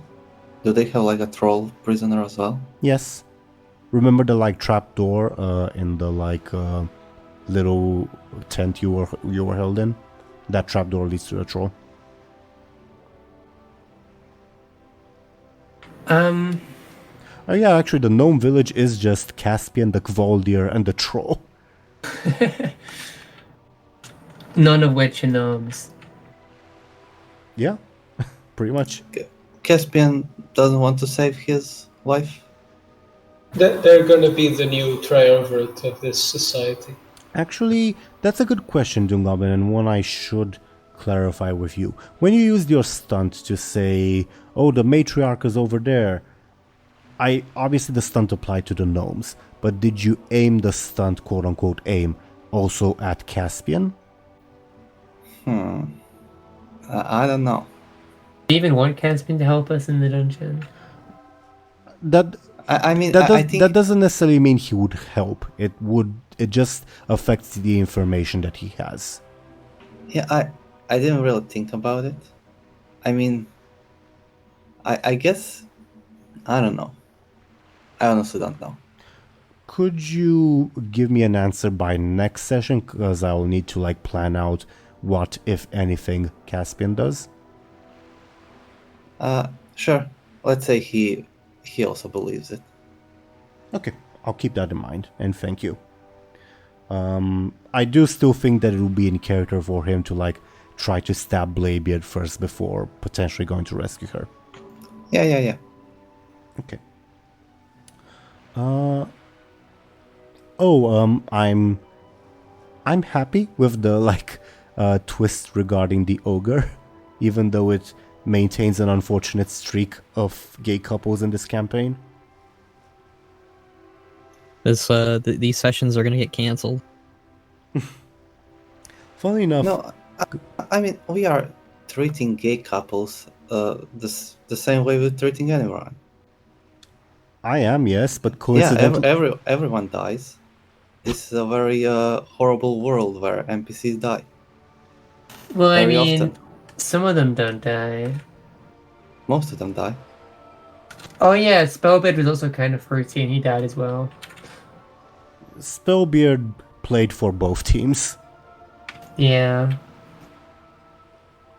Do they have like a troll prisoner as well?
Yes. Remember the like trap door in the like little tent you were held in? That trap door leads to the troll. Oh yeah, actually the gnome village is just Caspian, the Gvaldir, and the troll.
None of which are gnomes.
Yeah, pretty much.
Caspian doesn't want to save his wife?
They're gonna be the new triumvirate of this society.
Actually, that's a good question, DoomGoblin, and one I should clarify with you. When you used your stunt to say, oh, the matriarch is over there, obviously the stunt applied to the gnomes, but did you aim the stunt, quote-unquote aim, also at Caspian?
I don't know.
Do you even want Caspian to help us in the dungeon?
I mean,
That,
I
does,
think...
that doesn't necessarily mean he would help. It just affects the information that he has.
Yeah, I didn't really think about it. I mean, I guess... I don't know. I honestly don't know.
Could you give me an answer by next session? Because I'll need to like plan out what, if anything, Caspian does.
Sure. Let's say he also believes it.
Okay, I'll keep that in mind, and thank you. I do still think that it would be in character for him to like try to stab Bladebeard first before potentially going to rescue her.
Yeah.
Okay. I'm happy with the like twist regarding the ogre, even though it maintains an unfortunate streak of gay couples in this campaign.
These sessions are gonna get canceled.
Funnily enough,
No, I mean, we are treating gay couples the same way we're treating anyone.
I am, yes, but
Yeah,
coincidentally,
everyone dies. This is a very horrible world where NPCs die.
Well, I
Very
mean,
often.
some of them don't die.
Most of them die.
Oh yeah, Spellbeard was also kind of fruity and he died as well.
Spellbeard played for both teams,
Yeah.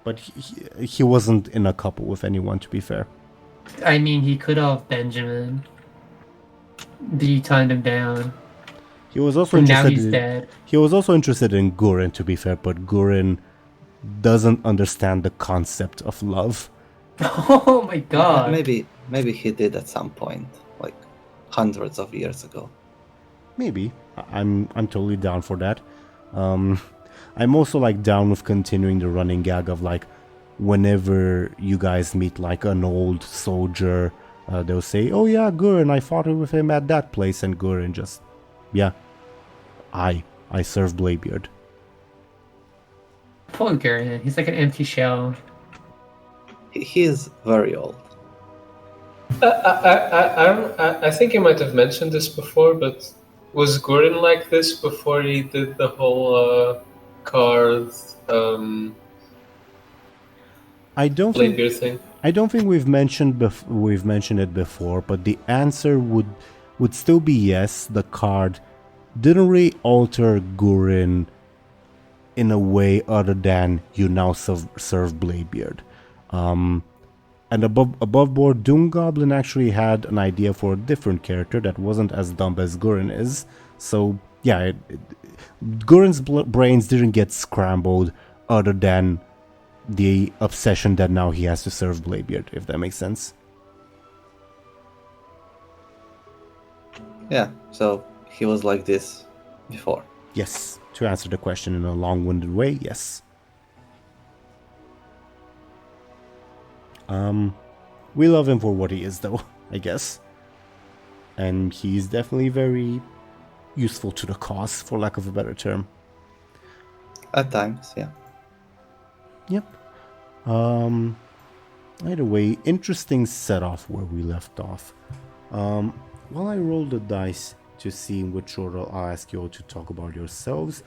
but he wasn't in a couple with anyone, to be fair.
I mean, he could have Benjamin. But you turned him down.
He was also
And now
interested.
he's dead.
He was also interested in Gurin, to be fair, but Gurin doesn't understand the concept of love.
Oh my god.
Maybe he did at some point, like hundreds of years ago.
Maybe. I'm totally down for that. I'm also like down with continuing the running gag of like whenever you guys meet like an old soldier, they'll say, "Oh yeah, Gurin, I fought with him at that place," and Gurin just, yeah, I serve Bladebeard.
Poor Gurren. He's like an empty shell.
He is very old.
I think you might have mentioned this before, but was Gordon like this before he did the whole card
I don't think
Bladebeard thing?
I don't think we've mentioned it before, but the answer would still be yes. The card didn't really alter Gurin in a way other than you now serve Bladebeard. And above board, DoomGoblin actually had an idea for a different character that wasn't as dumb as Gurin is. So yeah, Gurin's brains didn't get scrambled other than the obsession that now he has to serve Bladebeard, if that makes sense.
Yeah, so he was like this before.
Yes, to answer the question in a long-winded way, yes. We love him for what he is, though, I guess. And he's definitely very useful to the cause, for lack of a better term.
At times, yeah.
Yep. Either way, interesting set off where we left off. While I roll the dice to see in which order I'll ask you all to talk about yourselves,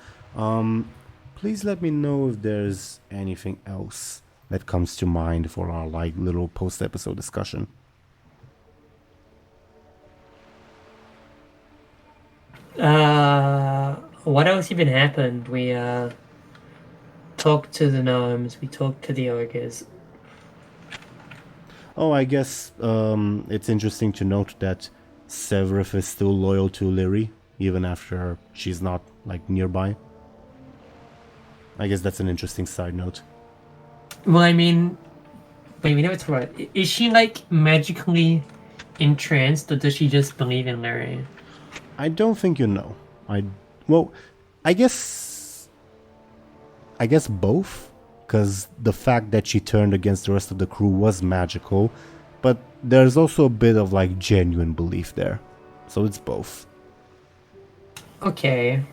please let me know if there's anything else that comes to mind for our like little post-episode discussion.
What else even happened? We talked to the gnomes, we talked to the ogres.
Oh, I guess it's interesting to note that Severith is still loyal to Lyri, even after she's not, like, nearby. I guess that's an interesting side note.
Well, I mean, wait, we never talked about it. Is she, like, magically entranced, or does she just believe in Lyri?
I don't think you know. Well, I guess both, because the fact that she turned against the rest of the crew was magical, but there's also a bit of like genuine belief there, so it's both.
Okay.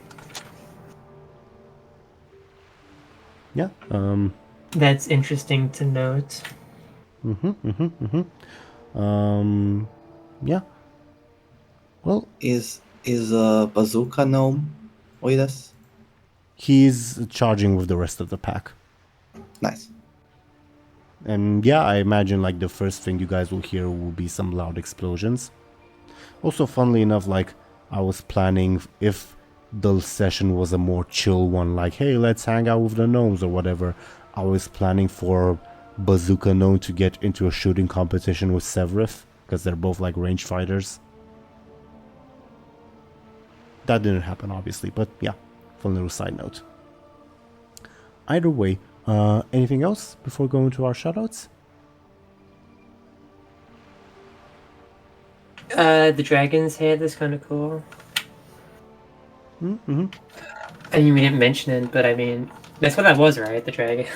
Yeah.
That's interesting to note.
Yeah. Well,
Is a bazooka gnome with us?
he's charging with the rest of the pack.
Nice.
And yeah, I imagine like the first thing you guys will hear will be some loud explosions. Also, funnily enough, like I was planning if the session was a more chill one, like hey, let's hang out with the gnomes or whatever, I was planning for Bazooka Gnome to get into a shooting competition with Severith, because they're both like range fighters. That didn't happen, obviously, but yeah, fun little side note. Either way, anything else before going to our shoutouts?
The dragon's head is kind of cool.
Mm-hmm.
I mean, we didn't mention it, but I mean, that's what that was, right? The dragon.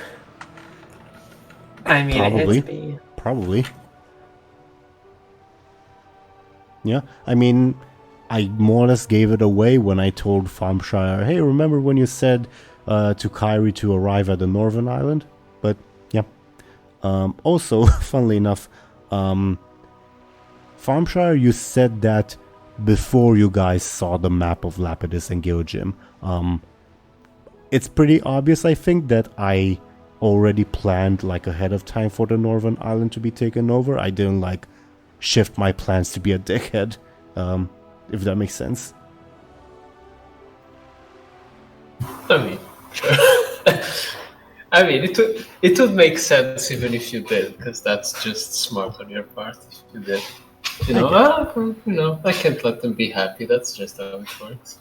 I mean,
Probably.
it had to be.
Probably. Yeah, I mean, I more or less gave it away when I told Thompshire, hey, remember when you said to Kyrie to arrive at the Northern Island? But, yeah. Also, funnily enough, Thompshire, you said that before you guys saw the map of Lapidus and Gilgim. It's pretty obvious, I think, that I already planned like ahead of time for the Northern Island to be taken over. I didn't like shift my plans to be a dickhead, if that makes sense.
I mean, sure. I mean, it would make sense even if you did, because that's just smart on your part if you did. I can't let them be happy. That's just how it works.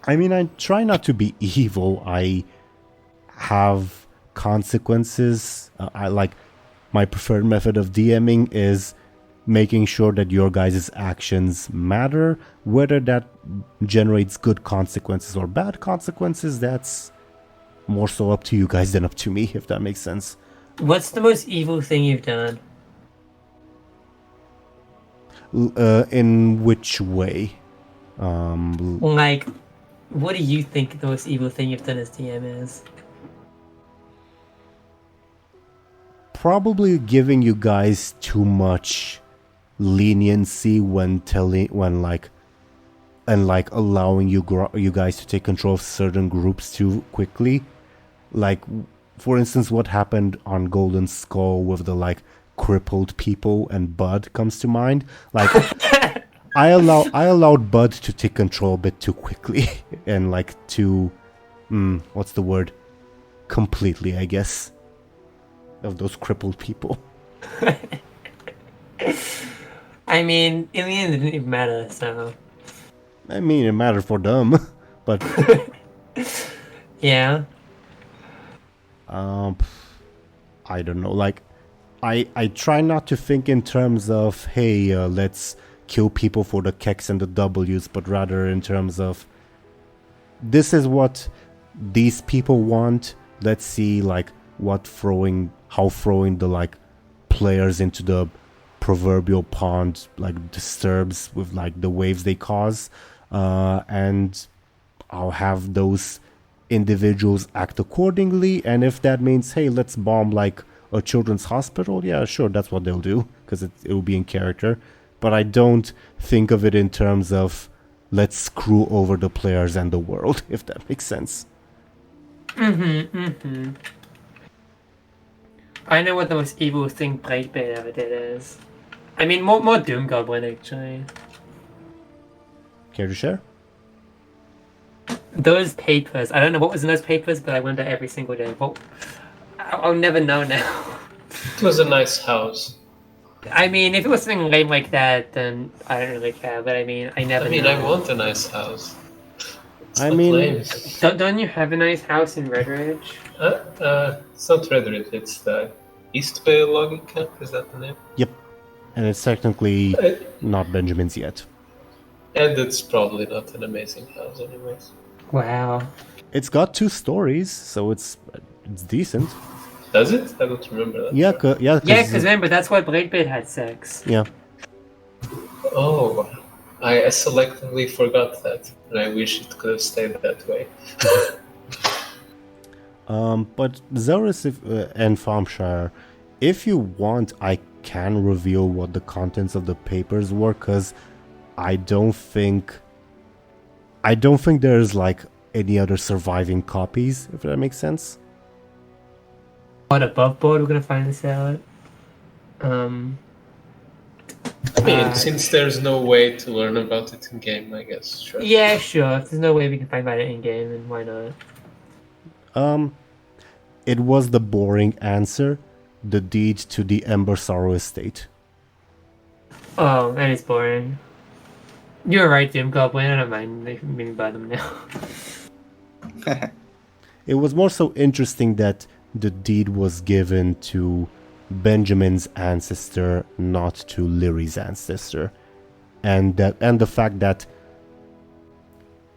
I mean, I try not to be evil. I have consequences. I like my preferred method of DMing is making sure that your guys' actions matter. Whether that generates good consequences or bad consequences, that's more so up to you guys than up to me, if that makes sense.
What's the most evil thing you've done?
In which way?
Like, what do you think the most evil thing you've done as DM is?
Probably giving you guys too much leniency when allowing you guys to take control of certain groups too quickly. Like, for instance, what happened on Golden Skull with the like crippled people and Bud comes to mind. Like, I allowed Bud to take control a bit too quickly and like too, what's the word? Completely, I guess, of those crippled people.
I mean, in the end, it didn't even matter, so...
I mean, it mattered for them, but...
Yeah.
I don't know, like, I try not to think in terms of, hey, let's kill people for the Keks and the Ws, but rather in terms of, this is what these people want, let's see, like, how throwing the, like, players into the proverbial pond, like, disturbs with, like, the waves they cause. and I'll have those individuals act accordingly. And if that means, hey, let's bomb like a children's hospital, yeah, sure, that's what they'll do, because it'll be in character. But I don't think of it in terms of let's screw over the players and the world, if that makes sense.
I know what the most evil thing Bladebeard ever did is. I mean, more DoomGoblin, actually.
Care to share?
Those papers. I don't know what was in those papers, but I wonder every single day. Well, I'll never know now.
It was a nice house.
I mean, if it was something lame like that, then I don't really care. But I mean, I never.
I want a nice house.
I mean,
don't you have a nice house in Redridge?
It's not Redridge. It's the East Bay logging camp. Is that the name?
Yep. And it's technically not Benjamin's yet.
And it's probably not an amazing house, anyways.
Wow.
It's got 2 stories, so it's decent.
Does it? I don't remember that.
Yeah,
Yeah, because remember, that's why Bladebeard had sex.
Yeah.
Oh, I selectively forgot that, and I wish it could have stayed that way.
But Zelris and Thompshire, if you want, I can reveal what the contents of the papers were, because I don't think there's like any other surviving copies, if that makes sense.
On above board, we're gonna find this out.
Since there's no way to learn about it in game, I guess. Sure.
Yeah, sure. If there's no way we can find out it in game, then why not?
It was the boring answer: the deed to the Embersorrow estate.
Oh, that is boring. You're right, DoomGoblin. I don't mind being by them now.
It was more so interesting that the deed was given to Benjamin's ancestor, not to Lyri's ancestor, and the fact that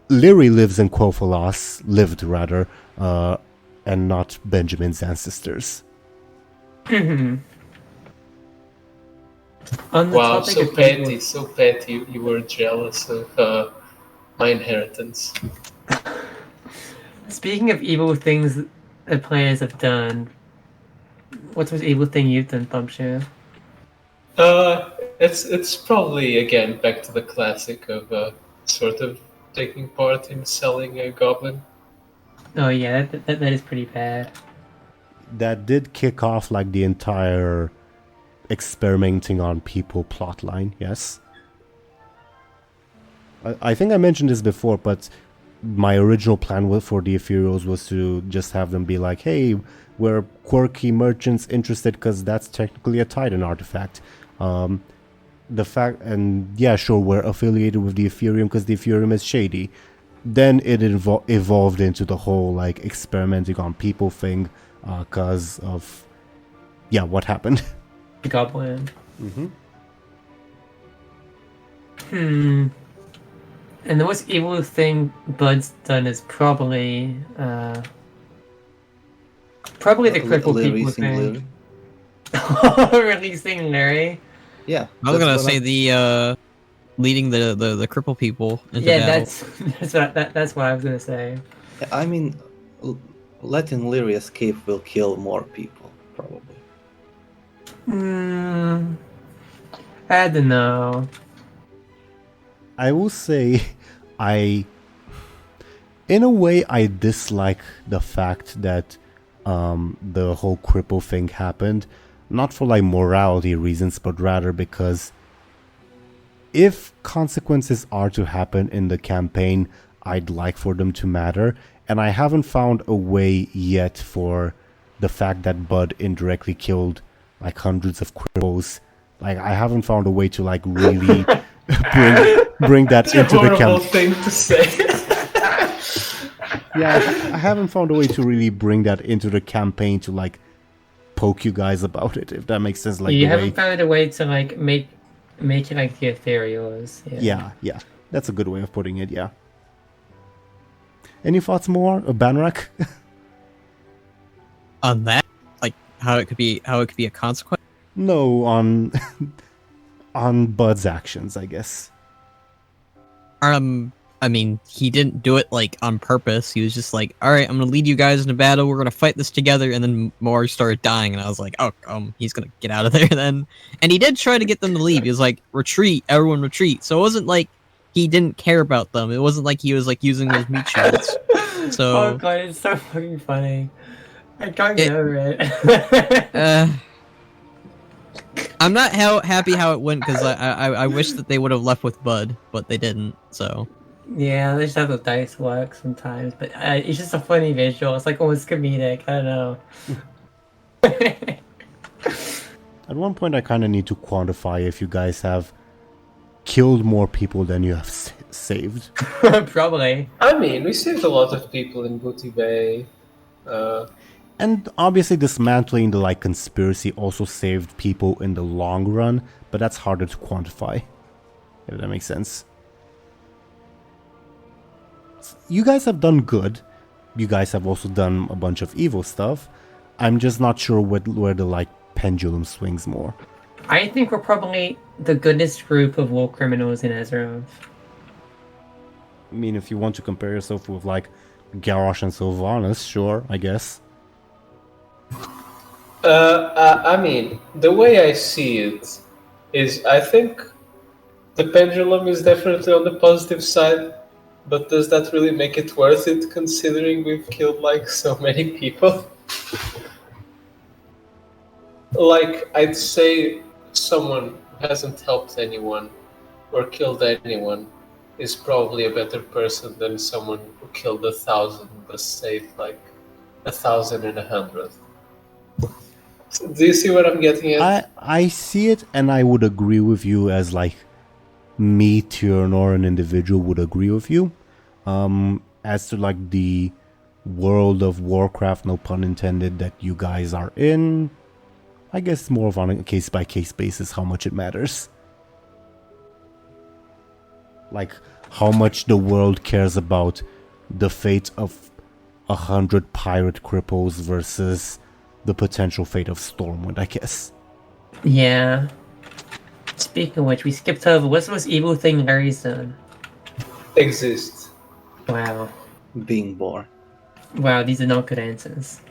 Lyri lived rather, and not Benjamin's ancestors.
Wow, so petty, you were jealous of my inheritance.
Speaking of evil things that players have done, what's the most evil thing you've done, Thompshire?
It's probably, again, back to the classic of sort of taking part in selling a goblin.
Oh yeah, that is pretty bad.
That did kick off like the entire experimenting on people plotline, yes. I think I mentioned this before, but my original plan for the Ephemerals was to just have them be like, hey, we're quirky merchants interested because that's technically a Titan artifact. The fact, and yeah, sure, we're affiliated with the Ethereum because the Ethereum is shady. Then it evolved into the whole like experimenting on people thing because of, yeah, what happened.
The goblin. And the most evil thing Bud's done is probably the crippled people thing. Releasing Lyri.
Yeah.
I was gonna say the leading the cripple people into battle.
That's what I was gonna say.
I mean, letting Lyri escape will kill more people, probably.
I don't know.
I will say, in a way, I dislike the fact that the whole cripple thing happened, not for like morality reasons, but rather because if consequences are to happen in the campaign, I'd like for them to matter, and I haven't found a way yet for the fact that Bud indirectly killed like hundreds of cripples. Like, I haven't found a way to like really bring that into the campaign.
Thing to say.
Yeah, I haven't found a way to really bring that into the campaign to like poke you guys about it, if that makes sense. Like,
you haven't found a way to like make it like the Ethereals.
Yeah, that's a good way of putting it. Yeah. Any thoughts more, Banrak?
On that, like how it could be a consequence.
No, on Bud's actions, I guess.
I mean, he didn't do it like on purpose. He was just like, "All right, I'm gonna lead you guys into battle. We're gonna fight this together." And then Moar started dying, and I was like, "Oh, he's gonna get out of there then." And he did try to get them to leave. He was like, "Retreat, everyone, retreat." So it wasn't like he didn't care about them. It wasn't like he was like using those meat shields. So
Oh god, it's so fucking funny. I can't get over it.
I'm not happy how it went because I wish that they would have left with Bud, but they didn't. So
Yeah, they just have the dice work sometimes, but it's just a funny visual. It's like almost comedic. I don't know.
At one point, I kind of need to quantify if you guys have killed more people than you have saved.
Probably.
I mean, we saved a lot of people in Booty Bay.
And obviously dismantling the like conspiracy also saved people in the long run, but that's harder to quantify, if that makes sense. You guys have done good. You guys have also done a bunch of evil stuff. I'm just not sure where the like pendulum swings more.
I think we're probably the goodest group of war criminals in Azeroth.
I mean, if you want to compare yourself with like Garrosh and Sylvanas, sure, I guess.
I mean, the way I see it is I think the pendulum is definitely on the positive side, but does that really make it worth it considering we've killed like so many people? Like, I'd say someone who hasn't helped anyone or killed anyone is probably a better person than someone who killed 1,000 but saved like 1,100. Do you see what I'm getting at?
I see it, and I would agree with you as like me, Teeironor, an individual, would agree with you. As to like the world of Warcraft, no pun intended, that you guys are in, I guess more of on a case-by-case basis how much it matters. Like, how much the world cares about the fate of 100 pirate cripples versus the potential fate of Stormwind, I guess.
Yeah. Speaking of which, we skipped over. What's the most evil thing Lyri's done?
Exist.
Wow.
Being born.
Wow, these are not good answers.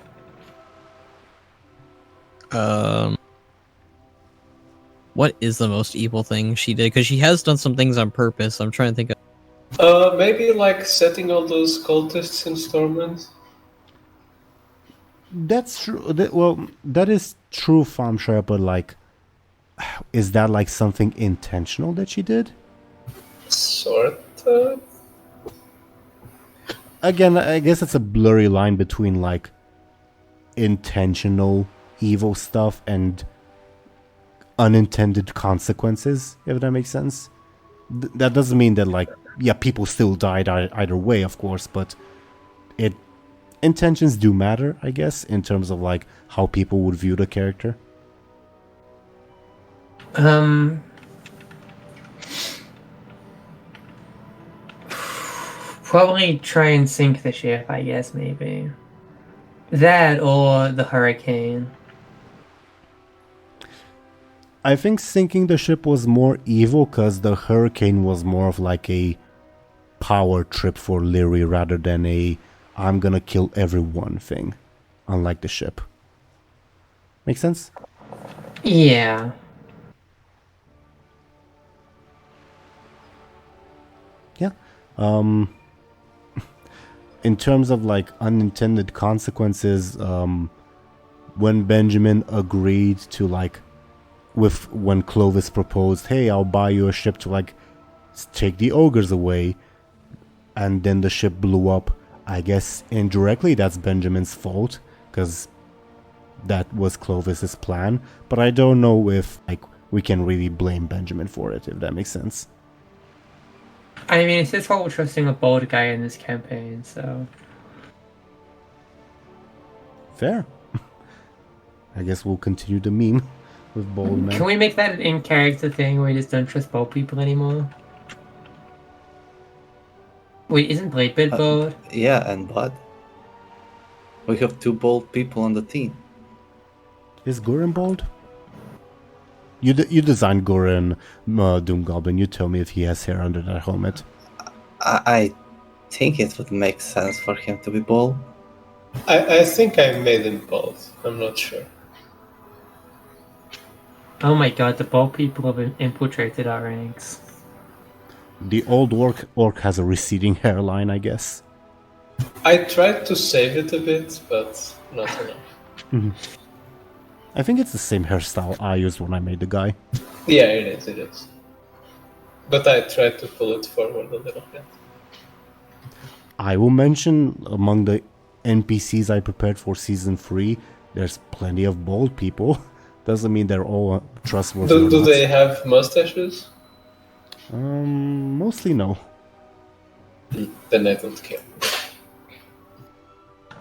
what is the most evil thing she did? Because she has done some things on purpose. I'm trying to think of.
Maybe like setting all those cultists in Stormwind.
That's true. That is true, Thompshire, but like, is that like something intentional that she did?
Sort of.
Again, I guess it's a blurry line between like intentional evil stuff and unintended consequences, if that makes sense. That doesn't mean that like, yeah, people still died either way, of course, but intentions do matter, I guess, in terms of like how people would view the character.
Probably try and sink the ship, I guess, maybe. That or the hurricane.
I think sinking the ship was more evil because the hurricane was more of like a power trip for Lyri rather than a I'm gonna kill everyone thing, unlike the ship. Make sense?
Yeah.
Yeah. In terms of like unintended consequences, when Benjamin agreed to like, when Clovis proposed, hey, I'll buy you a ship to like take the ogres away, and then the ship blew up, I guess indirectly that's Benjamin's fault, because that was Clovis's plan, but I don't know if like we can really blame Benjamin for it, if that makes sense.
I mean, it's his fault trusting a bold guy in this campaign, so...
Fair. I guess we'll continue the meme with bold men.
Can we make that an in-character thing where we just don't trust bold people anymore? Wait, isn't Bladebeard bold?
Yeah, and Bud. We have two bold people on the team.
Is Gurren bold? You designed Gurren, DoomGoblin. You tell me if he has hair under that helmet.
I think it would make sense for him to be bald.
I think I made him bald. I'm not sure.
Oh my god, the bald people have infiltrated our ranks.
The old orc has a receding hairline, I guess.
I tried to save it a bit, but not enough.
I think it's the same hairstyle I used when I made the guy.
Yeah, it is. But I tried to pull it forward a little bit.
I will mention among the NPCs I prepared for Season 3, there's plenty of bald people. Doesn't mean they're all trustworthy.
Do they have mustaches?
Mostly no.
Then I don't care.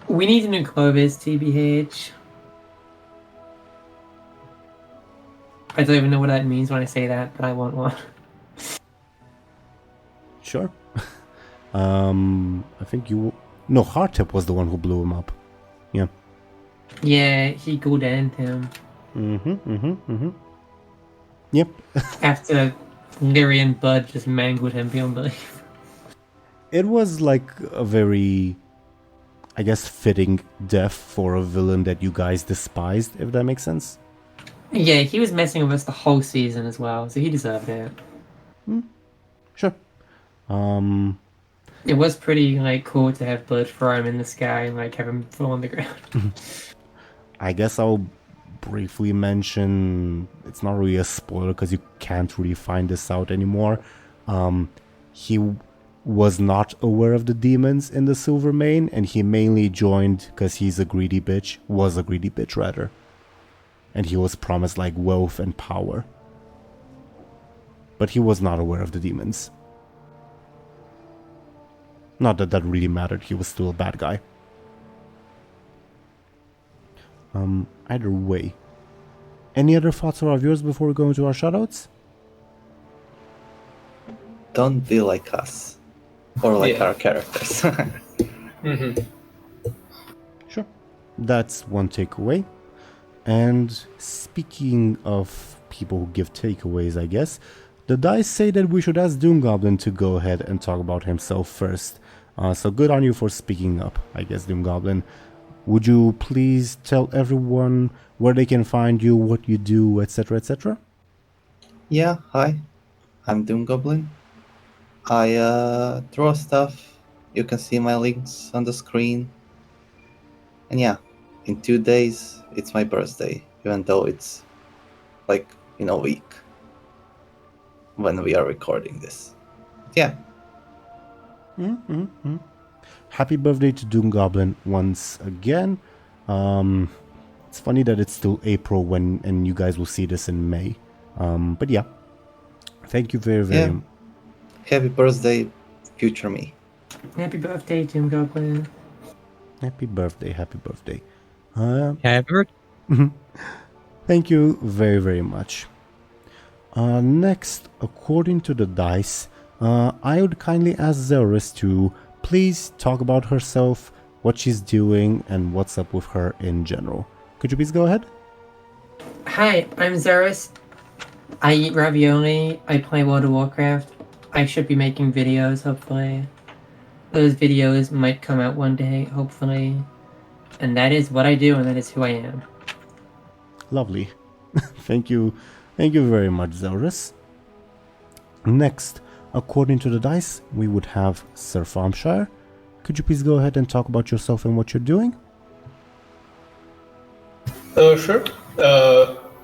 We need a new Clovis, TBH. I don't even know what that means when I say that, but I want one.
Sure. I think you... No, Hardtip was the one who blew him up. Yeah.
Yeah, he goldened him.
Yep.
After Lyri and Bud just mangled him beyond belief.
It was like a very, I guess, fitting death for a villain that you guys despised, if that makes sense.
Yeah, he was messing with us the whole season as well, so he deserved it.
Sure.
It was pretty cool to have Bud throw him in the sky and have him fall on the ground.
I guess I'll briefly mention, it's not really a spoiler because you can't really find this out anymore. He was not aware of the demons in the Silvermane, and he mainly joined because he's a greedy bitch, was a greedy bitch rather. And he was promised wealth and power. But he was not aware of the demons. Not that that really mattered, he was still a bad guy. Either way. Any other thoughts or yours before we go into our shoutouts?
Don't be like us. Or our characters.
Sure. That's one takeaway. And speaking of people who give takeaways, I guess, the dice say that we should ask DoomGoblin to go ahead and talk about himself first. So good on you for speaking up, I guess, DoomGoblin. Would you please tell everyone where they can find you, what you do, etc., etc.?
Yeah, hi. I'm DoomGoblin. I draw stuff. You can see my links on the screen. And yeah, in 2 days, it's my birthday, even though it's in a week when we are recording this. Yeah.
Happy birthday to DoomGoblin once again. It's funny that it's still April and you guys will see this in May. But yeah, thank you very, very much.
Happy birthday, future me.
Happy birthday, DoomGoblin.
Happy birthday, happy birthday.
Happy birthday.
Thank you very, very much. Next, according to the dice, I would kindly ask Zelris to please talk about herself, what she's doing, and what's up with her in general. Could you please go ahead?
Hi, I'm Zelris. I eat ravioli. I play World of Warcraft. I should be making videos, hopefully. Those videos might come out one day, hopefully. And that is what I do, and that is who I am.
Lovely. Thank you. Thank you very much, Zelris. Next, according to the dice, we would have Sir Thompshire. Could you please go ahead and talk about yourself and what you're doing?
Sure.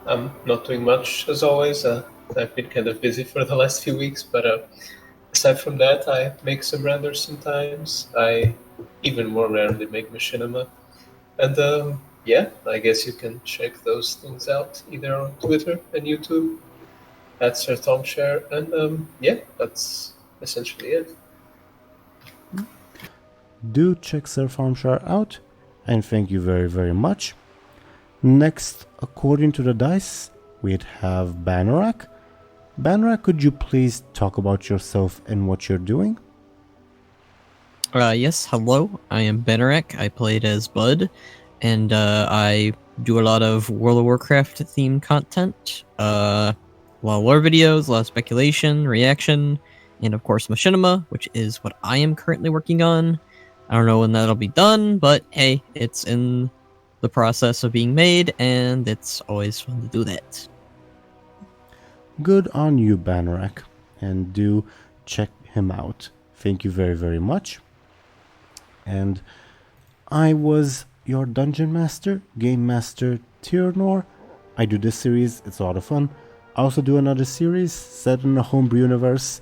I'm not doing much, as always. I've been kind of busy for the last few weeks, but aside from that, I make some renders sometimes. I even more rarely make machinima. And yeah, I guess you can check those things out either on Twitter and YouTube at Sir Thompshire. And yeah, that's essentially it.
Do check Sir Thompshire out, and thank you very, very much. Next, according to the dice, we'd have Banorak. Banorak, could you please talk about yourself and what you're doing?
Yes, hello. I am Banorak. I played as Bud, and I do a lot of World of Warcraft themed content. A lot of lore videos, a lot of speculation, reaction, and of course Machinima, which is what I am currently working on. I don't know when that'll be done, but hey, it's in the process of being made, and it's always fun to do that.
Good on you, Banneret, and do check him out. Thank you very, very much. And I was your Dungeon Master, Game Master Teeironor. I do this series, it's a lot of fun. I also do another series set in a homebrew universe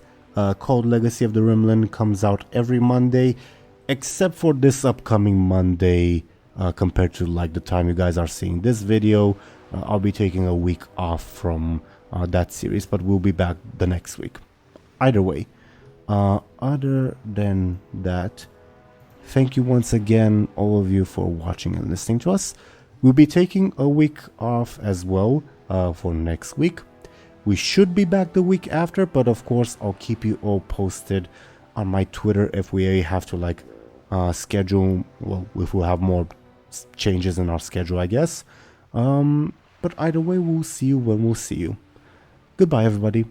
called Legacy of the Rimland. Comes out every Monday, except for this upcoming Monday. Compared to like the time you guys are seeing this video, I'll be taking a week off from that series, but we'll be back the next week. Either way, other than that, thank you once again, all of you, for watching and listening to us. We'll be taking a week off as well for next week. We should be back the week after, but of course I'll keep you all posted on my Twitter if we have to like schedule, well, if we'll have more changes in our schedule, I guess. But either way, we'll see you when we'll see you. Goodbye, everybody.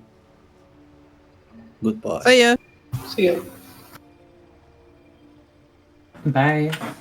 Goodbye.
See ya!
See ya.
Bye.